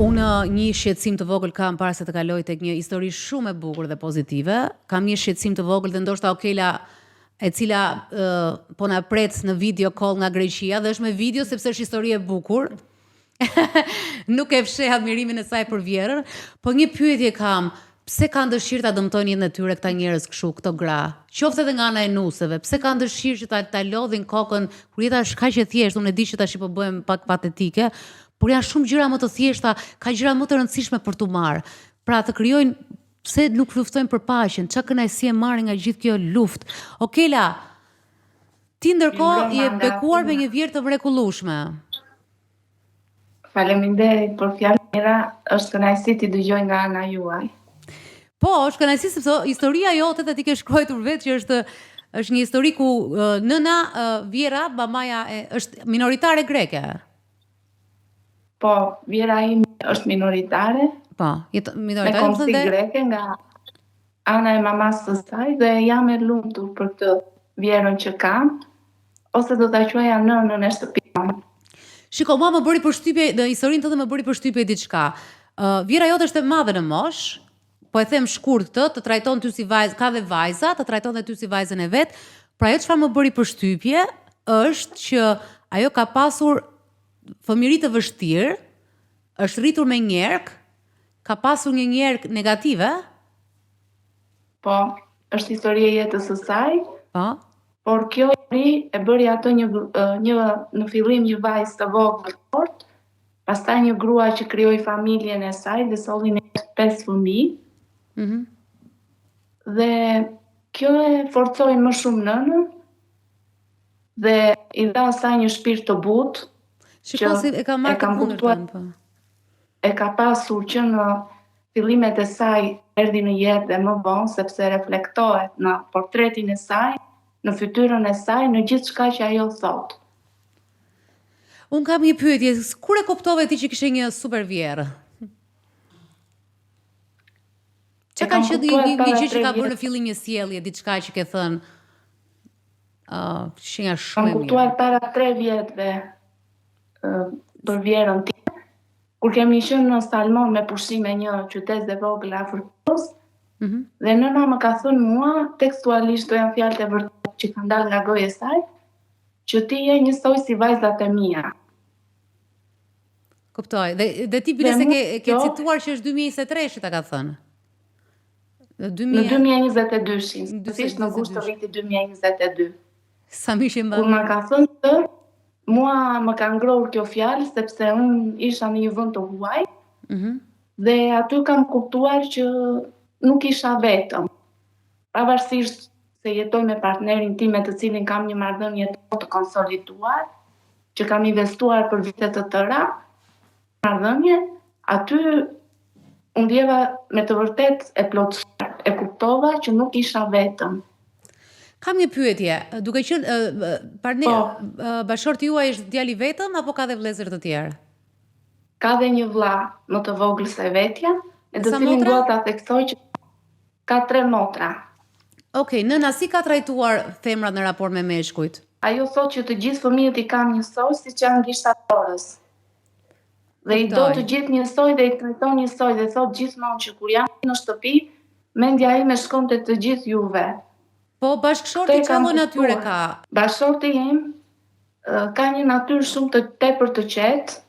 Unë një shqetësim të vogël kam para se të kaloj tek një histori shumë e bukur dhe pozitive. Kam një shqetësim të vogël dhe ndoshta Okela e cila po na pret në video call nga Greqia dhe është me video sepse është histori e bukur. Nuk e fsheh admirimin e saj për vjerën, po një pyetje kam. Pse kanë dëshirë ta dëmtojnë jetën e tyre këta njerëz kështu, këto gra? Qoftë edhe nga ana e nuseve, pse kanë dëshirë që ta lodhin kokën kur jeta është kaq e thjeshtë, unë e di që tash po bëhem pak patetike, por janë shumë gjëra më të thjeshta, ka gjëra më të rëndësishme për tu marr. Pra të krijojnë, pse nuk luftojnë për paqen? Çka kënaqësi e marrin nga gjithë kjo luftë? Okela, ti ndërkohë je bekuar me një vjerë të mrekullueshme. Faleminderit për fjalët mira, është kënaqësi ti dëgjoj nga ana juaj. Po, është kënaqësi sepse historia jote ti ke shkruar vetë që është një histori ku nëna vjera, mamaja është minoritare greke. Po, vjera ime është minoritare. Po, minoritare me komsi greke nga ana e mamas së saj dhe jam e lumtur për këtë vjerën që kam, ose do ta quaja nënën e shtëpisë. Shiko, mua më bëri përshtypje, në historinë tënde më bëri përshtypje diçka. Vjera jote është e madhe në moshë, po e them shkurt të trajton ty si vajzë, ka dhe vajza, të trajton dhe ty si vajzën e vet. Pra ajo çfarë më bëri përshtypje është që ajo ka pasur fëmijëri të vështirë, është rritur me njerëk, ka pasur një njerëk negative. Po, është historia e jetës së saj. Po. Por kjo e bëri ato një në fillim një vajzë të vogël fort, pastaj një grua që krijoi familjen e saj dhe solli 5 fëmijë. Dhe kjo e forcoi më shumë nënën dhe i dha asaj një shpirt të butë. Shiko si e ka marrë të kundërtën, po. E ka pasur që në fillimet e saj erdhi në jetë dhe më vonë, sepse reflektohet në portretin e saj, në fytyrën e saj, në gjithë shka që ajo thot. Unë kam një pyetje, kur e kuptove ti që kishe një super vjerë? Që ka qenë një gjë që ka bërë në fillim një sjellje, diçka që ke thënë, shenja shumë e mirë. Kam kuptuar para 3 vjetëve për vjerën time, kur kemi qenë në Salmon me pushime një qytet e vogël Afrikës, dhe nëna më ka thënë mua, tekstualisht do janë fjalët e vërtetë që kanë dalë nga goja e saj, që ti je njësoj si vajzat e mia. Kuptoj. Dhe ti bile se ke cituar që është 2023 që ta ka thënë. Në 2022-shin, sësisht në gusht të viti 2022. Sa mi që kur më ka thënë të, mua më ka ngrohur kjo fjalë, sepse unë isha në një vend të huaj, dhe aty kam kuptuar që nuk isha vetëm. Pavarësisht se jetoj me partnerin tim me të cilin kam një marrëdhënie të konsoliduar, që kam investuar për vite të tëra, marrëdhënie, aty unë ndjeva me të vërtet e plotësuar, e kuptova që nuk isha vetëm. Kam një pyetje, duke qenë bashorti juaj është djali vetëm apo ka dhe vëllezër të tjerë? Ka dhe një vlla më të vogël se vetja, e të cilin dua ta theksoj që ka 3 motra. Okej, nëna si ka trajtuar femrat në raport me meshkujt? Ajo thot që të gjithë fëmijët i kam njësoj si që janë gishtatorës. Dhe i do të gjithë njësoj dhe i trajton njësoj dhe thot gjithmonë që kur jam në shtëpi, mendja ime shkonte të gjithë juve. Po bashkëshorti çfarë natyre ka? Bashkëshorti im ka një natyrë shumë të tepër të qetë,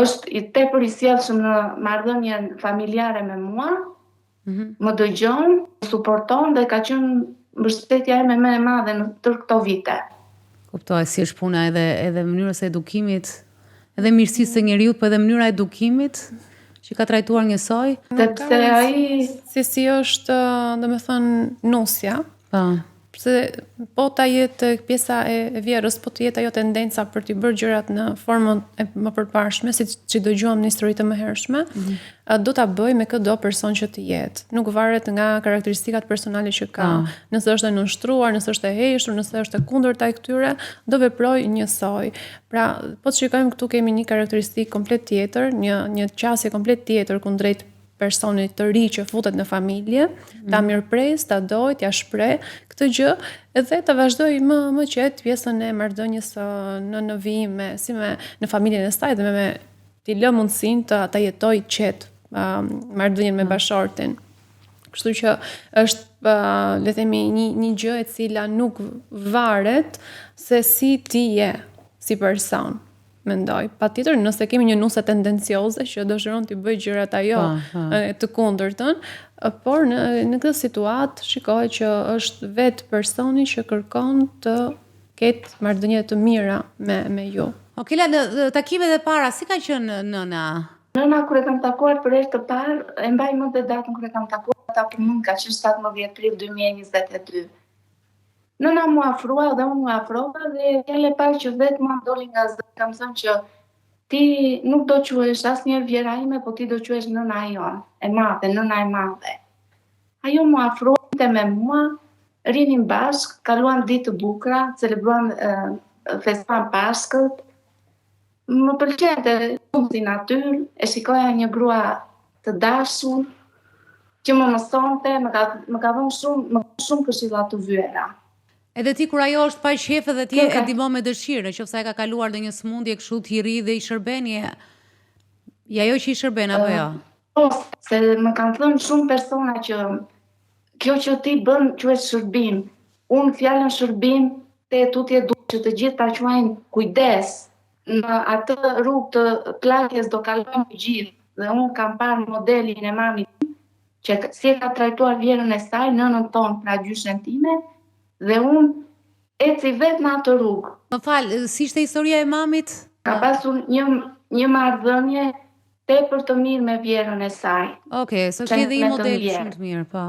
është i tepër i sjellshëm në marrëdhënien familjare me mua, më dëgjon, më suporton dhe ka qenë mbështetja ime më e madhe në tërë këto vite. Kuptoj, si është puna edhe mënyrës e edukimit, edhe mirësisë së njeriut, po edhe mënyra e edukimit që ka trajtuar njësoj. Sepse ai si është, domethënë, nusja. Po. Se po ta jetë pjesa e vjerës, po të jetë ajo tendenca për t'i bërë gjërat në formën e më përparshme, si që dëgjuam në histori të mëhershme, do ta bëj me çdo person që të jetë. Nuk varet nga karakteristikat personale që ka. Nëse është e nënshtruar, nëse është e heshtur, nëse është e kundërta e këtyre, do veproj njësoj. Pra, po të shikojmë këtu kemi një karakteristikë komplet tjetër, një qasje komplet tjetër kundrejt personit të ri që futet në familje, ta mirëpres, ta doj, t'ja shpreh këtë gjë, edhe ta vazhdoj më qetë pjesën e marrëdhënies në vijim në familjen e saj dhe t'i lë mundësinë ta jetoj qetë marrëdhënien me bashortin. Kështu që është le të themi një gjë e cila nuk varet se si ti je si person. Mendoj. Patjetër nëse kemi një nuse tendencioze që dëshiron t'i bëj gjërat ajo të kundërtën, por në këtë situatë shikohet që është vetë personi që kërkon të ketë marrëdhënie të mira me ju. Okej, në takimet e para si ka qenë nëna? Nëna kur e kam takuar për herë të parë, e mbaj mend të datën kur e kam takuar ata për mua ka qenë 17 prill 2022. Nëna mu afrua dhe unë mu afrova dhe fjale parë që vetë mua doli nga zë, kam thënë që ti nuk do quhesh asnjëherë vjera ime, po ti do quhesh nëna jon, e madhe, nëna e madhe. Ajo mu afruante me mua, rinim bashkë, kaluam ditë të bukura, celebruam festuam Pashkët. Më pëlqente shumë si natyrë, e shikoja një grua të dashur, që më mësonte, më ka dhënë shumë këshilla të vyera. Edhe ti kur ajo është pa qef dhe ti e ndihmon me dëshirë, nëse ai ka kaluar ndonjë smundje kështu ti ri dhe i shërben je ajo që i shërben apo jo? Po, se më kanë thënë shumë persona që kjo që ti bën quhet shërbim. Unë fjalën shërbim te tutje duhet që të gjithë ta quajnë kujdes. Në atë rrugë të plakjes do kalojmë të gjithë. Dhe unë kam parë modelin e mamit që si e ka trajtuar vjerën e saj, nënën tonë, pra gjyshen time, dhe unë eci vetë në atë rrugë. Më fal, si ishte historia e mamit? Ka pasur një marrëdhënie tepër të mirë me vjerën e saj. Okej, so ke dhe një model shumë të mirë, po.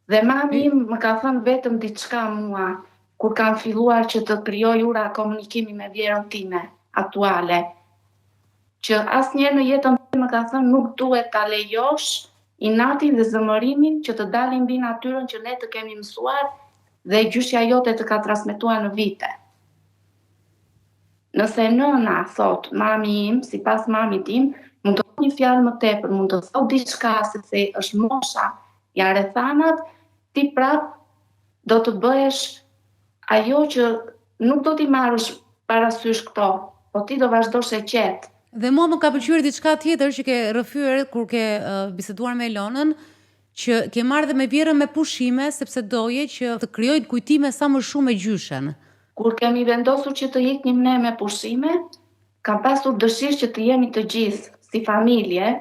Dhe mami im më ka thënë vetëm diçka mua, kur kam filluar që të krijoj ura komunikimi me vjerën time aktuale, që asnjëherë në jetën time më ka thënë nuk duhet ta lejosh inatin dhe zëmërimin që të dalin mbi natyrën që ne të kemi mësuar dhe gjyshja jote të ka transmetuar në vite. Nëse nëna thot, mami im, sipas mamit tim, mund të thot një fjalë më tepër, mund të thot diçka sepse është mosha, janë rrethanat, ti prap do të bëhesh ajo që nuk do t'i marrësh parasysh këto, po ti do vazhdosh e qetë. Dhe mua më ka pëlqyer diçka tjetër që ke rrëfyer kur ke biseduar me Elonën, që ke marrë dhe me vjerën me pushime sepse doje që të krijojnë kujtime sa më shumë me gjyshen. Kur kemi vendosur që të iknim ne me pushime, kam pasur dëshirë që të jemi të gjithë si familje,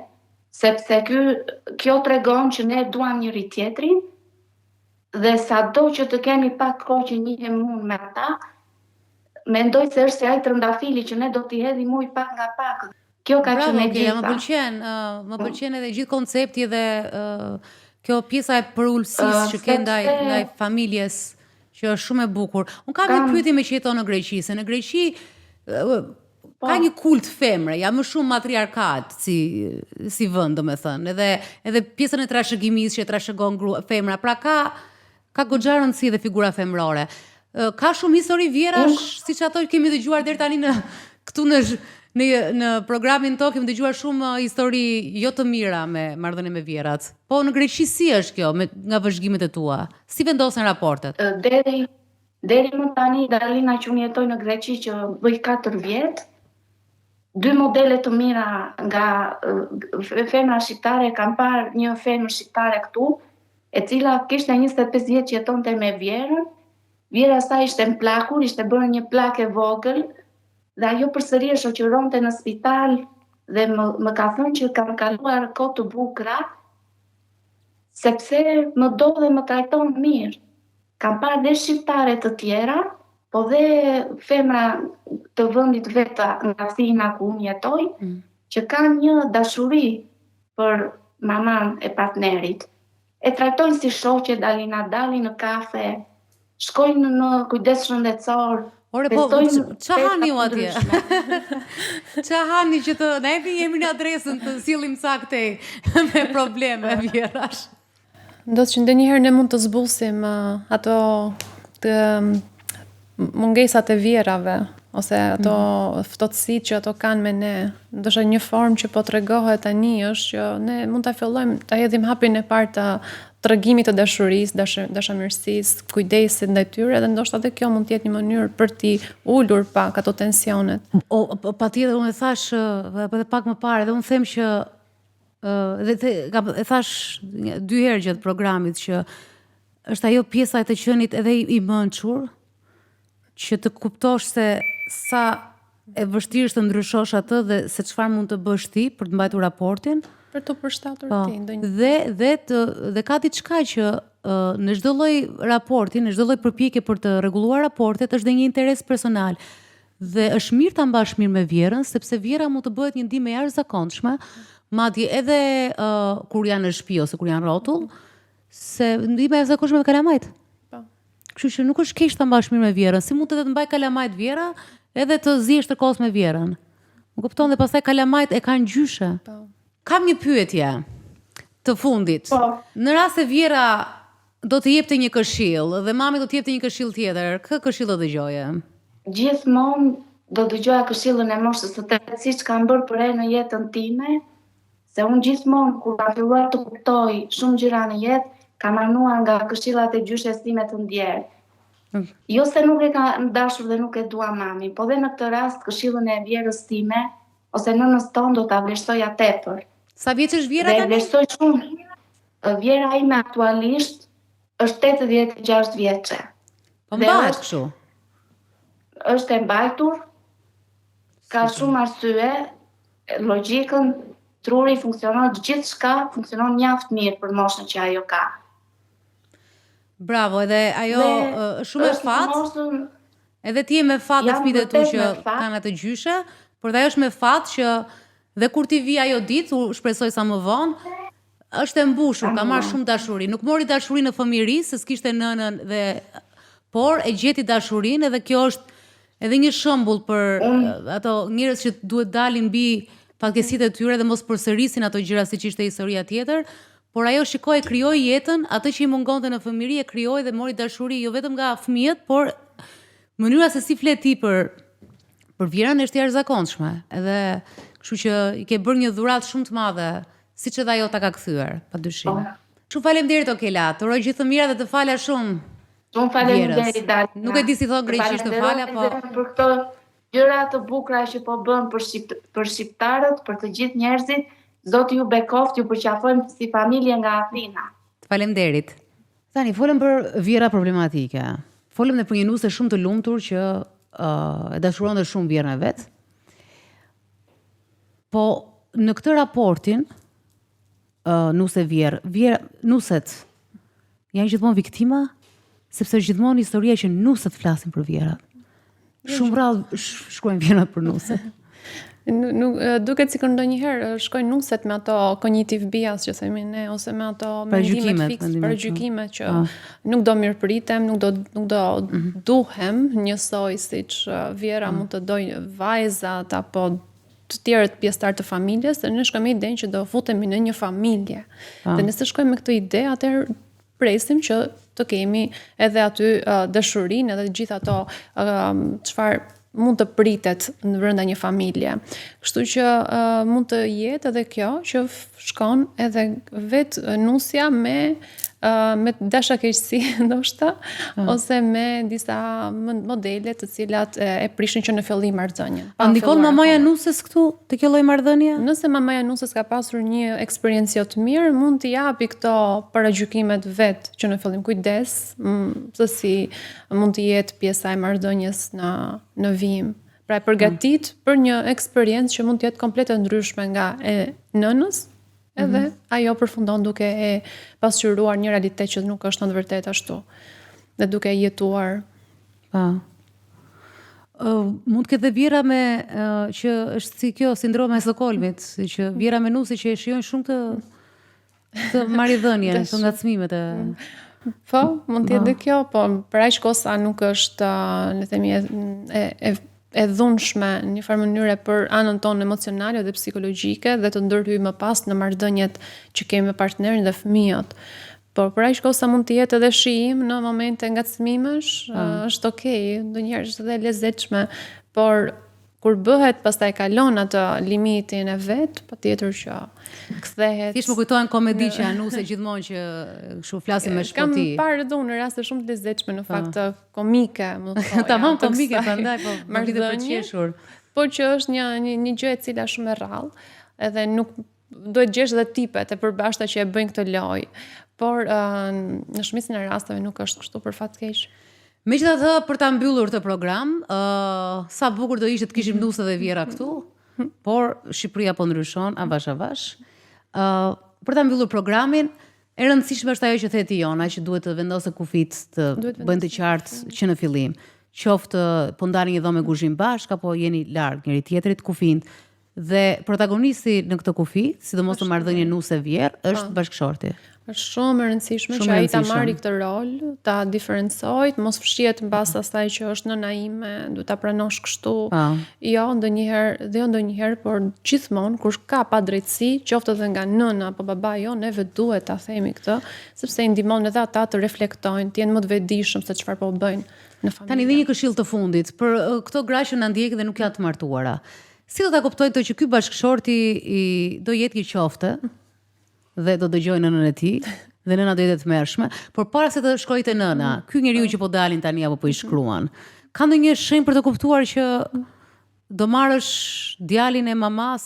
sepse kjo tregon që ne duam njëri tjetrin dhe sado që të kemi pak kohë që njihem unë me ata, mendoj se është se ai trëndafili që ne do t'i hedhim ujë pak nga pak. Kjo ka qenë e gjitha. Më pëlqen edhe gjithë koncepti dhe kjo pjesa e përullësisë që ke ndaj familjes, që është shumë e bukur. Unë kam një pyetje me që jeton në Greqi, se në Greqi ka një kult femre, ja më shumë matriarkat si vend, domethënë, edhe pjesën e trashëgimisë që trashëgon femra, pra ka goxha rëndësi dhe figura femrore. Ka shumë histori vjerash, siç ato që kemi dëgjuar deri tani këtu në programin tonë, kemi dëgjuar shumë histori jo të mira me marrëdhënie me vjerat. Po në Greqi si është kjo nga vëzhgimet e tua? Si vendosen raportet? Deri më tani Darlina që unë jetoj në Greqi që bëj 4 vjet, 2 modele të mira nga femra shqiptare, kam parë një femër shqiptare këtu, e cila kishte 25 vjet që jetonte me vjerën. Vjera saj ishte mplakur, ishte bërë një plakë e vogël, dhe ajo përsëri e shoqëronte në spital dhe më ka thënë që kam kaluar kohë të bukura, sepse më do dhe më trajton mirë. Kam parë dhe shqiptare të tjera, po dhe femra të vendit vetë nga Athina ku unë jetoj, që kanë një dashuri për maman e partnerit. E trajtojnë si shoqe, dalin në kafe, shkojnë në kujdes shëndetësor. Ore, po, qa hani ju atje? Qa hani që ne jemi në adresën të sillim saktej me probleme vjerash? Ndodh që ndonjëherë ne mund të zbusim ato të mungesat e vjerave, ose ato ftohtësitë që ato kanë me ne. Ndoshta një formë që po tregohet tani është që ne mund ta fillojmë ta hedhim hapin e parë të tregimit të dashurisë, dashamirësisë, kujdesit ndaj tyre, dhe ndoshta edhe kjo mund të jetë një mënyrë për t'i ulur pak ato tensionet. Patjetër, unë e thash edhe pak më parë, dhe unë them që e thash 2 herë gjatë programit që është ajo pjesa e të qenit edhe i mençur, që të kuptosh se sa e vështirë është të ndryshosh atë dhe se çfarë mund të bësh ti për të mbajtur raportin. Për të përshtatur ti ndonjë. Dhe ka diçka që në çdo lloj raporti, në çdo lloj përpjekje për të rregulluar raportet është dhe një interes personal. Dhe është mirë ta mbash mirë me vjerën, sepse vjera mund të bëhet një ndihmë e jashtëzakonshme, madje edhe kur janë në shtëpi ose kur janë rrotull, se ndihma e jashtëzakonshme me kalamajt. Kështu që nuk është keq ta mbash mirë me vjerën, si mund të mbaj kalamajt vjera, edhe të zihesh të kohës me vjerën. Më kupton, dhe pastaj kalamajt e kanë gjyshe. Kam një pyetje të fundit. Në rast se vjera do të jepte një këshill dhe mami do të jepte një këshill tjetër, kë këshill do dëgjoje? Gjithmonë do dëgjoja këshillën e moshës së 8, siç kam bërë për herë në jetën time, se unë gjithmonë kur kam filluar të kuptoj shumë gjëra në jetë, ka manuar nga këshillat e gjyshes time të ndjerë. Jo se nuk e ka dashur dhe nuk e dua mami, po dhe në këtë rast këshillën e vjerës time ose nënës tonë do ta vlerësoja tepër. Sa vjeç është Vjera Dhe tani? vlerësoj shumë. Vjera ime aktualisht është 86 vjeçe. Po mbahet kështu. Është e mbajtur, ka shumë arsye, logjikën, truri funksionon, gjithçka funksionon mjaft mirë për moshën që ajo ka. Bravo, edhe ajo është shumë e fat. Edhe ti je me fat dhe fëmijët e tu që kanë atë gjyshe, por dhe ajo është me fat që dhe kur ti vi ajo ditë, u shpresoj sa më vonë, është e mbushur, ka marrë shumë dashuri. Nuk mori dashurinë në fëmijëri, se s'kishte nënën dhe por e gjeti dashurinë edhe kjo është edhe një shembull për ato njerëz që duhet dalin mbi fatkeqësitë e tyre dhe mos përsërisin ato gjëra siç ishte historia tjetër, por ajo shikoi, krijoi jetën, atë që i mungonte në fëmijëri e krijoi dhe mori dashuri jo vetëm nga fëmijët, por mënyra se si flet ti për Vjerën është jashtëzakonshme. Edhe kështu që i ke bërë një dhuratë shumë të madhe, siç edhe ajo ta ka kthyer, padyshim. Shumë faleminderit Okela, të uroj gjithë të mira dhe të fala shumë. Shumë faleminderit Dalina. Nuk e di si thon greqisht të fala, po për këto gjëra të bukura që po bën për shqiptarët, për të gjithë njerëzit. Zoti ju bekoft, ju përqafojmë si familje nga Athina. Faleminderit. Tani folëm për vjera problematike. Folëm dhe për një nuse shumë të lumtur që e dashuron dhe shumë vjerën e vet. Po në këtë raportin nuse vjerë, nuset janë gjithmonë viktima, sepse gjithmonë historia që nuset flasin për vjerat. Shumë rrallë shkruajnë vjerat për nuset. Nuk duket sikur ndonjëherë shkojnë nuset me ato cognitive bias që themi ne, ose me ato mendimet fikse, paragjykime që nuk do mirëpritem, nuk do duhem njësoj siç vjera mund të dojë vajzat apo të tjerët pjesëtar të familjes, dhe ne shkojmë me idenë që do futemi në një familje. Dhe nëse shkojmë me këtë ide, atëherë presim që të kemi edhe aty dashurinë, edhe gjithë ato çfarë mund të pritet në brenda një familje. Kështu që mund të jetë edhe kjo që shkon edhe vetë nusja me dashakeqësi ndoshta, ose me disa modele të cilat e prishin që në fillim marrëdhënien. A ndikon mamaja nusës këtu te kjo lloj marrëdhënie? Nëse mamaja nusës ka pasur një eksperiencë jo të mirë, mund t'i japi këto paragjykimet vet që në fillim kujdes, se si mund të jetë pjesa e marrëdhënies në vijim. Pra e përgatit për një eksperiencë që mund të jetë komplet e ndryshme nga e nënës, edhe ajo përfundon duke e pasqyruar një realitet që nuk është në të vërtetë ashtu, dhe duke jetuar. Mund të ketë vjera me që është si kjo sindroma e Stockholmit, si që vjera me nusi që e shijojnë shumë të marrëdhënie, të ngacmimet e Po, mund të jetë dhe kjo, po për aq kohë sa nuk është, le të themi, e dhunshme në një farë mënyre për anën tonë emocionale dhe psikologjike, dhe të ndërhyj më pas në marrëdhëniet që kemi me partnerin dhe fëmijët. Por për aq kohë sa mund të jetë edhe shijim në momente ngacmimesh, është okay, ndonjëherë është edhe lezetshme, por kur bëhet pastaj kalon atë limitin e vet, patjetër që kthehet. Thjesht më kujtohen komedi që anuse gjithmonë që kështu flasin me shpoti. Kam parë edhe unë në raste shumë të lezetshme, në fakt komike, më thoya. Tamam komike, prandaj po marrë për qeshur. Po që është një gjë e cila shumë e rrallë, edhe nuk duhet gjesh edhe tipet e përbashkëta që e bëjnë këtë lojë. Por në shumicën e rasteve nuk është kështu, për fat keq. Megjithatë, për ta mbyllur të program, sa bukur do ishte të kishim nuse dhe vjera këtu, por Shqipëria po ndryshon avash. Për ta mbyllur programin, e rëndësishme është ajo që theti Jona, që duhet të vendosë kufit të bëjnë të qartë që në fillim, qoftë po ndani një dhomë me guzhim bashk apo jeni larg njëri tjetrit kufin. Dhe protagonisti në këtë kufi, sidomos në marrëdhënie nuse vjerë, është bashkëshorti. Është shumë e rëndësishme që ai ta marrë këtë rol, ta diferencojë, mos fshihet mbas asaj që është nëna ime, duhet ta pranosh kështu. Jo ndonjëherë, por gjithmonë kur ka padrejtësi, qoftë edhe nga nëna apo babai jo, neve duhet ta themi këtë, sepse i ndihmon edhe ata të reflektojnë, të jenë më të vetëdijshëm se çfarë po bëjnë në familje. Tani dhe një këshill të fundit për këto gra që na ndjekin dhe nuk janë të martuara. Si do ta kuptojnë të që ky bashkëshorti do jetë një qofte dhe do dëgjojnë nënën e tij dhe nëna do jetë të mërshme, por para se të shkojë te nëna, ky njeriu që po dalin tani apo po i shkruan, ka ndonjë shenjë për të kuptuar që do marrësh djalin e mamas?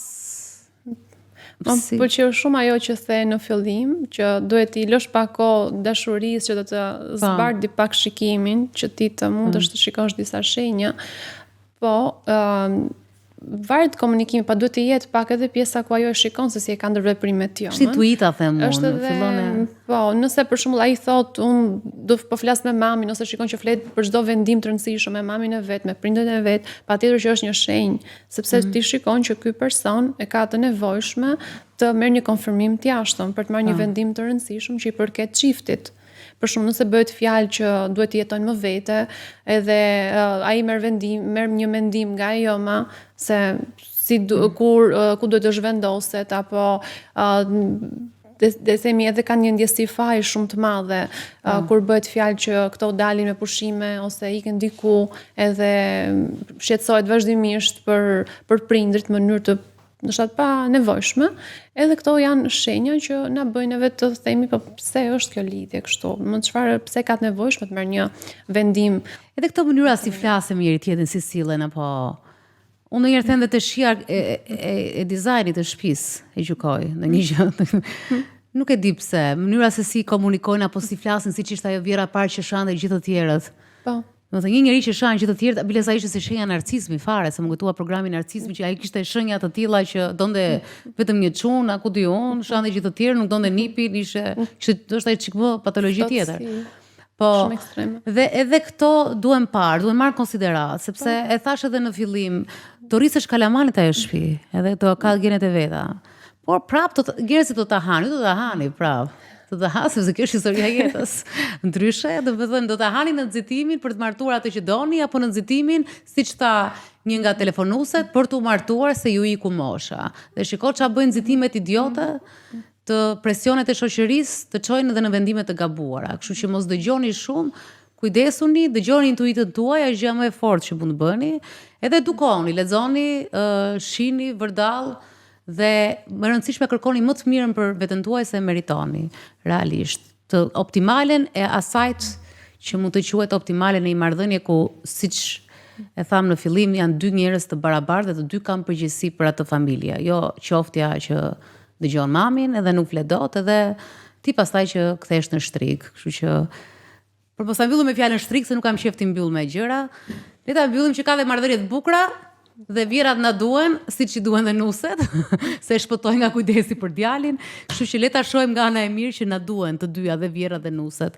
Më pëlqeu shumë ajo që the në fillim, që duhet t'i lësh pak kohë dashurisë që do të zbardhi pak shikimin, që ti të mundesh të shikosh disa shenja, po varet komunikimi, pa duhet të jetë pak edhe pjesa ku ajo e shikon se si e ka ndërveprimet jona. Si tuita them unë, Është edhe, po, nëse për shembull ai thot unë do po flas me mamin ose shikon që flet për çdo vendim të rëndësishëm me mamin e vet, me prindërit e vet, patjetër që është një shenjë, sepse ti shikon që ky person e ka të nevojshme të merr një konfirmim të jashtëm për të marrë një vendim të rëndësishëm që i përket çiftit. Për shumë nëse bëhet fjalë që duhet të jetojnë më vete, edhe ai merr një mendim nga ajo ma se ku duhet të zhvendoset apo dhe themi edhe kanë një ndjesi faji shumë të madhe kur bëhet fjalë që këto dalin me pushime ose ikën diku edhe shqetësohet vazhdimisht për prindrit në mënyrë të ndoshta pa nevojshme, edhe këto janë shenja që na bëjnë vetë të themi po pse është kjo lidhje kështu, pse ka të nevojshme të merr një vendim. Edhe këto mënyra si flasim njëri tjetrin, si sillen apo unë ndonjëherë them dhe të shija e dizajnit të shtëpisë e gjykoj në një gjë. Nuk e di pse, mënyra se si komunikojnë apo si flasin, siç ishte ajo vjera parë që shanë dhe gjithë të tjerët. Po. Do të thënë një njeri që shanë gjithë të tjerët, bileza ishte si shenja narcismi fare, se më kujtua programin narcismi që ai kishte shenja të tilla që donte vetëm një çun, ku di unë, shanë dhe gjithë të tjerë, nuk donte nipin, kishte është ai çik më patologji tjetër. Po, dhe edhe këto duhen marrë konsiderat, sepse e thash edhe në fillim, do rrisësh kalamanit ajo shtëpi, edhe do ka gjenet e veta. Por prap gjerësit do ta hani, prap. Do ta hasë, sepse kjo është historia e jetës. Ndryshe, do të thënë do ta hani në nxitimin për të martuar atë që doni apo në nxitimin, siç tha një nga telefonuesit, për t'u martuar se ju iku mosha. Dhe shiko ç'a bëjnë nxitimet idiote, të presionet e shoqërisë të çojnë edhe në vendime të gabuara. Kështu që mos dëgjoni shumë, kujdesuni, dëgjoni intuitën tuaj, është gjë më e fortë që mund të bëni, edhe edukoni, lexoni, shihni vërdall dhe më rëndësishme kërkoni më të mirën për veten tuaj se meritoni, realisht. Të optimalen e asajt që mund të quhet optimale në një marrëdhënie ku, siç e tham në fillim, janë dy njerëz të barabartë dhe të dy kanë përgjegjësi për atë familje. Jo qoftja që dëgjon mamin edhe nuk flet dot, edhe ti pastaj që kthehesh në shtrik. Kështu që por mos ta mbyllim me fjalën shtrik se nuk kam qejf të mbyll me gjëra. Le ta mbyllim që ka dhe marrëdhënie të bukura. Dhe vjerat na duhen, siç i duhen dhe nuset, se shpëtoj nga kujdesi për djalin, kështu që le ta shohim nga ana e mirë që na duhen të dyja, dhe vjerat dhe nuset.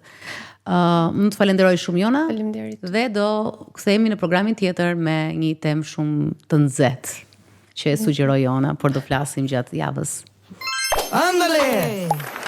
Më të falenderoj shumë Jona. Faleminderit. Dhe do kthehemi në programin tjetër me një temë shumë të nxehtë që e sugjeroi Jona, por do flasim gjatë javës. Ándale!